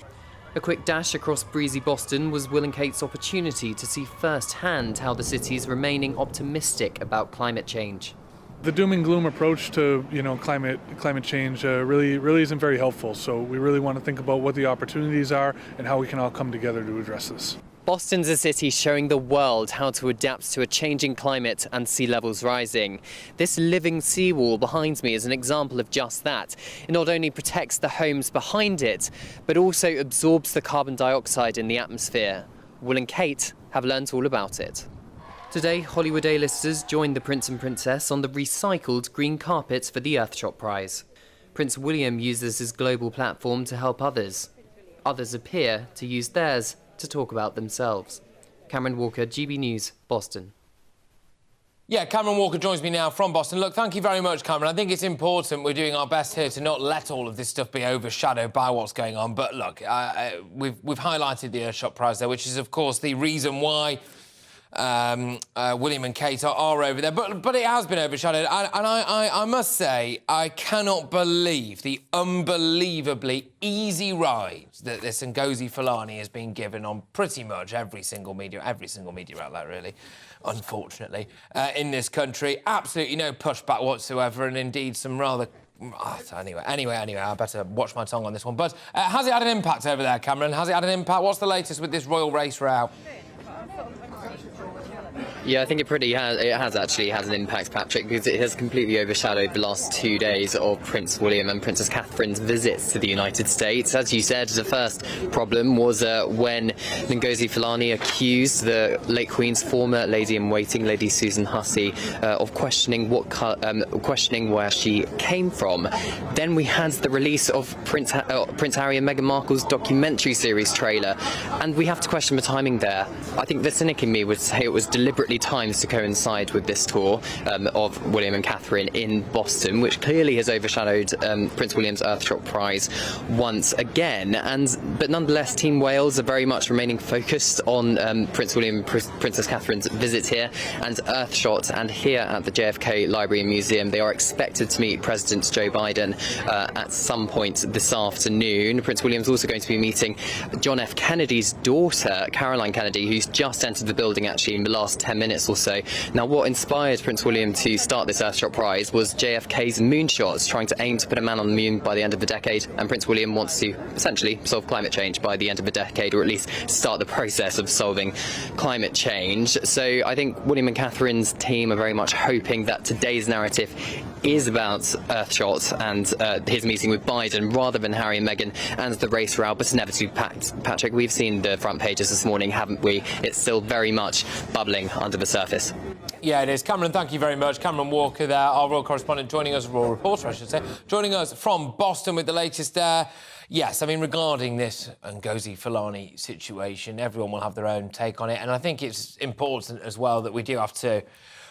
A quick dash across breezy Boston was Will and Kate's opportunity to see firsthand how the city's remaining optimistic about climate change. The doom and gloom approach to climate change really isn't very helpful. So we really want to think about what the opportunities are and how we can all come together to address this. Boston's a city showing the world how to adapt to a changing climate and sea levels rising. This living seawall behind me is an example of just that. It not only protects the homes behind it, but also absorbs the carbon dioxide in the atmosphere. Will and Kate have learnt all about it. Today, Hollywood A-listers joined the Prince and Princess on the recycled green carpet for the Earthshot Prize. Prince William uses his global platform to help others. Others appear to use theirs to talk about themselves. Cameron Walker, GB News, Boston. Yeah, Cameron Walker joins me now from Boston. Look, thank you very much, Cameron. I think it's important we're doing our best here to not let all of this stuff be overshadowed by what's going on. But look, we've highlighted the Earthshot Prize there, which is, of course, the reason why William and Kate are over there, but it has been overshadowed, and I must say I cannot believe the unbelievably easy ride that this Ngozi Fulani has been given on pretty much every single media outlet, really, unfortunately, in this country. Absolutely no pushback whatsoever, and indeed some rather. Anyway, I better watch my tongue on this one. But has it had an impact over there, Cameron? Has it had an impact? What's the latest with this royal race route? Yeah, I think it has actually had an impact, Patrick, because it has completely overshadowed the last 2 days of Prince William and Princess Catherine's visits to the United States. As you said, the first problem was when Ngozi Fulani accused the late Queen's former Lady-in-Waiting, Lady Susan Hussey, of questioning where she came from. Then we had the release of Prince Harry and Meghan Markle's documentary series trailer, and we have to question the timing there. I think the cynic in me would say it was deliberately timed to coincide with this tour of William and Catherine in Boston, which clearly has overshadowed Prince William's Earthshot Prize once again. But nonetheless, Team Wales are very much remaining focused on Prince William and Princess Catherine's visit here and Earthshot. And here at the JFK Library and Museum, they are expected to meet President Joe Biden at some point this afternoon. Prince William's also going to be meeting John F. Kennedy's daughter, Caroline Kennedy, who's just entered the building actually in the last 10 minutes or so. Now, what inspired Prince William to start this Earthshot Prize was JFK's moonshots, trying to aim to put a man on the moon by the end of the decade, and Prince William wants to essentially solve climate change by the end of the decade, or at least start the process of solving climate change. So I think William and Catherine's team are very much hoping that today's narrative is about Earthshot and his meeting with Biden rather than Harry and Meghan and the race route. But it's never too packed. Patrick, we've seen the front pages this morning, haven't we? It's still very much bubbling under the surface. Yeah, it is. Cameron, thank you very much. Cameron Walker there, our royal correspondent, joining us, royal reporter, I should say, joining us from Boston with the latest there. Yes, I mean, regarding this Ngozi Fulani situation, everyone will have their own take on it. And I think it's important as well that we do have to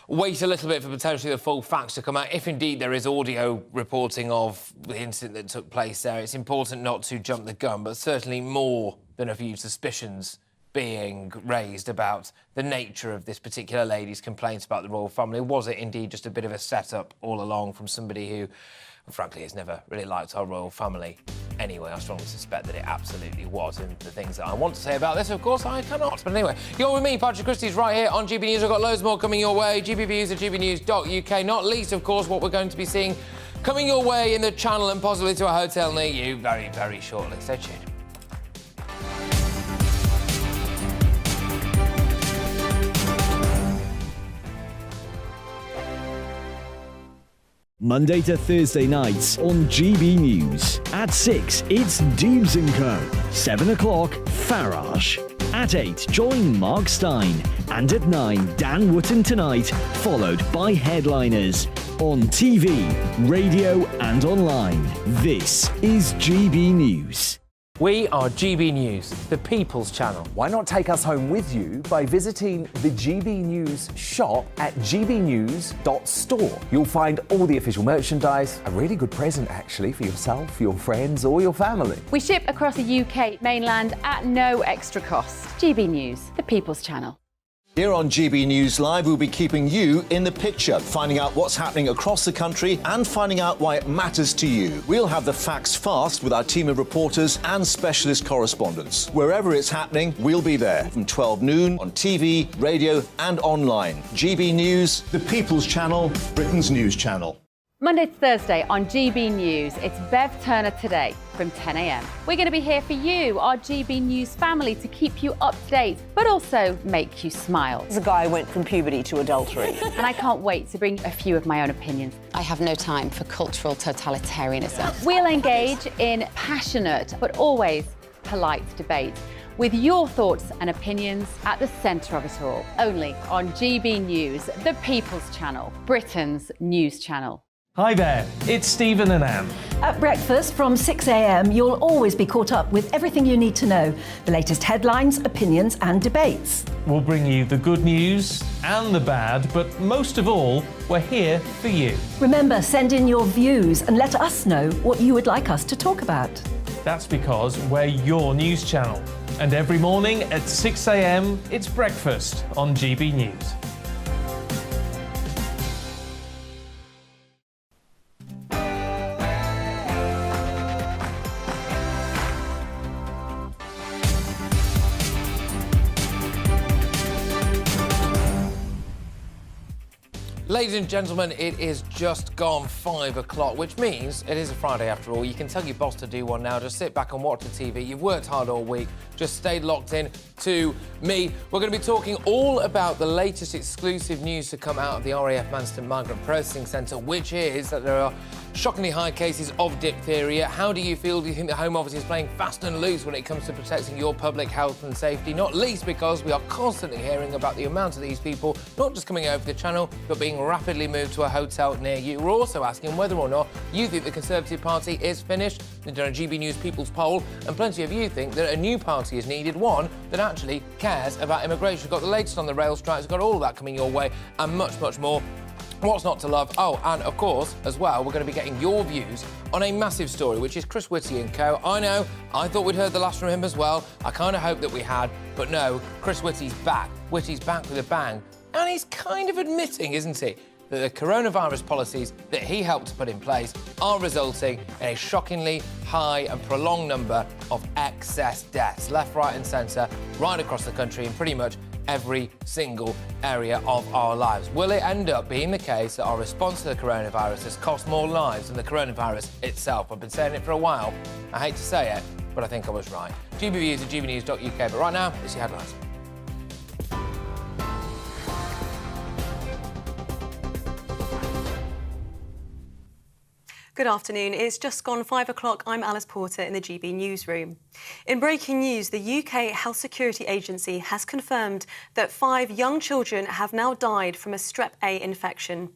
wait a little bit for potentially the full facts to come out. If indeed there is audio reporting of the incident that took place there, it's important not to jump the gun, but certainly more than a few suspicions being raised about the nature of this particular lady's complaints about the royal family. Was it indeed just a bit of a setup all along from somebody who, frankly, has never really liked our royal family anyway? I strongly suspect that it absolutely was, and the things that I want to say about this, of course, I cannot. But anyway, you're with me, Patrick Christys, right here on GB News. I've got loads more coming your way. GBViews at gbnews.uk, not least, of course, what we're going to be seeing coming your way in the channel and possibly to a hotel near you very, very shortly. Stay tuned. Monday to Thursday nights on GB News. At 6, it's Deebs & Co. 7 o'clock, Farage. At 8, join Mark Stein. And at 9, Dan Wootton Tonight, followed by Headliners. On TV, radio and online. This is GB News. We are GB News, the People's Channel. Why not take us home with you by visiting the GB News shop at gbnews.store. You'll find all the official merchandise, a really good present actually for yourself, your friends or your family. We ship across the UK mainland at no extra cost. GB News, the People's Channel. Here on GB News Live, we'll be keeping you in the picture, finding out what's happening across the country and finding out why it matters to you. We'll have the facts fast with our team of reporters and specialist correspondents. Wherever it's happening, we'll be there from 12 noon on TV, radio and online. GB News, the People's Channel, Britain's news channel. Monday to Thursday on GB News, it's Bev Turner Today from 10 a.m. We're going to be here for you, our GB News family, to keep you up to date, but also make you smile. There's a guy who went from puberty to adultery. And I can't wait to bring a few of my own opinions. I have no time for cultural totalitarianism. We'll engage in passionate, but always polite debate, with your thoughts and opinions at the centre of it all. Only on GB News, the People's Channel, Britain's news channel. Hi there, it's Stephen and Anne. At breakfast from 6 a.m, you'll always be caught up with everything you need to know, the latest headlines, opinions and debates. We'll bring you the good news and the bad, but most of all, we're here for you. Remember, send in your views and let us know what you would like us to talk about. That's because we're your news channel. And every morning at 6 a.m, it's breakfast on GB News. Ladies and gentlemen, it is just gone 5 o'clock, which means it is a Friday after all. You can tell your boss to do one now. Just sit back and watch the TV. You've worked hard all week. Just stay locked in to me. We're going to be talking all about the latest exclusive news to come out of the RAF Manston Migrant Processing Centre, which is that there are shockingly high cases of diphtheria. How do you feel? Do you think the Home Office is playing fast and loose when it comes to protecting your public health and safety? Not least because we are constantly hearing about the amount of these people not just coming over the channel, but being rapidly moved to a hotel near you. We're also asking whether or not you think the Conservative Party is finished. We've done a GB News People's Poll, and plenty of you think that a new party is needed, one that actually cares about immigration. We've got the latest on the rail strikes, we've got all of that coming your way, and much, much more. What's not to love? Oh, and of course, as well, we're going to be getting your views on a massive story, which is Chris Whitty and co. I know, I thought we'd heard the last from him as well. I kind of hoped that we had, but no, Chris Whitty's back. Whitty's back with a bang. And he's kind of admitting, isn't he, that the coronavirus policies that he helped put in place are resulting in a shockingly high and prolonged number of excess deaths, left, right and centre, right across the country in pretty much every single area of our lives. Will it end up being the case that our response to the coronavirus has cost more lives than the coronavirus itself? I've been saying it for a while. I hate to say it, but I think I was right. GBViews at gbnews.uk, but right now, it's your headlines. Good afternoon. It's just gone 5 o'clock. I'm Alice Porter in the GB newsroom. In breaking news, the UK Health Security Agency has confirmed that 5 young children have now died from a Strep A infection.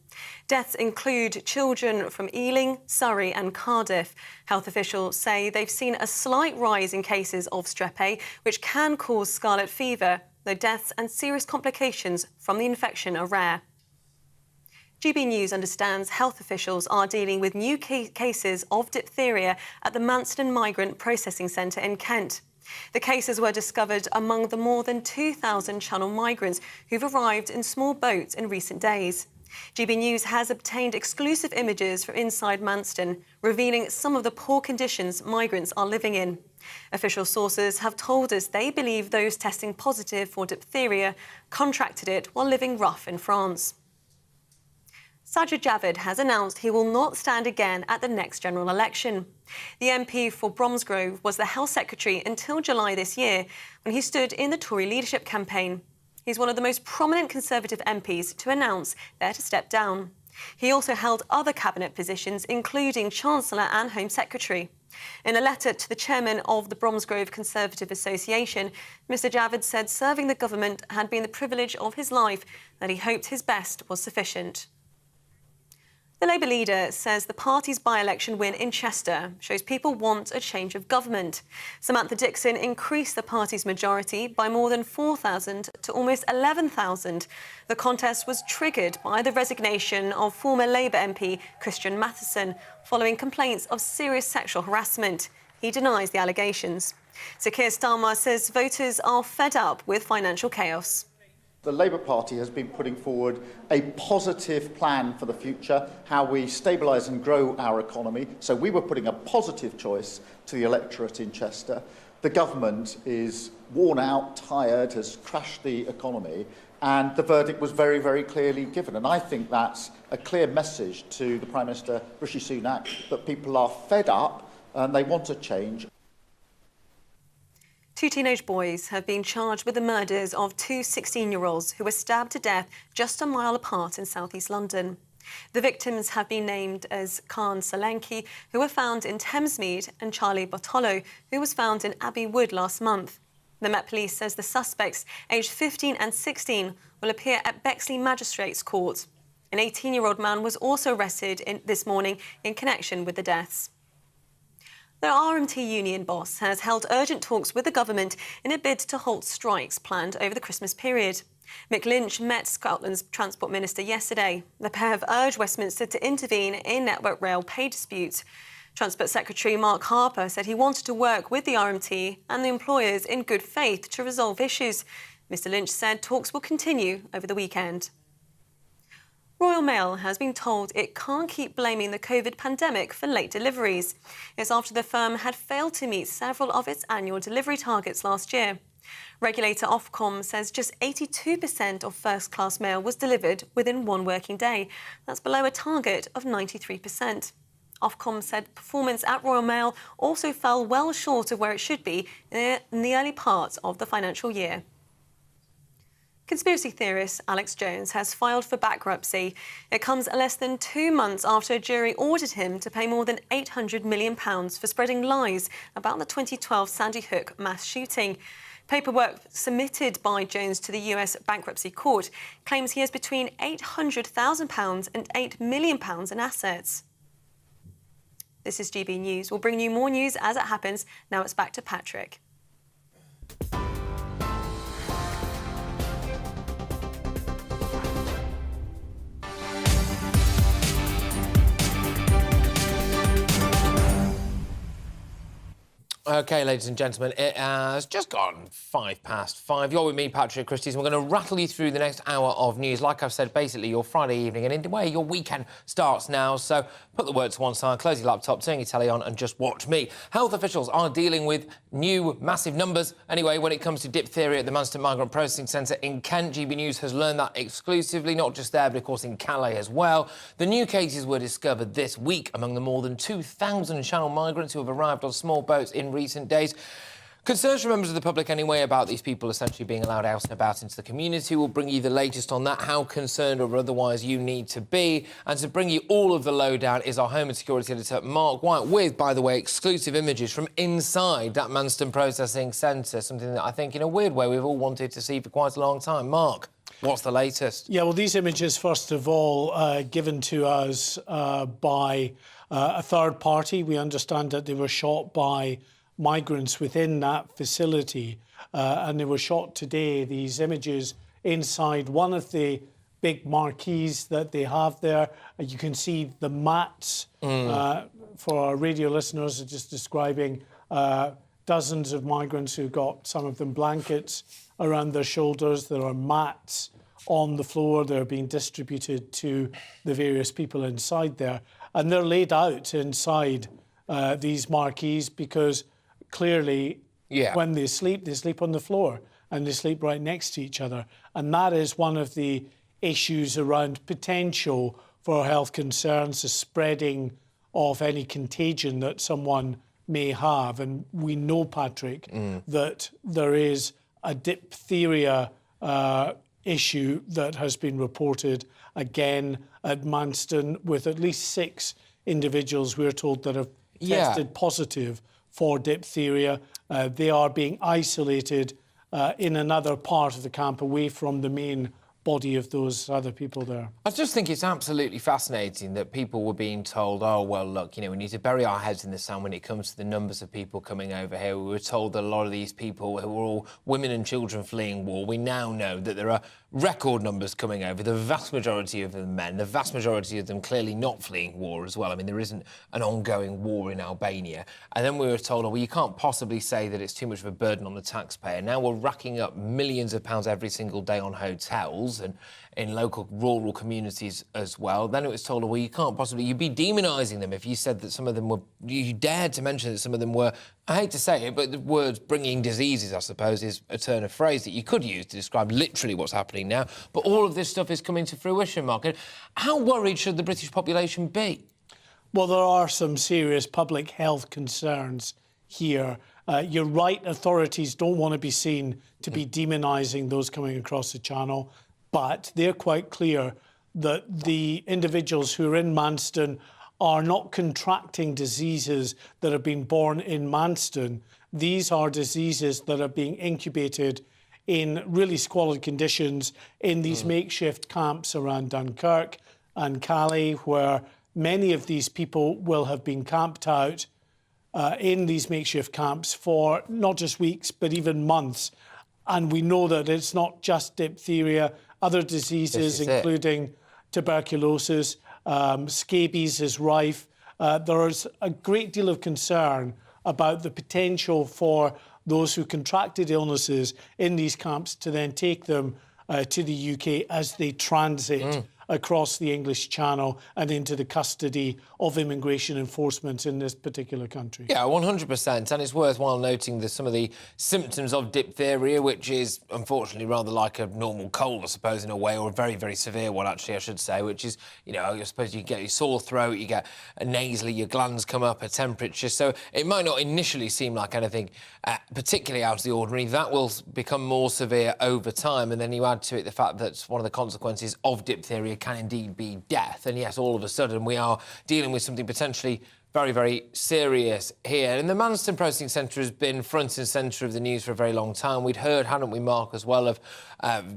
Deaths include children from Ealing, Surrey and Cardiff. Health officials say they've seen a slight rise in cases of Strep A, which can cause scarlet fever, though deaths and serious complications from the infection are rare. GB News understands health officials are dealing with new cases of diphtheria at the Manston Migrant Processing Centre in Kent. The cases were discovered among the more than 2,000 Channel migrants who've arrived in small boats in recent days. GB News has obtained exclusive images from inside Manston, revealing some of the poor conditions migrants are living in. Official sources have told us they believe those testing positive for diphtheria contracted it while living rough in France. Sajid Javid has announced he will not stand again at the next general election. The MP for Bromsgrove was the Health Secretary until July this year, when he stood in the Tory leadership campaign. He's one of the most prominent Conservative MPs to announce they're to step down. He also held other cabinet positions, including Chancellor and Home Secretary. In a letter to the chairman of the Bromsgrove Conservative Association, Mr Javid said serving the government had been the privilege of his life, that he hoped his best was sufficient. The Labour leader says the party's by-election win in Chester shows people want a change of government. Samantha Dixon increased the party's majority by more than 4,000 to almost 11,000. The contest was triggered by the resignation of former Labour MP Christian Matheson following complaints of serious sexual harassment. He denies the allegations. Sir Keir Starmer says voters are fed up with financial chaos. The Labour Party has been putting forward a positive plan for the future, how we stabilise and grow our economy. So we were putting a positive choice to the electorate in Chester. The government is worn out, tired, has crashed the economy, and the verdict was very, very clearly given. And I think that's a clear message to the Prime Minister, Rishi Sunak, that people are fed up and they want a change. 2 teenage boys have been charged with the murders of 2 16-year-olds who were stabbed to death just a mile apart in south-east London. The victims have been named as Khan Solanki, who were found in Thamesmead, and Charlie Bartolo, who was found in Abbey Wood last month. The Met Police says the suspects, aged 15 and 16, will appear at Bexley Magistrates Court. An 18-year-old man was also arrested this morning in connection with the deaths. The RMT union boss has held urgent talks with the government in a bid to halt strikes planned over the Christmas period. Mick Lynch met Scotland's Transport Minister yesterday. The pair have urged Westminster to intervene in Network Rail pay disputes. Transport Secretary Mark Harper said he wanted to work with the RMT and the employers in good faith to resolve issues. Mr Lynch said talks will continue over the weekend. Royal Mail has been told it can't keep blaming the COVID pandemic for late deliveries. It's after the firm had failed to meet several of its annual delivery targets last year. Regulator Ofcom says just 82% of first-class mail was delivered within 1 working day. That's below a target of 93%. Ofcom said performance at Royal Mail also fell well short of where it should be in the early part of the financial year. Conspiracy theorist Alex Jones has filed for bankruptcy. It comes less than 2 months after a jury ordered him to pay more than £800 million for spreading lies about the 2012 Sandy Hook mass shooting. Paperwork submitted by Jones to the US bankruptcy court claims he has between £800,000 and £8 million in assets. This is GB News. We'll bring you more news as it happens. Now it's back to Patrick. OK, ladies and gentlemen, it has just gone 5:05. You're with me, Patrick Christys, and we're going to rattle you through the next hour of news. Like I've said, basically your Friday evening, and in a way, your weekend starts now. So put the work to one side, close your laptop, turn your telly on, and just watch me. Health officials are dealing with new massive numbers. Anyway, when it comes to diphtheria at the Manston Migrant Processing Centre in Kent, GB News has learned that exclusively, not just there, but of course in Calais as well. The new cases were discovered this week among the more than 2,000 Channel migrants who have arrived on small boats in recent days. Concerns from members of the public anyway about these people essentially being allowed out and about into the community. We'll bring you the latest on that, how concerned or otherwise you need to be. And to bring you all of the lowdown is our Home and Security Editor, Mark White, with, by the way, exclusive images from inside that Manston Processing Centre, something that I think, in a weird way, we've all wanted to see for quite a long time. Mark, what's the latest? Yeah, well, these images, first of all, given to us by a third party. We understand that they were shot by migrants within that facility, and they were shot today, these images, inside one of the big marquees that they have there. You can see the mats. For our radio listeners, just describing dozens of migrants who got, some of them, blankets around their shoulders. There are mats on the floor. They're being distributed to the various people inside there. And they're laid out inside these marquees because clearly when they sleep on the floor and they sleep right next to each other. And that is one of the issues around potential for health concerns, the spreading of any contagion that someone may have. And we know, Patrick, that there is a diphtheria issue that has been reported again at Manston with at least 6 individuals, we're told, that have tested positive for diphtheria. They are being isolated in another part of the camp away from the main body of those other people there. I just think it's absolutely fascinating that people were being told, oh, well, look, you know, we need to bury our heads in the sand when it comes to the numbers of people coming over here. We were told that a lot of these people who were all women and children fleeing war. We now know that there are record numbers coming over, the vast majority of them men, the vast majority of them clearly not fleeing war as well. I mean, there isn't an ongoing war in Albania. And then we were told, oh, well, you can't possibly say that it's too much of a burden on the taxpayer. Now we're racking up millions of pounds every single day on hotels and in local rural communities as well. Then it was told, well, you can't possibly, you'd be demonising them if you said that some of them were, you dared to mention that some of them were, I hate to say it, but the words bringing diseases, I suppose, is a turn of phrase that you could use to describe literally what's happening now. But all of this stuff is coming to fruition, Mark. And how worried should the British population be? Well, there are some serious public health concerns here. You're right, authorities don't want to be seen to be demonising those coming across the channel, but they're quite clear that the individuals who are in Manston are not contracting diseases that have been born in Manston. These are diseases that are being incubated in really squalid conditions in these makeshift camps around Dunkirk and Calais, where many of these people will have been camped out in these makeshift camps for not just weeks, but even months. And we know that it's not just diphtheria, other diseases, including tuberculosis, scabies is rife. There is a great deal of concern about the potential for those who contracted illnesses in these camps to then take them to the UK as they transit across the English Channel and into the custody of immigration enforcement in this particular country. Yeah, 100%. And it's worthwhile noting that some of the symptoms of diphtheria, which is unfortunately rather like a normal cold, I suppose, in a way, or a very, very severe one, actually, I should say, which is, you know, I suppose you get your sore throat, you get a nasally, your glands come up, a temperature. So it might not initially seem like anything particularly out of the ordinary. That will become more severe over time. And then you add to it the fact that one of the consequences of diphtheria can indeed be death. And yes, all of a sudden we are dealing with something potentially very, very serious here. And the Manston Processing Centre has been front and centre of the news for a very long time. We'd heard, hadn't we, Mark, as well, of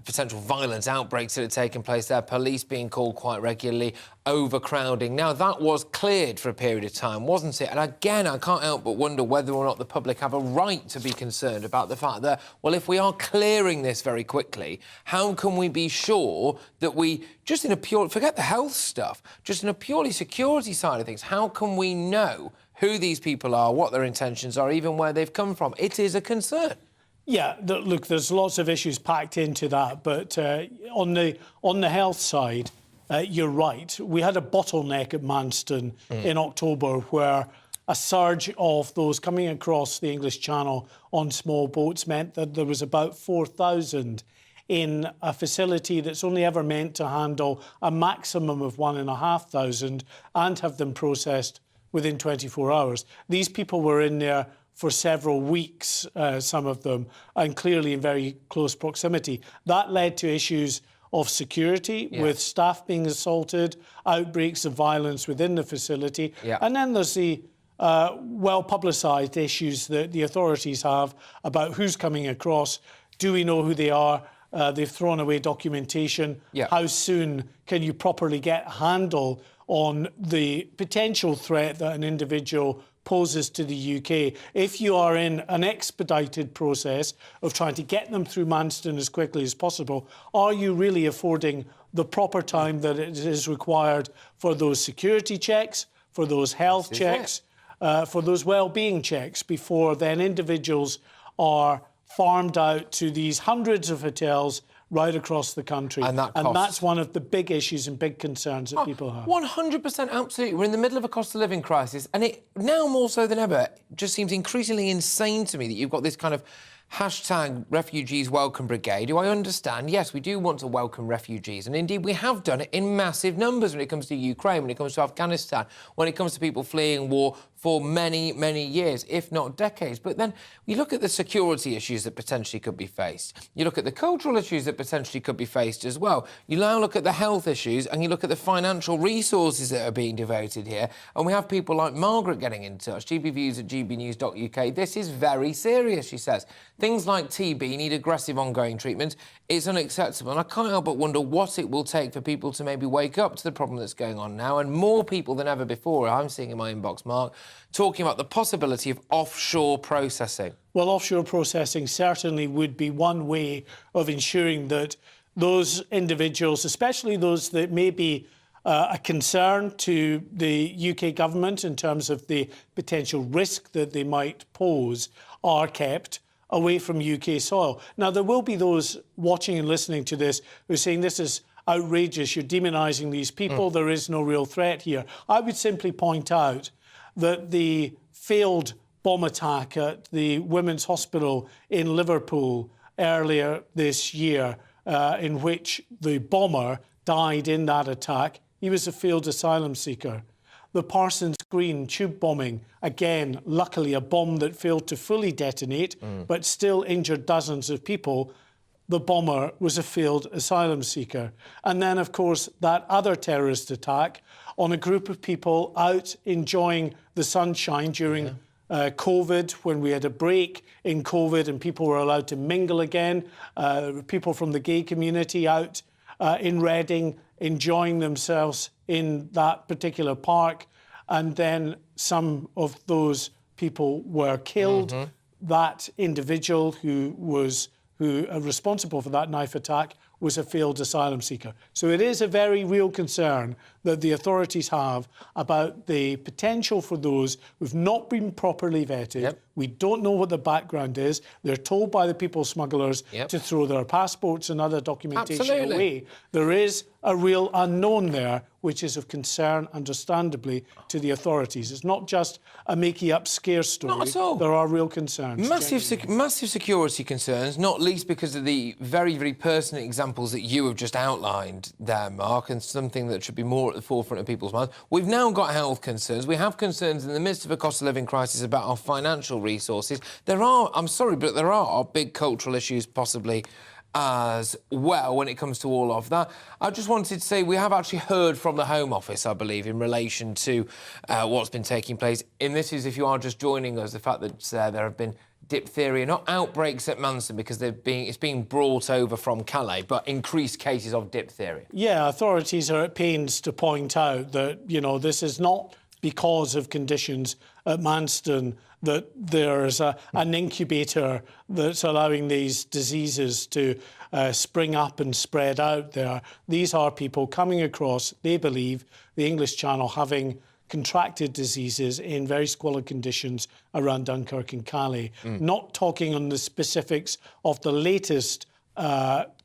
potential violent outbreaks that had taken place there, police being called quite regularly, overcrowding. Now, that was cleared for a period of time, wasn't it? And again, I can't help but wonder whether or not the public have a right to be concerned about the fact that, well, if we are clearing this very quickly, how can we be sure that we, just in a pure, forget the health stuff, just in a purely security side of things, how can we know who these people are, what their intentions are, even where they've come from? It is a concern. Yeah, look, there's lots of issues packed into that, but on the health side, you're right. We had a bottleneck at Manston in October where a surge of those coming across the English Channel on small boats meant that there was about 4,000 in a facility that's only ever meant to handle a maximum of 1,500 and have them processed within 24 hours. These people were in there for several weeks, some of them, and clearly in very close proximity. That led to issues of security, with staff being assaulted, outbreaks of violence within the facility. And then there's the well-publicised issues that the authorities have about who's coming across. Do we know who they are? They've thrown away documentation. How soon can you properly get a handle on the potential threat that an individual poses to the UK? If you are in an expedited process of trying to get them through Manston as quickly as possible, are you really affording the proper time that it is required for those security checks, for those health checks, for those well-being checks, before then individuals are farmed out to these hundreds of hotels right across the country? And that's one of the big issues and big concerns that people have. 100%, absolutely. We're in the middle of a cost of living crisis, and it, now more so than ever, just seems increasingly insane to me that you've got this kind of hashtag refugees welcome brigade, who I understand, yes, we do want to welcome refugees, and indeed we have done it in massive numbers when it comes to Ukraine, when it comes to Afghanistan, when it comes to people fleeing war for many, many years, if not decades. But then you look at the security issues that potentially could be faced. You look at the cultural issues that potentially could be faced as well. You now look at the health issues and you look at the financial resources that are being devoted here. And we have people like Margaret getting in touch, gbviews@gbnews.uk. This is very serious, she says. Things like TB need aggressive ongoing treatment. It's unacceptable, and I can't help but wonder what it will take for people to maybe wake up to the problem that's going on now, and more people than ever before, I'm seeing in my inbox, Mark, talking about the possibility of offshore processing. Well, offshore processing certainly would be one way of ensuring that those individuals, especially those that may be a concern to the UK government in terms of the potential risk that they might pose, are kept away from UK soil. Now, there will be those watching and listening to this who are saying this is outrageous, you're demonising these people, there is no real threat here. I would simply point out that the failed bomb attack at the Women's Hospital in Liverpool earlier this year, in which the bomber died in that attack, he was a failed asylum seeker. The Parsons Green tube bombing, again, luckily a bomb that failed to fully detonate, but still injured dozens of people. The bomber was a failed asylum seeker. And then, of course, that other terrorist attack on a group of people out enjoying the sunshine during COVID, when we had a break in COVID and people were allowed to mingle again. People from the gay community out in Reading enjoying themselves in that particular park, and then some of those people were killed. That individual who was responsible for that knife attack was a failed asylum seeker. So it is a very real concern that the authorities have about the potential for those who've not been properly vetted. We don't know what the background is. They're told by the people smugglers to throw their passports and other documentation away. There is a real unknown there, which is of concern, understandably, to the authorities. It's not just a makey-up scare story. Not at all. There are real concerns. Massive security concerns, not least because of the very, very personal examples that you have just outlined there, Mark, and something that should be more at the forefront of people's minds. We've now got health concerns. We have concerns in the midst of a cost of living crisis about our financial resources. There are, I'm sorry, but there are big cultural issues possibly as well when it comes to all of that. I just wanted to say we have actually heard from the Home Office, I believe, in relation to what's been taking place. And this is, if you are just joining us, the fact that there have been diphtheria, not outbreaks at Manston because it's being brought over from Calais, but increased cases of diphtheria. Yeah, authorities are at pains to point out that, you know, this is not because of conditions at Manston that there's an incubator that's allowing these diseases to spring up and spread out there. These are people coming across, they believe, the English Channel, having contracted diseases in very squalid conditions around Dunkirk and Calais. Not talking on the specifics of the latest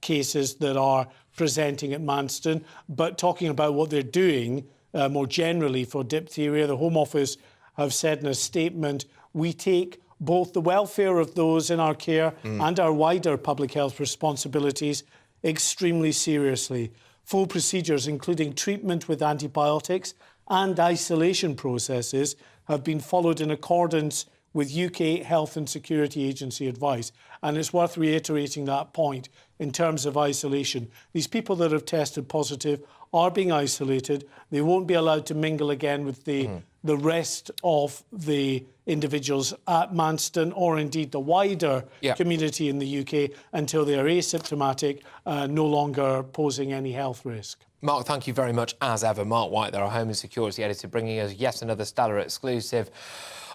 cases that are presenting at Manston, but talking about what they're doing more generally for diphtheria. The Home Office have said in a statement, we take both the welfare of those in our care and our wider public health responsibilities extremely seriously. Full procedures, including treatment with antibiotics and isolation processes, have been followed in accordance with UK Health and Security Agency advice. And it's worth reiterating that point in terms of isolation. These people that have tested positive are being isolated. They won't be allowed to mingle again with the rest of the individuals at Manston or indeed the wider community in the UK until they are asymptomatic, no longer posing any health risk. Mark, thank you very much, as ever. Mark White, there, our Home and Security Editor, bringing us yet another stellar exclusive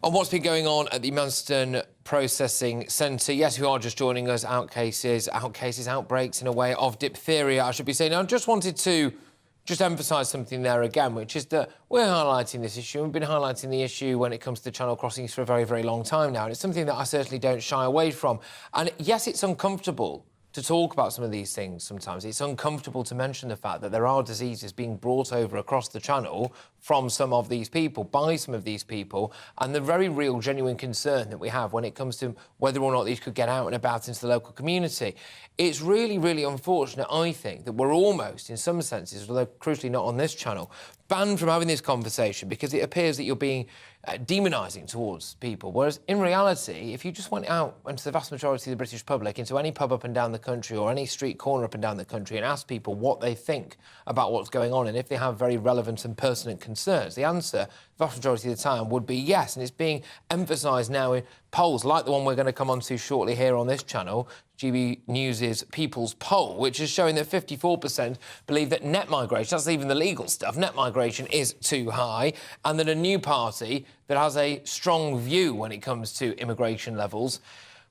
on what's been going on at the Manston Processing Centre. Yes, we are just joining us, outbreaks in a way of diphtheria, I should be saying. I just wanted to emphasise something there again, which is that we're highlighting this issue. We've been highlighting the issue when it comes to channel crossings for a very, very long time now, and it's something that I certainly don't shy away from. And yes, it's uncomfortable to talk about some of these things sometimes. It's uncomfortable to mention the fact that there are diseases being brought over across the channel from some of these people, by some of these people, and the very real, genuine concern that we have when it comes to whether or not these could get out and about into the local community. It's really, really unfortunate, I think, that we're almost, in some senses, although crucially not on this channel, banned from having this conversation because it appears that you're being demonising towards people. Whereas in reality, if you just went out into the vast majority of the British public, into any pub up and down the country or any street corner up and down the country and asked people what they think about what's going on and if they have very relevant and pertinent concerns? The answer, the vast majority of the time, would be yes, and it's being emphasised now in polls like the one we're going to come on to shortly here on this channel, GB News' People's Poll, which is showing that 54% believe that net migration, that's even the legal stuff, net migration is too high, and that a new party that has a strong view when it comes to immigration levels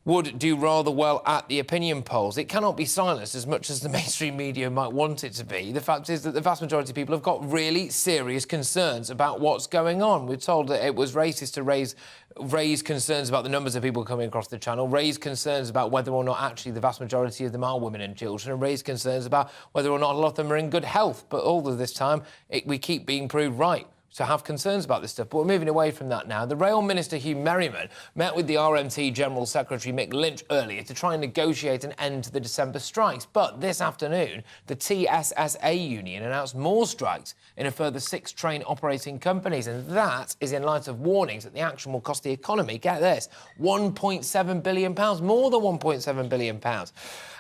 would do rather well at the opinion polls. It cannot be silenced as much as the mainstream media might want it to be. The fact is that the vast majority of people have got really serious concerns about what's going on. We're told that it was racist to raise concerns about the numbers of people coming across the channel, raise concerns about whether or not actually the vast majority of them are women and children, and raise concerns about whether or not a lot of them are in good health. But all of this time, we keep being proved right to have concerns about this stuff. But we're moving away from that now. The Rail Minister, Hugh Merriman, met with the RMT General Secretary Mick Lynch earlier to try and negotiate an end to the December strikes. But this afternoon, the TSSA union announced more strikes in a further 6 train operating companies. And that is in light of warnings that the action will cost the economy, get this, £1.7 billion, more than £1.7 billion.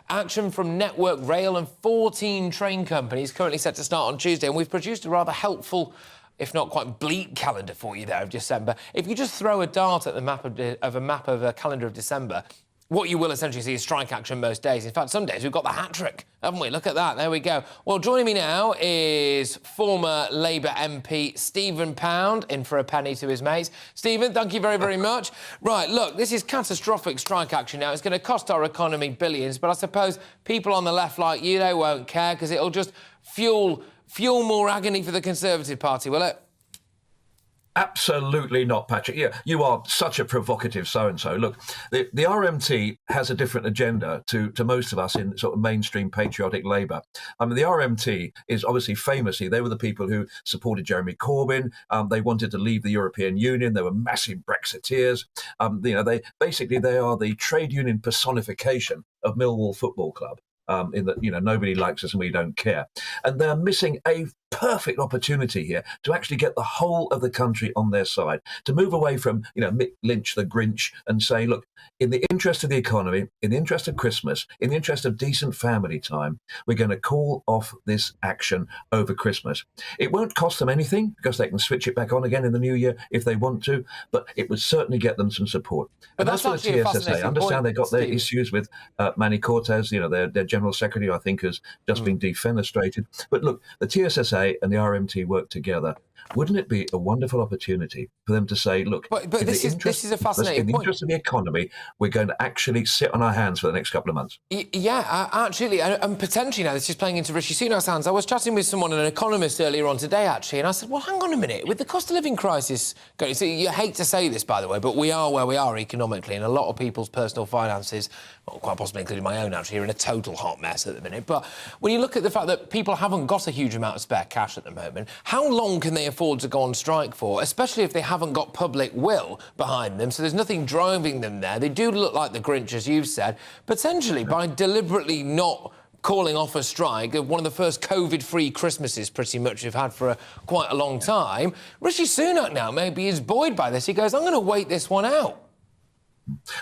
Action from Network Rail and 14 train companies currently set to start on Tuesday. And we've produced a rather helpful, if not quite bleak, calendar for you there of December. If you just throw a dart at the map of a calendar of December, what you will essentially see is strike action most days. In fact, some days we've got the hat-trick, haven't we? Look at that, there we go. Well, joining me now is former Labour MP Stephen Pound, in for a penny to his mates. Stephen, thank you very, very much. Right, look, this is catastrophic strike action now. It's going to cost our economy billions, but I suppose people on the left like you, they won't care, because it'll just fuel more agony for the Conservative Party, will it? Absolutely not, Patrick. Yeah, you are such a provocative so-and-so. Look, the RMT has a different agenda to most of us in sort of mainstream patriotic Labour. I mean, the RMT is obviously famously, they were the people who supported Jeremy Corbyn. They wanted to leave the European Union. They were massive Brexiteers. They are the trade union personification of Millwall Football Club. In that, nobody likes us and we don't care. And they're missing a perfect opportunity here to actually get the whole of the country on their side, to move away from, Mick Lynch, the Grinch, and say, look, in the interest of the economy, in the interest of Christmas, in the interest of decent family time, we're going to call off this action over Christmas. It won't cost them anything because they can switch it back on again in the new year if they want to, but it would certainly get them some support. But and that's for the TSSA. I understand they've got their issues with Manny Cortez, their General Secretary, I think, has just been defenestrated. But look, the TSSA and the RMT work together. Wouldn't it be a wonderful opportunity for them to say, look, but this is a fascinating in the point. interest of the economy, we're going to actually sit on our hands for the next couple of months. Yeah, actually, and potentially now this is playing into Rishi Sunak's hands. I was chatting with someone, an economist, earlier on today, actually, and I said, well, hang on a minute, with the cost of living crisis going, so you hate to say this, by the way, but we are where we are economically, and a lot of people's personal finances, well, quite possibly including my own, actually, are in a total hot mess at the minute. But when you look at the fact that people haven't got a huge amount of spare cash at the moment, how long can they afford to go on strike for, especially if they haven't got public will behind them, so there's nothing driving them there. They do look like the Grinch, as you've said, potentially by deliberately not calling off a strike, one of the first COVID-free Christmases pretty much we've had for quite a long time. Rishi Sunak now maybe is buoyed by this. He goes, I'm going to wait this one out.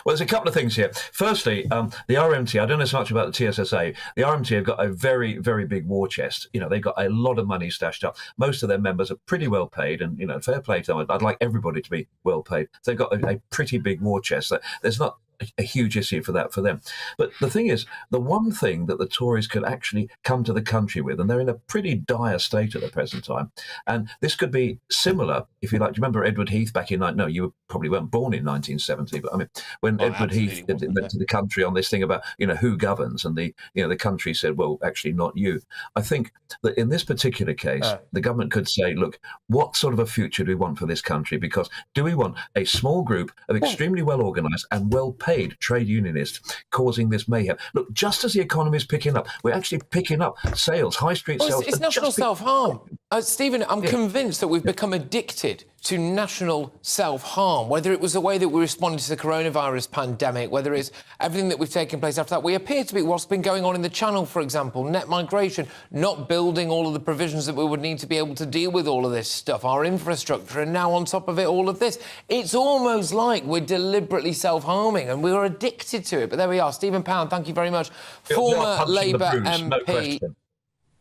Well, there's a couple of things here. Firstly, the RMT, I don't know so much about the TSSA. The RMT have got a very, very big war chest. They've got a lot of money stashed up. Most of their members are pretty well paid, and, fair play to them. I'd like everybody to be well paid. So they've got a pretty big war chest. There's not a huge issue for them. But the thing is, the one thing that the Tories could actually come to the country with, and they're in a pretty dire state at the present time, and this could be similar, if you like. Do you remember Edward Heath back in, no, you probably weren't born in 1970, but I mean, when Edward Heath went to the country on this thing about, who governs, and the country said, well, actually not you. I think that in this particular case, the government could say, look, what sort of a future do we want for this country? Because do we want a small group of extremely well organised and well-paid trade unionists causing this mayhem? Look, just as the economy is picking up, we're actually picking up sales, high street sales. It's national self-harm. Stephen, I'm convinced that we've become addicted to national self-harm, whether it was the way that we responded to the coronavirus pandemic, whether it's everything that we've taken place after that. We appear to be what's been going on in the Channel, for example, net migration, not building all of the provisions that we would need to be able to deal with all of this stuff, our infrastructure, and now on top of it, all of this. It's almost like we're deliberately self-harming, and we are addicted to it. But there we are. Stephen Pound, thank you very much. Former Labour MP. No,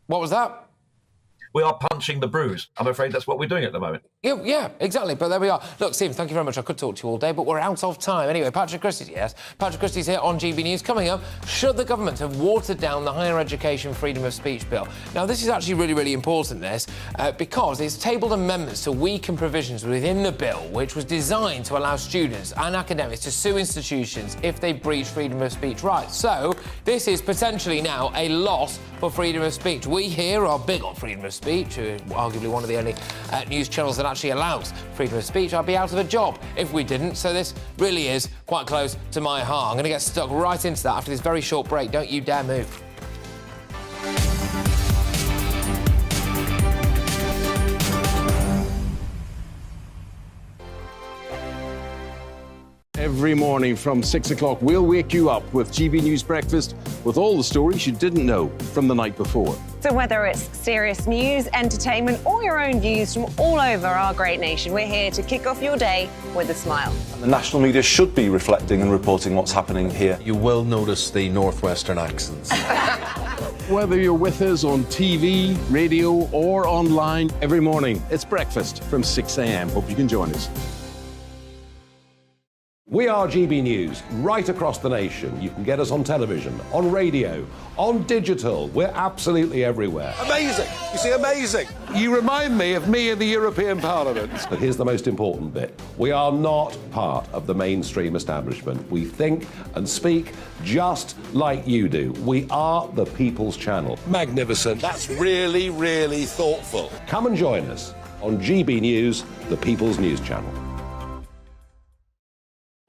what was that? We are punching the bruise. I'm afraid that's what we're doing at the moment. Yeah, exactly. But there we are. Look, Stephen, thank you very much. I could talk to you all day, but we're out of time. Anyway, Patrick Christys, yes. Patrick Christys here on GB News. Coming up, should the government have watered down the Higher Education Freedom of Speech Bill? Now, this is actually really, really important, because it's tabled amendments to weaken provisions within the bill, which was designed to allow students and academics to sue institutions if they breach freedom of speech rights. So, this is potentially now a loss for freedom of speech. We here are big on freedom of speech, arguably one of the only news channels that actually allows freedom of speech. I'd be out of a job if we didn't, so this really is quite close to my heart. I'm going to get stuck right into that after this very short break. Don't you dare move. Every morning from 6 o'clock, we'll wake you up with GB News Breakfast with all the stories you didn't know from the night before. So whether it's serious news, entertainment, or your own views from all over our great nation, we're here to kick off your day with a smile. And the national media should be reflecting and reporting what's happening here. You will notice the northwestern accents. Whether you're with us on TV, radio, or online, every morning, it's breakfast from 6 a.m. Hope you can join us. We are GB News, right across the nation. You can get us on television, on radio, on digital. We're absolutely everywhere. Amazing! You see, amazing! You remind me of me in the European Parliament. But here's the most important bit. We are not part of the mainstream establishment. We think and speak just like you do. We are the People's Channel. Magnificent. That's really, really thoughtful. Come and join us on GB News, the People's News Channel.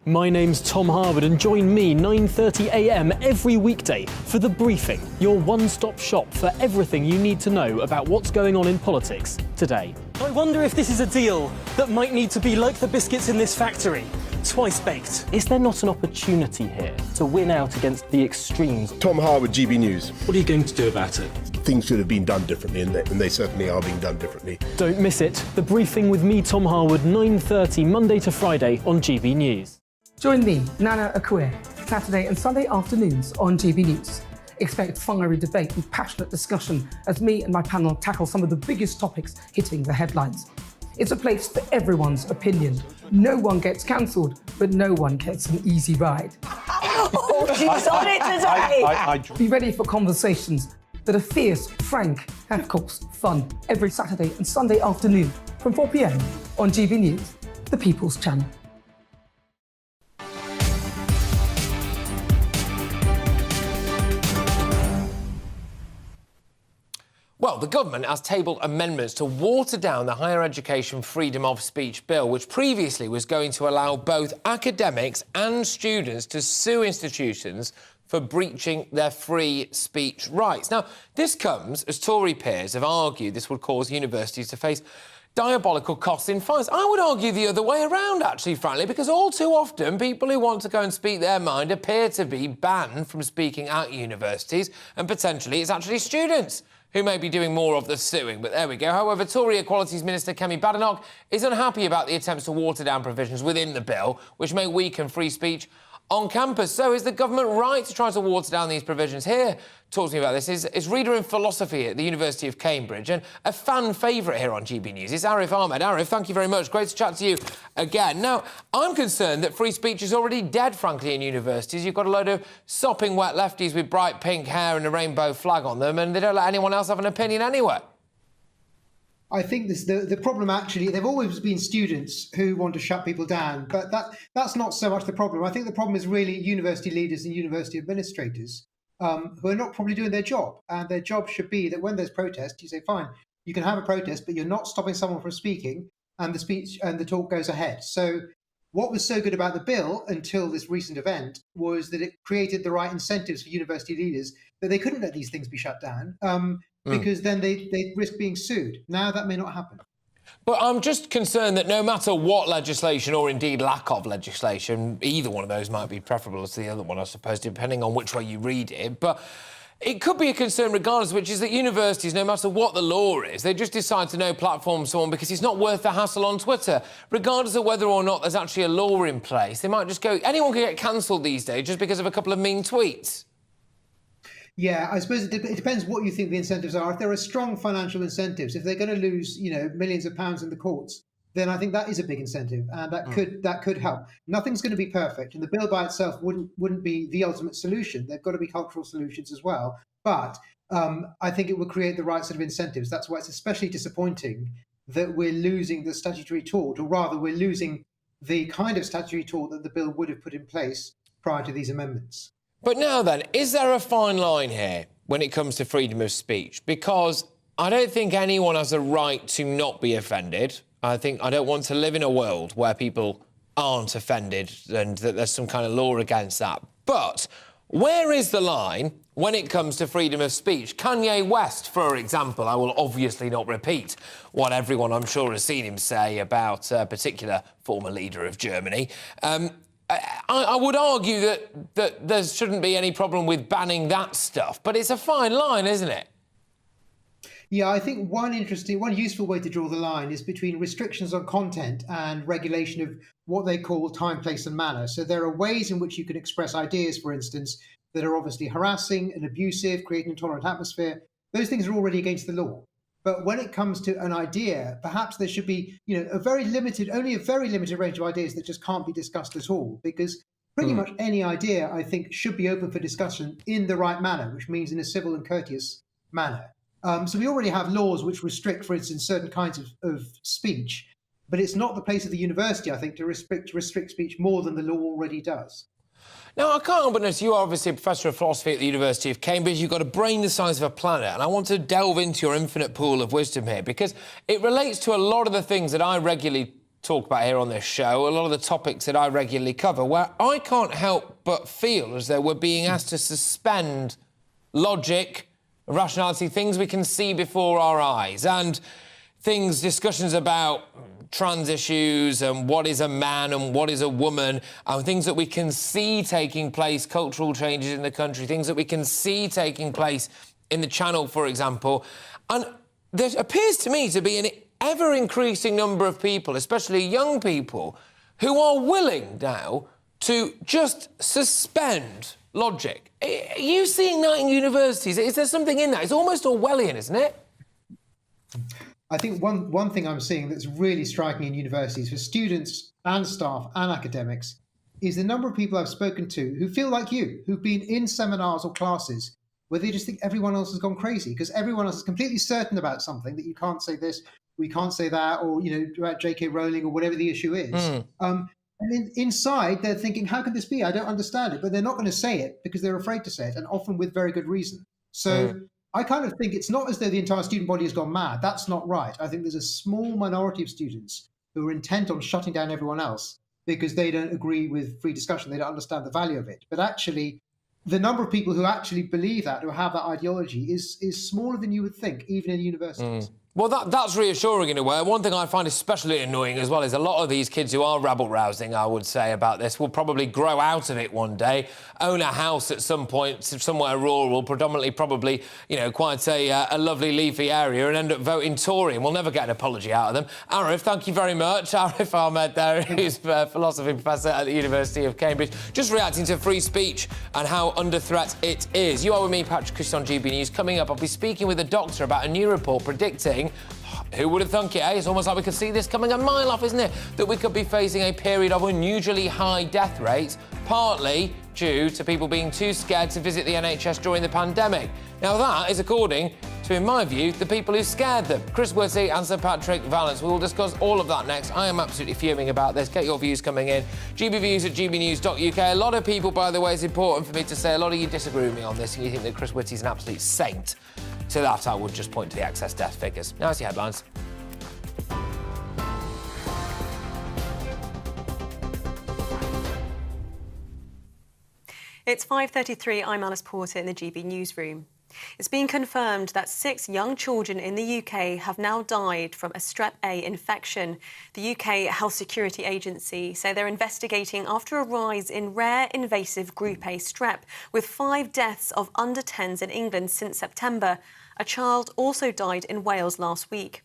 My name's Tom Harwood, and join me 9:30 a.m. every weekday for The Briefing, your one-stop shop for everything you need to know about what's going on in politics today. I wonder if this is a deal that might need to be like the biscuits in this factory, twice baked. Is there not an opportunity here to win out against the extremes? Tom Harwood, GB News. What are you going to do about it? Things should have been done differently, and they certainly are being done differently. Don't miss it. The Briefing with me, Tom Harwood, 9:30 Monday to Friday on GB News. Join me, Nana Akua, Saturday and Sunday afternoons on GB News. Expect fiery debate and passionate discussion as me and my panel tackle some of the biggest topics hitting the headlines. It's a place for everyone's opinion. No one gets cancelled, but no one gets an easy ride. Oh, she's on it today! Be ready for conversations that are fierce, frank, and of course, fun. Every Saturday and Sunday afternoon from 4 p.m. on GB News, the People's Channel. Well, the government has tabled amendments to water down the Higher Education Freedom of Speech Bill, which previously was going to allow both academics and students to sue institutions for breaching their free speech rights. Now, this comes as Tory peers have argued this would cause universities to face diabolical costs in fines. I would argue the other way around, actually, frankly, because all too often people who want to go and speak their mind appear to be banned from speaking at universities, and potentially it's actually students who may be doing more of the suing. But there we go. However, Tory Equalities Minister Kemi Badenoch is unhappy about the attempts to water down provisions within the bill, which may weaken free speech on campus. So is the government right to try to water down these provisions? Here, talks to me about this, is reader in philosophy at the University of Cambridge and a fan favourite here on GB News. It's Arif Ahmed. Arif, thank you very much. Great to chat to you again. Now, I'm concerned that free speech is already dead, frankly, in universities. You've got a load of sopping wet lefties with bright pink hair and a rainbow flag on them, and they don't let anyone else have an opinion anywhere. I think the problem, actually, they've always been students who want to shut people down, but that's not so much the problem. I think the problem is really university leaders and university administrators who are not probably doing their job. And their job should be that when there's protest, you say, fine, you can have a protest, but you're not stopping someone from speaking, and the speech and the talk goes ahead. So what was so good about the bill until this recent event was that it created the right incentives for university leaders that they couldn't let these things be shut down. Because then they risk being sued. Now that may not happen. But I'm just concerned that no matter what legislation, or indeed lack of legislation, either one of those might be preferable to the other one, I suppose, depending on which way you read it. But it could be a concern regardless, which is that universities, no matter what the law is, they just decide to no platform someone because it's not worth the hassle on Twitter. Regardless of whether or not there's actually a law in place, they might just go, anyone can get cancelled these days just because of a couple of mean tweets. Yeah, I suppose it depends what you think the incentives are. If there are strong financial incentives, if they're going to lose, millions of pounds in the courts, then I think that is a big incentive, and that could help. Nothing's going to be perfect, and the bill by itself wouldn't be the ultimate solution. There've got to be cultural solutions as well. But I think it will create the right sort of incentives. That's why it's especially disappointing that we're losing the statutory tort, or rather, we're losing the kind of statutory tort that the bill would have put in place prior to these amendments. But now then, is there a fine line here when it comes to freedom of speech? Because I don't think anyone has a right to not be offended. I don't want to live in a world where people aren't offended and that there's some kind of law against that. But where is the line when it comes to freedom of speech? Kanye West, for example, I will obviously not repeat what everyone I'm sure has seen him say about a particular former leader of Germany. I would argue that there shouldn't be any problem with banning that stuff, but it's a fine line, isn't it? Yeah, I think one useful way to draw the line is between restrictions on content and regulation of what they call time, place and manner. So there are ways in which you can express ideas, for instance, that are obviously harassing and abusive, creating an intolerant atmosphere. Those things are already against the law. But when it comes to an idea, perhaps there should be, only a very limited range of ideas that just can't be discussed at all, because pretty much any idea, I think, should be open for discussion in the right manner, which means in a civil and courteous manner. So we already have laws which restrict, for instance, certain kinds of speech, but it's not the place of the university, I think, to restrict speech more than the law already does. Now, I can't help but notice you are obviously a professor of philosophy at the University of Cambridge. You've got a brain the size of a planet, and I want to delve into your infinite pool of wisdom here, because it relates to a lot of the things that I regularly talk about here on this show, a lot of the topics that I regularly cover, where I can't help but feel as though we're being asked to suspend logic, rationality, things we can see before our eyes, and discussions about trans issues and what is a man and what is a woman, and things that we can see taking place, cultural changes in the country, things that we can see taking place in the Channel, for example. And there appears to me to be an ever-increasing number of people, especially young people, who are willing now to just suspend logic. Are you seeing that in universities? Is there something in that? It's almost Orwellian, isn't it? I think one thing I'm seeing that's really striking in universities for students and staff and academics is the number of people I've spoken to who feel like you, who've been in seminars or classes where they just think everyone else has gone crazy because everyone else is completely certain about something, that you can't say this, we can't say that, or, about J.K. Rowling or whatever the issue is. And inside, they're thinking, how can this be? I don't understand it. But they're not going to say it because they're afraid to say it, and often with very good reason. So I kind of think it's not as though the entire student body has gone mad. That's not right. I think there's a small minority of students who are intent on shutting down everyone else because they don't agree with free discussion. They don't understand the value of it. But actually, the number of people who actually believe that, who have that ideology, is smaller than you would think, even in universities. Well, that's reassuring in a way. One thing I find especially annoying as well is a lot of these kids who are rabble-rousing, I would say, about this, will probably grow out of it one day, own a house at some point, somewhere rural, predominantly probably, quite a lovely leafy area, and end up voting Tory, and we'll never get an apology out of them. Arif, thank you very much. Arif Ahmed there, who's a philosophy professor at the University of Cambridge, just reacting to free speech and how under threat it is. You are with me, Patrick Christys, on GB News. Coming up, I'll be speaking with a doctor about a new report predicting, who would have thunk it, eh? It's almost like we could see this coming a mile off, isn't it? That we could be facing a period of unusually high death rates, partly due to people being too scared to visit the NHS during the pandemic. Now, that is according to, in my view, the people who scared them. Chris Whitty and Sir Patrick Vallance. We will discuss all of that next. I am absolutely fuming about this. Get your views coming in. GBViews at gbnews.uk. A lot of people, by the way, it's important for me to say, a lot of you disagree with me on this and you think that Chris Whitty's an absolute saint. To that, I would just point to the excess death figures. Now it's the headlines. It's 5:33. I'm Alice Porter in the GB newsroom. It's been confirmed that 6 young children in the UK have now died from a Strep A infection. The UK Health Security Agency say they're investigating after a rise in rare invasive Group A strep, with 5 deaths of under 10s in England since September. A child also died in Wales last week.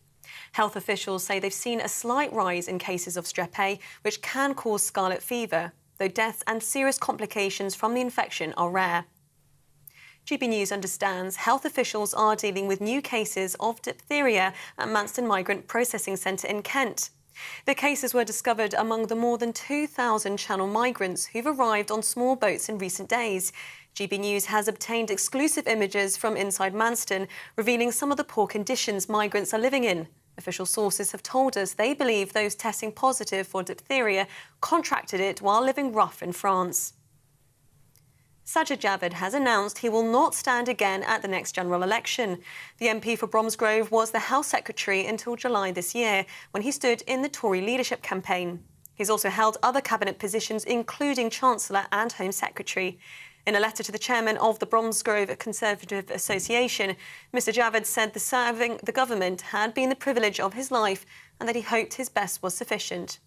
Health officials say they've seen a slight rise in cases of Strep A, which can cause scarlet fever, though deaths and serious complications from the infection are rare. GB News understands health officials are dealing with new cases of diphtheria at Manston Migrant Processing Centre in Kent. The cases were discovered among the more than 2,000 Channel migrants who've arrived on small boats in recent days. GB News has obtained exclusive images from inside Manston, revealing some of the poor conditions migrants are living in. Official sources have told us they believe those testing positive for diphtheria contracted it while living rough in France. Sajid Javid has announced he will not stand again at the next general election. The MP for Bromsgrove was the Health Secretary until July this year, when he stood in the Tory leadership campaign. He's also held other cabinet positions, including Chancellor and Home Secretary. In a letter to the chairman of the Bromsgrove Conservative Association, Mr Javid said serving the government had been the privilege of his life and that he hoped his best was sufficient.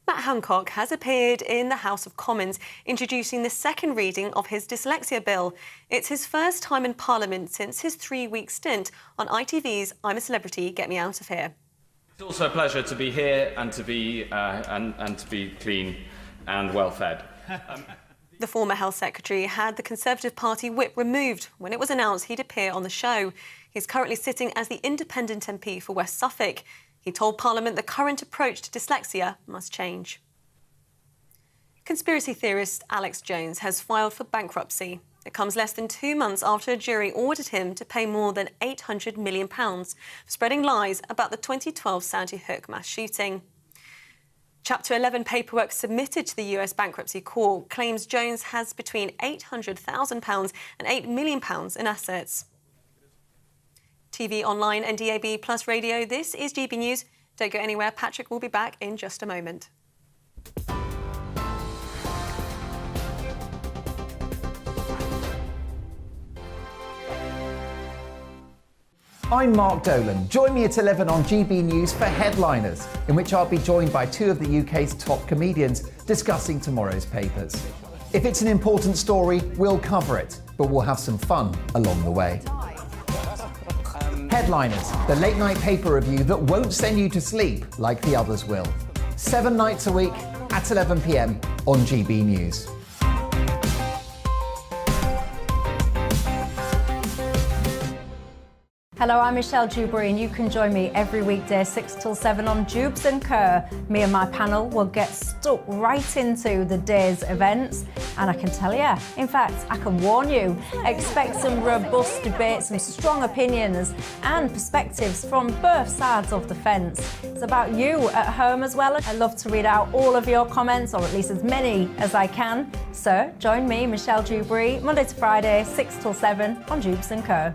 Matt Hancock has appeared in the House of Commons introducing the second reading of his dyslexia bill. It's his first time in Parliament since his 3-week stint on ITV's I'm a Celebrity, Get Me Out of Here. It's also a pleasure to be here and to be clean and well fed. The former Health Secretary had the Conservative Party whip removed when it was announced he'd appear on the show. He's currently sitting as the independent MP for West Suffolk. He told Parliament the current approach to dyslexia must change. Conspiracy theorist Alex Jones has filed for bankruptcy. It comes less than 2 months after a jury ordered him to pay more than £800 million for spreading lies about the 2012 Sandy Hook mass shooting. Chapter 11 paperwork submitted to the US bankruptcy court claims Jones has between £800,000 and £8 million in assets. TV, online and DAB plus radio, this is GB News. Don't go anywhere, Patrick will be back in just a moment. I'm Mark Dolan. Join me at 11 on GB News for Headliners, in which I'll be joined by 2 of the UK's top comedians discussing tomorrow's papers. If it's an important story, we'll cover it, but we'll have some fun along the way. Headliners, the late-night paper review that won't send you to sleep like the others will. 7 nights a week at 11 p.m. on GB News. Hello, I'm Michelle Dewberry and you can join me every weekday 6 till 7 on Jubes and Kerr. Me and my panel will get stuck right into the day's events and I can tell you, in fact, I can warn you, expect some robust debates, some strong opinions and perspectives from both sides of the fence. It's about you at home as well. I love to read out all of your comments, or at least as many as I can. So join me, Michelle Dewberry, Monday to Friday, 6 till 7 on Jubes and Kerr.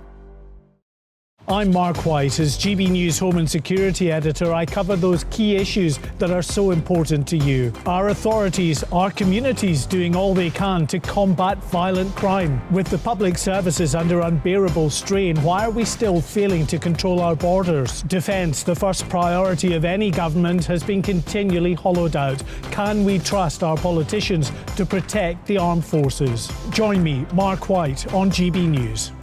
I'm Mark White. As GB News Home and Security Editor, I cover those key issues that are so important to you. Our authorities, our communities doing all they can to combat violent crime. With the public services under unbearable strain, why are we still failing to control our borders? Defence, the first priority of any government, has been continually hollowed out. Can we trust our politicians to protect the armed forces? Join me, Mark White, on GB News.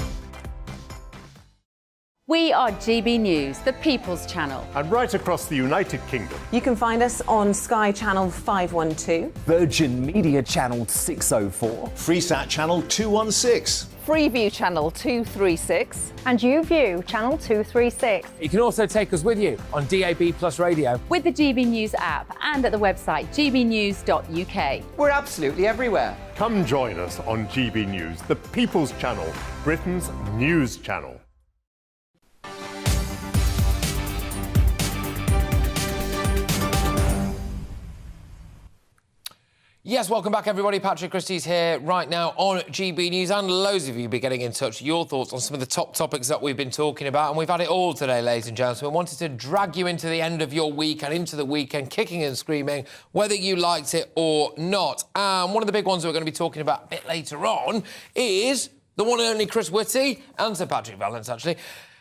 We are GB News, the People's Channel. And right across the United Kingdom. You can find us on Sky Channel 512. Virgin Media Channel 604. Freesat Channel 216. Freeview Channel 236. And YouView Channel 236. You can also take us with you on DAB plus radio. With the GB News app and at the website gbnews.uk. We're absolutely everywhere. Come join us on GB News, the People's Channel, Britain's news channel. Yes, welcome back, everybody. Patrick Christys here right now on GB News, and loads of you be getting in touch. Your thoughts on some of the top topics that we've been talking about, and we've had it all today, ladies and gentlemen. We wanted to drag you into the end of your week and into the weekend, kicking and screaming, whether you liked it or not. And one of the big ones we're going to be talking about a bit later on is the one and only Chris Whitty and Sir Patrick Vallance, actually,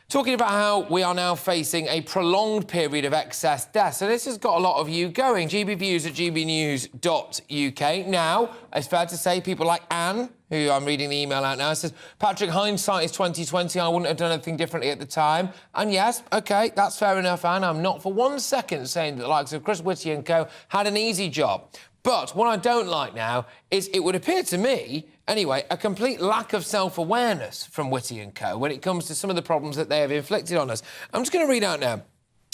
talking about how we are now facing a prolonged period of excess deaths. So this has got a lot of you going. GB Views at gbnews.uk. Now, it's fair to say people like Anne who I'm reading the email out now, says, Patrick, hindsight is 2020. I wouldn't have done anything differently at the time. And yes, OK, that's fair enough, Anne. I'm not for 1 second saying that the likes of Chris Whitty and co had an easy job. But what I don't like now is it would appear to me, anyway, a complete lack of self-awareness from Whitty and co when it comes to some of the problems that they have inflicted on us. I'm just going to read out now.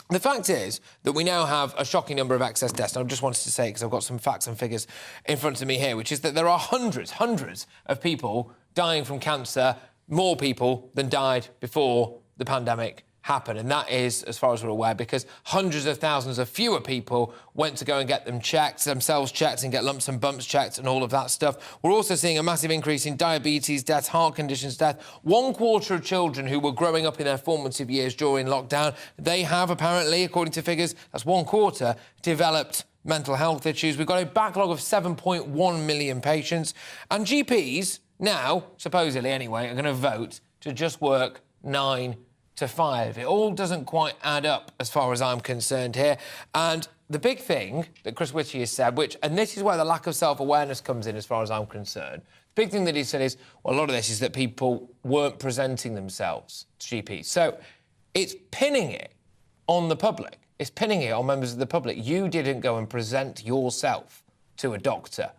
The fact is that we now have a shocking number of excess deaths. And I just wanted to say, because I've got some facts and figures in front of me here, which is that there are hundreds of people dying from cancer, more people than died before the pandemic happened. And that is, as far as we're aware, because hundreds of thousands of fewer people went to go and get themselves checked and get lumps and bumps checked and all of that stuff. We're also seeing a massive increase in diabetes deaths, heart conditions death. 1/4 of children who were growing up in their formative years during lockdown, they have apparently, according to figures, that's 1/4, developed mental health issues. We've got a backlog of 7.1 million patients. And GPs now, supposedly anyway, are going to vote to just work 9 to 5. It all doesn't quite add up as far as I'm concerned here. And the big thing that Chris Whitty has said, and this is where the lack of self-awareness comes in as far as I'm concerned, the big thing that he said is, well, a lot of this is that people weren't presenting themselves to GPs. So it's pinning it on the public. It's pinning it on members of the public. You didn't go and present yourself to a doctor.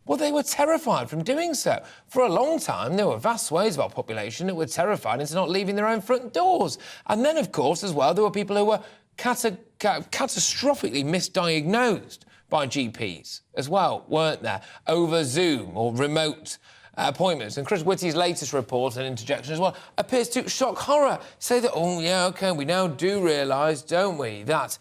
Well, they were terrified from doing so. For a long time, there were vast swathes of our population that were terrified into not leaving their own front doors. And then, of course, as well, there were people who were catastrophically misdiagnosed by GPs as well, weren't there? Over Zoom or remote appointments. And Chris Whitty's latest report and interjection as well appears to shock horror. Say that, oh, yeah, OK, we now do realise, don't we, that,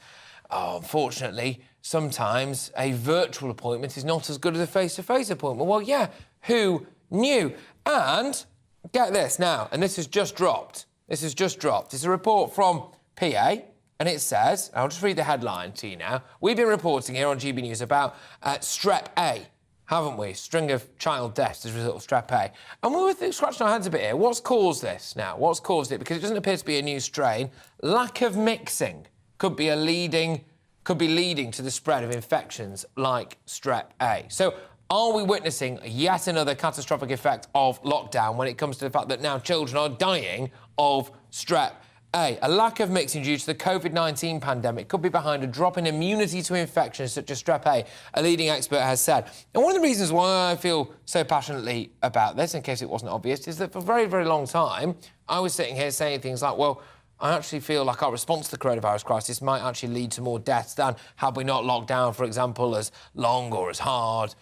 unfortunately, sometimes a virtual appointment is not as good as a face-to-face appointment. Well, yeah, who knew? And get this now, and this has just dropped. This has just dropped. It's a report from PA, and it says, I'll just read the headline to you now. We've been reporting here on GB News about Strep A, haven't we? String of child deaths as a result of Strep A. And we were scratching our heads a bit here. What's caused this now? What's caused it? Because it doesn't appear to be a new strain. Lack of mixing could be leading to the spread of infections like Strep A. So are we witnessing yet another catastrophic effect of lockdown when it comes to the fact that now children are dying of Strep A? A lack of mixing due to the COVID-19 pandemic could be behind a drop in immunity to infections such as Strep A leading expert has said. And one of the reasons why I feel so passionately about this, in case it wasn't obvious, is that for a very, very long time, I was sitting here saying things like, well, I actually feel like our response to the coronavirus crisis might actually lead to more deaths than had we not locked down, for example, as long or as hard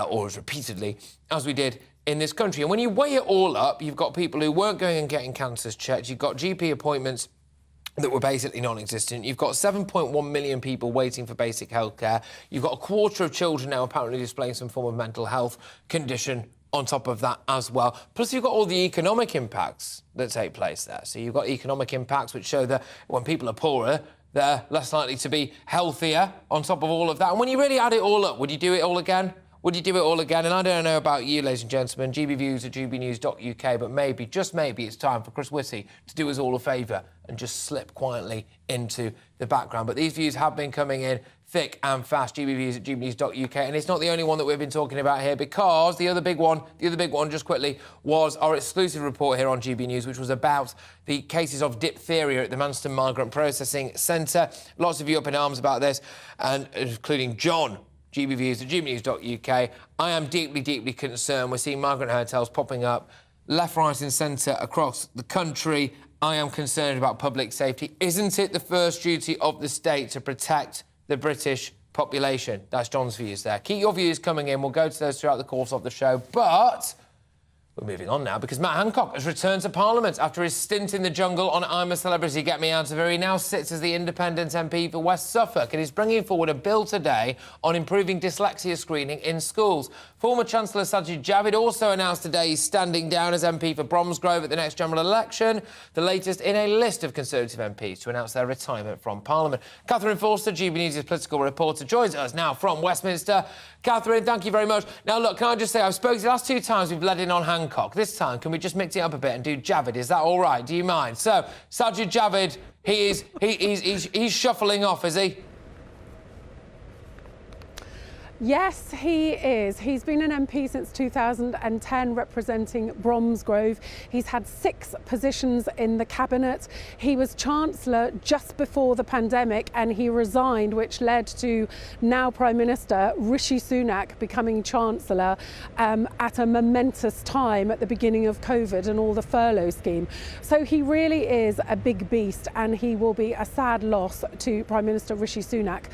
or as repeatedly as we did in this country. And when you weigh it all up, you've got people who weren't going and getting cancers checked, you've got GP appointments that were basically non-existent. You've got 7.1 million people waiting for basic health care. You've got 1/4 of children now apparently displaying some form of mental health condition on top of that as well. Plus, you've got all the economic impacts that take place there. So you've got economic impacts which show that when people are poorer, they're less likely to be healthier on top of all of that. And when you really add it all up, would you do it all again? Would you do it all again? And I don't know about you, ladies and gentlemen, gbviews@gbnews.uk, but maybe, just maybe, it's time for Chris Whitty to do us all a favour and just slip quietly into the background. But these views have been coming in thick and fast, gbviews@gbnews.uk, and it's not the only one that we've been talking about here, because the other big one, just quickly, was our exclusive report here on GB News, which was about the cases of diphtheria at the Manston Migrant Processing Centre. Lots of you up in arms about this, and including John, gbviews@gbnews.uk. I am deeply, deeply concerned. We're seeing migrant hotels popping up left, right and centre across the country. I am concerned about public safety. Isn't it the first duty of the state to protect the British population? That's John's views there. Keep your views coming in. We'll go to those throughout the course of the show. But we're moving on now, because Matt Hancock has returned to Parliament after his stint in the jungle on I'm a Celebrity, Get Me Out of Here. He now sits as the independent MP for West Suffolk and is bringing forward a bill today on improving dyslexia screening in schools. Former Chancellor Sajid Javid also announced today he's standing down as MP for Bromsgrove at the next general election, the latest in a list of Conservative MPs to announce their retirement from Parliament. Catherine Forster, GB News' political reporter, joins us now from Westminster. Catherine, thank you very much. Now, look, can I just say, I've spoken the last 2 times we've led in on Hancock. This time, can we just mix it up a bit and do Javid? Is that all right? Do you mind? So, Sajid Javid, he's shuffling off, is he? Yes, he is. He's been an MP since 2010, representing Bromsgrove. He's had 6 positions in the cabinet. He was Chancellor just before the pandemic and he resigned, which led to now Prime Minister Rishi Sunak becoming Chancellor at a momentous time at the beginning of COVID and all the furlough scheme. So he really is a big beast, and he will be a sad loss to Prime Minister Rishi Sunak,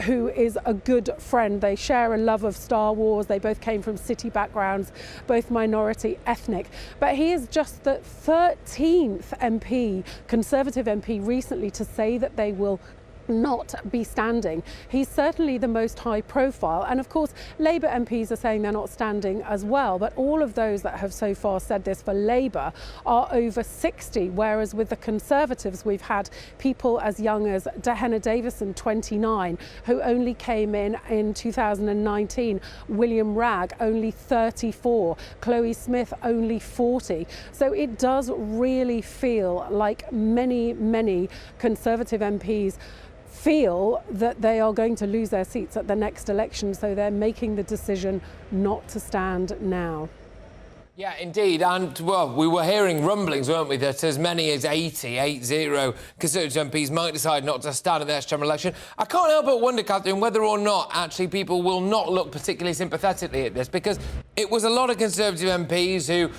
who is a good friend. They share a love of Star Wars. They both came from city backgrounds, both minority ethnic. But he is just the 13th MP, Conservative MP, recently to say that they will not be standing. He's certainly the most high profile, and of course Labour MPs are saying they're not standing as well, but all of those that have so far said this for Labour are over 60, whereas with the Conservatives we've had people as young as Dehenna Davison, 29, who only came in 2019, William Ragg only 34, Chloe Smith only 40. So it does really feel like many Conservative MPs feel that they are going to lose their seats at the next election, so they're making the decision not to stand now. Yeah, indeed. And, well, we were hearing rumblings, weren't we, that as many as 80 Conservative MPs might decide not to stand at the next general election. I can't help but wonder, Catherine, whether or not actually people will not look particularly sympathetically at this, because it was a lot of Conservative MPs who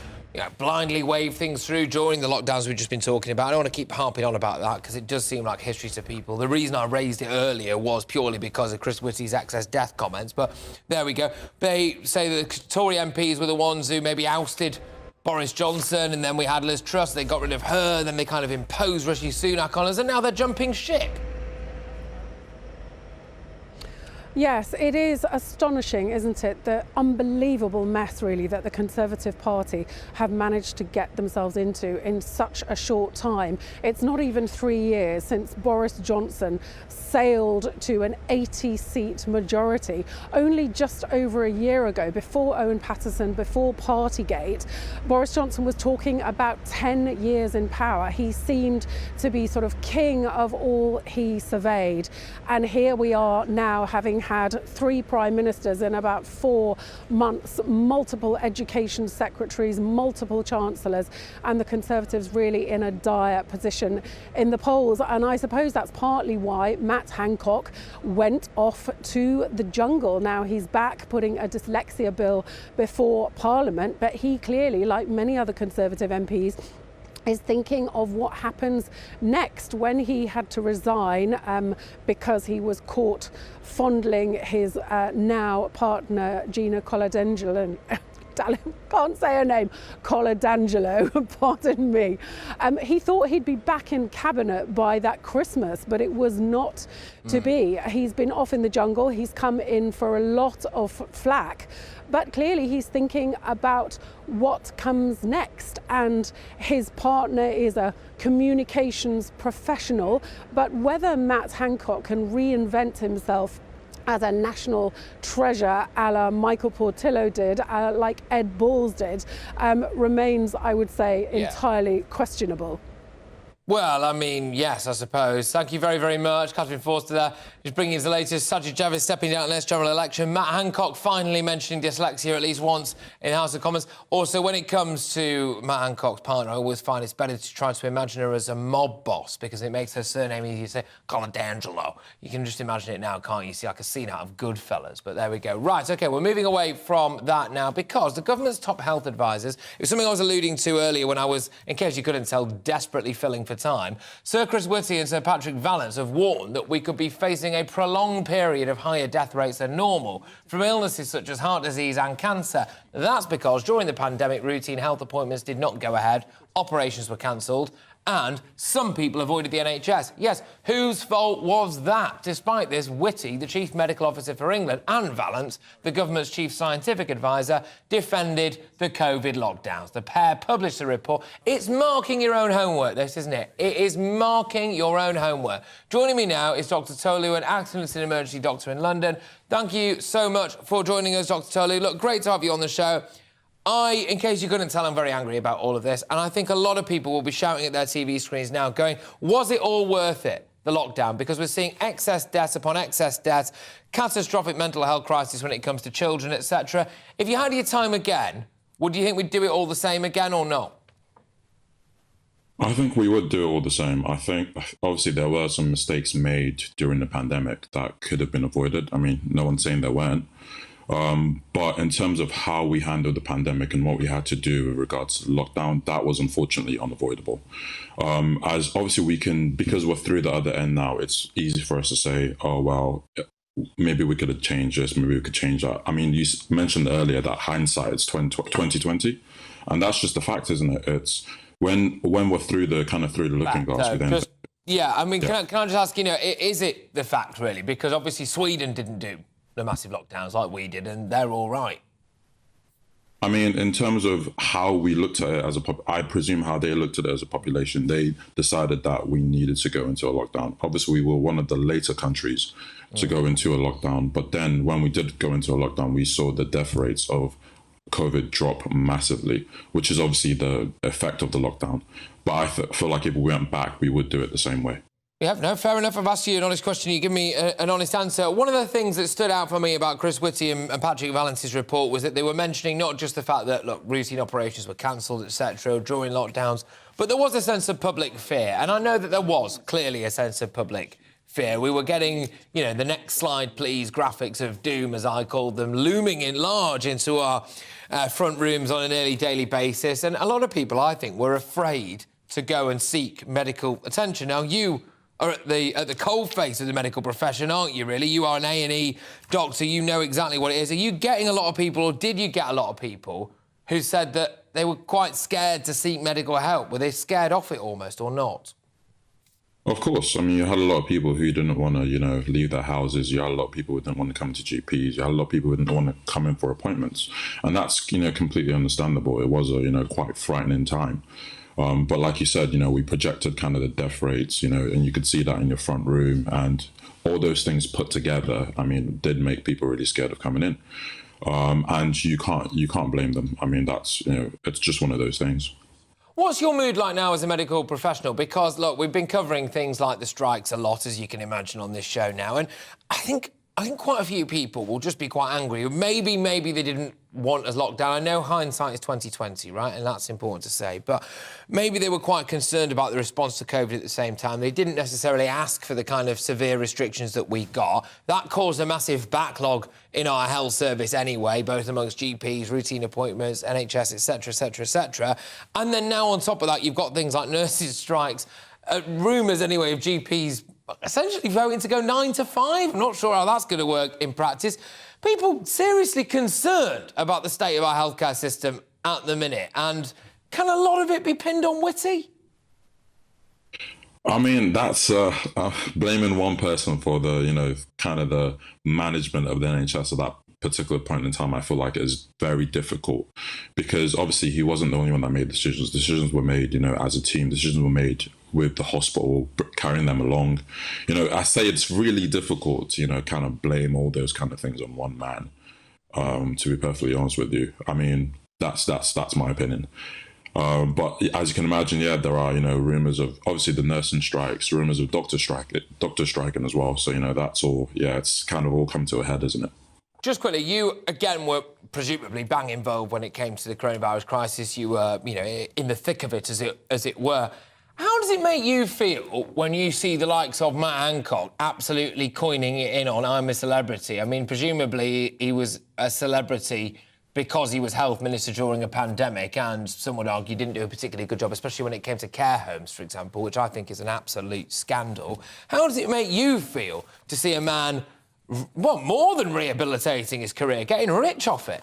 blindly wave things through during the lockdowns we've just been talking about. I don't want to keep harping on about that because it does seem like history to people. The reason I raised it earlier was purely because of Chris Whitty's excess death comments, but there we go. They say that the Tory MPs were the ones who maybe ousted Boris Johnson, and then we had Liz Truss, they got rid of her, then they kind of imposed Rishi Sunak on us, and now they're jumping ship. Yes, it is astonishing, isn't it? The unbelievable mess, really, that the Conservative Party have managed to get themselves into in such a short time. It's not even 3 years since Boris Johnson sailed to an 80-seat majority. Only just over a year ago, before Owen Paterson, before Partygate, Boris Johnson was talking about 10 years in power. He seemed to be sort of king of all he surveyed. And here we are now, having had 3 prime ministers in about 4 months, multiple education secretaries, multiple chancellors, and the Conservatives really in a dire position in the polls. And I suppose that's partly why Matt Hancock went off to the jungle. Now he's back putting a dyslexia bill before Parliament, but he clearly, like many other Conservative MPs, is thinking of what happens next. When he had to resign because he was caught fondling his now partner Gina Coladangelo, can't say her name, Coladangelo, pardon me. He thought he'd be back in cabinet by that Christmas, but it was not to be. He's been off in the jungle, he's come in for a lot of flack, but clearly he's thinking about what comes next, and his partner is a communications professional, but whether Matt Hancock can reinvent himself as a national treasure, a la Michael Portillo did, like Ed Balls did, remains, I would say, entirely questionable. Well, I mean, yes, I suppose. Thank you very, very much. Catherine Forster there, just bringing us the latest. Sajid Javid stepping down at the next general election. Matt Hancock finally mentioning dyslexia at least once in the House of Commons. Also, when it comes to Matt Hancock's partner, I always find it's better to try to imagine her as a mob boss because it makes her surname easier to say, Coladangelo. You can just imagine it now, can't you? See, like a scene out of Goodfellas. But there we go. Right, OK, we're moving away from that now because the government's top health advisors, it was something I was alluding to earlier when I was, in case you couldn't tell, desperately filling for time. Sir Chris Whitty and Sir Patrick Vallance have warned that we could be facing a prolonged period of higher death rates than normal from illnesses such as heart disease and cancer. That's because during the pandemic, routine health appointments did not go ahead, operations were cancelled, and some people avoided the NHS. Yes, whose fault was that? Despite this, Whitty, the Chief Medical Officer for England, and Vallance, the government's Chief Scientific Advisor, defended the COVID lockdowns. The pair published a report. It's marking your own homework, this, isn't it? It is marking your own homework. Joining me now is Dr Tolu, an accident and emergency doctor in London. Thank you so much for joining us, Dr Tolu. Look, great to have you on the show. In case you couldn't tell, I'm very angry about all of this, and I think a lot of people will be shouting at their TV screens now, going, was it all worth it? the lockdown, because we're seeing excess deaths upon excess deaths, catastrophic mental health crisis when it comes to children, etc. If you had your time again, would you think we'd do it all the same again or not? I think we would do it all the same. I think, obviously, there were some mistakes made during the pandemic that could have been avoided. I mean, no one's saying there weren't. But in terms of how we handled the pandemic and what we had to do with regards to lockdown, that was unfortunately unavoidable. As obviously we can, because we're through the other end now, it's easy for us to say, oh, well, maybe we could have changed this, maybe we could change that. I mean, you mentioned earlier that hindsight is 2020, and that's just the fact, isn't it? It's when we're through the looking glass, we then... Yeah, I mean, can I just ask, is it the fact, really? Because obviously Sweden didn't do the massive lockdowns like we did, and they're all right. I mean, in terms of how we looked at it as I presume how they looked at it as a population, they decided that we needed to go into a lockdown. Obviously, we were one of the later countries to go into a lockdown. But then when we did go into a lockdown, we saw the death rates of COVID drop massively, which is obviously the effect of the lockdown. But I feel like if we went back, we would do it the same way. Yeah, no, fair enough. I've asked you an honest question. You give me an honest answer. One of the things that stood out for me about Chris Whitty and Patrick Valence's report was that they were mentioning not just the fact that, look, routine operations were cancelled, etc., during lockdowns, but there was a sense of public fear. And I know that there was clearly a sense of public fear. We were getting, the next slide, please, graphics of doom, as I called them, looming in large into our front rooms on a nearly daily basis. And a lot of people, I think, were afraid to go and seek medical attention. Now, you are at the coalface of the medical profession, aren't you, really? You are an A&E doctor. You know exactly what it is. Are you getting a lot of people, or did you get a lot of people who said that they were quite scared to seek medical help? Were they scared off it almost, or not? Of course. I mean, you had a lot of people who didn't want to, leave their houses. You had a lot of people who didn't want to come to GPs. You had a lot of people who didn't want to come in for appointments. And that's, completely understandable. It was a, quite frightening time. But like you said, we projected kind of the death rates, and you could see that in your front room, and all those things put together, I mean, did make people really scared of coming in. And you can't blame them. I mean, that's, it's just one of those things. What's your mood like now as a medical professional? Because, look, we've been covering things like the strikes a lot, as you can imagine, on this show now. And I think quite a few people will just be quite angry. Maybe they didn't want us locked down. I know hindsight is 2020, right? And that's important to say. But maybe they were quite concerned about the response to COVID at the same time. They didn't necessarily ask for the kind of severe restrictions that we got. That caused a massive backlog in our health service anyway, both amongst GPs, routine appointments, NHS, etc., etc., etc. And then now on top of that, you've got things like nurses' strikes, rumours anyway of GPs essentially voting to go 9 to 5. I'm not sure how that's going to work in practice. People seriously concerned about the state of our healthcare system at the minute. And can a lot of it be pinned on Whitty? I mean, that's blaming one person for the, kind of the management of the NHS at that particular point in time. I feel like it is very difficult, because obviously he wasn't the only one that made decisions. Decisions were made, as a team. Decisions were made with the hospital, carrying them along. I say it's really difficult to, kind of blame all those kind of things on one man, to be perfectly honest with you. I mean, that's my opinion. But as you can imagine, yeah, there are, rumours of, obviously, the nursing strikes, rumours of doctor striking as well. So, that's all, yeah, it's kind of all come to a head, isn't it? Just quickly, you, again, were presumably bang involved when it came to the coronavirus crisis. You were, in the thick of it, as it were. How does it make you feel when you see the likes of Matt Hancock absolutely coining it in on I'm a celebrity? I mean, presumably he was a celebrity because he was health minister during a pandemic, and some would argue didn't do a particularly good job, especially when it came to care homes, for example, which I think is an absolute scandal. How does it make you feel to see a man, well, more than rehabilitating his career, getting rich off it?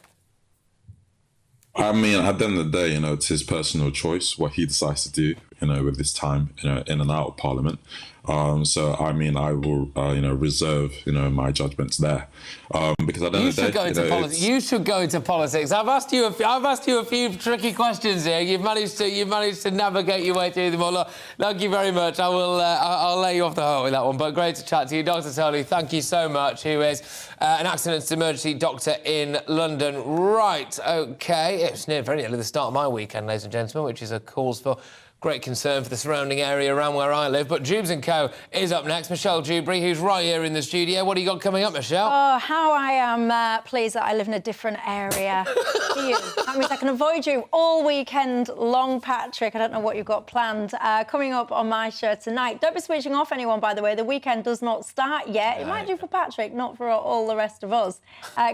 I mean, at the end of the day, it's his personal choice, what he decides to do, with his time, in and out of Parliament. So, I mean, I will, reserve, my judgments there. Because at the end of the day, you should go into politics. I've asked you a few tricky questions here. You've managed to navigate your way through them all. Look, thank you very much. I'll lay you off the hook with that one. But great to chat to you, Dr. Turley. Thank you so much. Who is an accidents emergency doctor in London. Right, OK. It's very nearly the start of my weekend, ladies and gentlemen, which is a cause for great concern for the surrounding area around where I live. But Jubes & Co. is up next. Michelle Dewberry, who's right here in the studio. What do you got coming up, Michelle? Oh, how I am pleased that I live in a different area to you. That means I can avoid you all weekend long, Patrick. I don't know what you've got planned. Coming up on my show tonight. Don't be switching off anyone, by the way. The weekend does not start yet. It might do for Patrick, not for all the rest of us.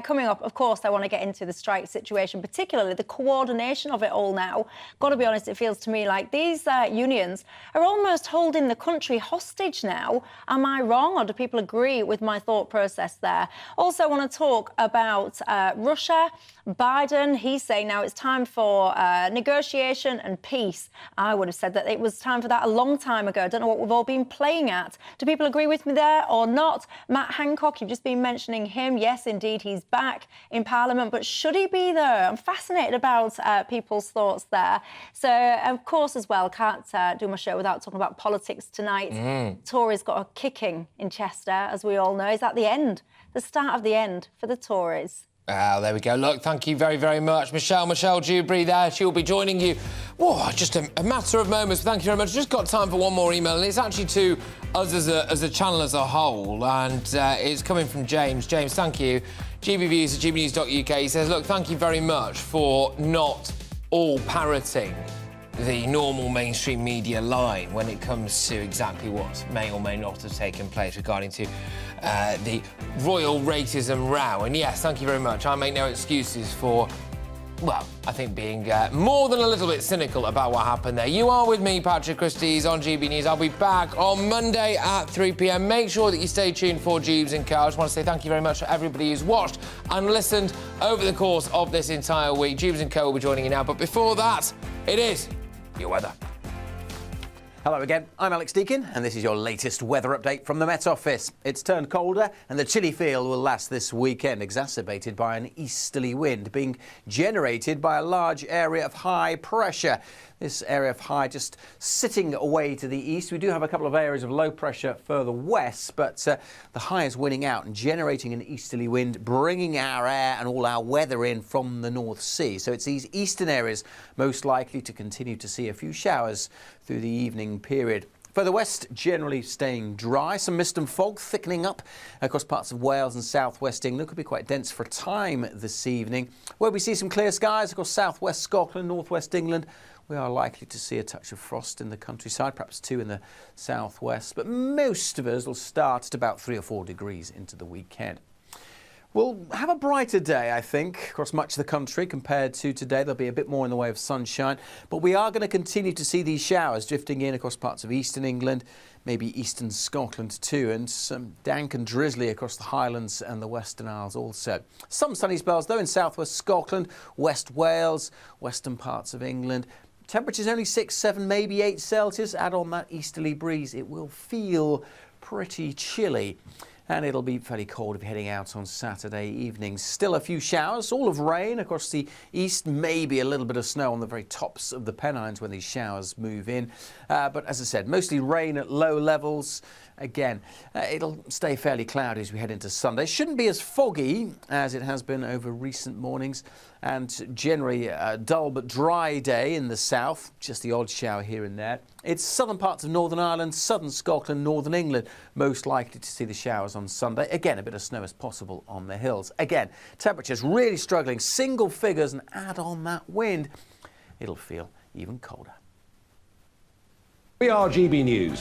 Coming up, of course, I want to get into the strike situation, particularly the coordination of it all now. Got to be honest, it feels to me like these unions are almost holding the country hostage now. Am I wrong, or do people agree with my thought process there? Also, I want to talk about Russia. Biden, he's saying now it's time for negotiation and peace. I would have said that it was time for that a long time ago. I don't know what we've all been playing at. Do people agree with me there or not? Matt Hancock, you've just been mentioning him. Yes, indeed, he's back in Parliament, but should he be there? I'm fascinated about people's thoughts there. So, of course, as well, can't do my show without talking about politics tonight. Tories got a kicking in Chester, as we all know. Is that the end? The start of the end for the Tories? There we go. Look, thank you very, very much. Michelle Dewberry there. She'll be joining you. Whoa, just a matter of moments. Thank you very much. Just got time for one more email, and it's actually to us as a channel as a whole, and it's coming from James. James, thank you. GBViews at gbnews.uk. He says, look, thank you very much for not all parroting the normal mainstream media line when it comes to exactly what may or may not have taken place regarding to the royal racism row. And yes, thank you very much. I make no excuses for, well, I think being more than a little bit cynical about what happened there. You are with me, Patrick Christys, on GB News. I'll be back on Monday at 3 p.m. Make sure that you stay tuned for Jubes & Co. I just want to say thank you very much to everybody who's watched and listened over the course of this entire week. Jubes & Co. will be joining you now. But before that, it is your weather. Hello again, I'm Alex Deakin, and this is your latest weather update from the Met Office. It's turned colder, and the chilly feel will last this weekend, exacerbated by an easterly wind being generated by a large area of high pressure. This area of high just sitting away to the east. We do have a couple of areas of low pressure further west, but the high is winning out and generating an easterly wind, bringing our air and all our weather in from the North Sea. So it's these eastern areas most likely to continue to see a few showers through the evening period. Further west, generally staying dry. Some mist and fog thickening up across parts of Wales and southwest England. Could be quite dense for a time this evening. Where we see some clear skies across southwest Scotland, northwest England, we are likely to see a touch of frost in the countryside, perhaps 2 in the southwest. But most of us will start at about 3 or 4 degrees into the weekend. We'll have a brighter day, I think, across much of the country compared to today. There'll be a bit more in the way of sunshine, but we are going to continue to see these showers drifting in across parts of eastern England, maybe eastern Scotland too, and some dank and drizzly across the Highlands and the Western Isles also. Some sunny spells, though, in southwest Scotland, West Wales, western parts of England. Temperatures only 6, 7, maybe 8 Celsius. Add on that easterly breeze, it will feel pretty chilly. And it'll be fairly cold if you're heading out on Saturday evening. Still a few showers, all of rain across the east, maybe a little bit of snow on the very tops of the Pennines when these showers move in. But as I said, mostly rain at low levels. Again, it'll stay fairly cloudy as we head into Sunday. Shouldn't be as foggy as it has been over recent mornings, and generally a dull but dry day in the south, just the odd shower here and there. It's southern parts of Northern Ireland, southern Scotland, northern England, most likely to see the showers on Sunday. Again, a bit of snow as possible on the hills. Again, temperatures really struggling, single figures, and add on that wind, it'll feel even colder. We are GB News.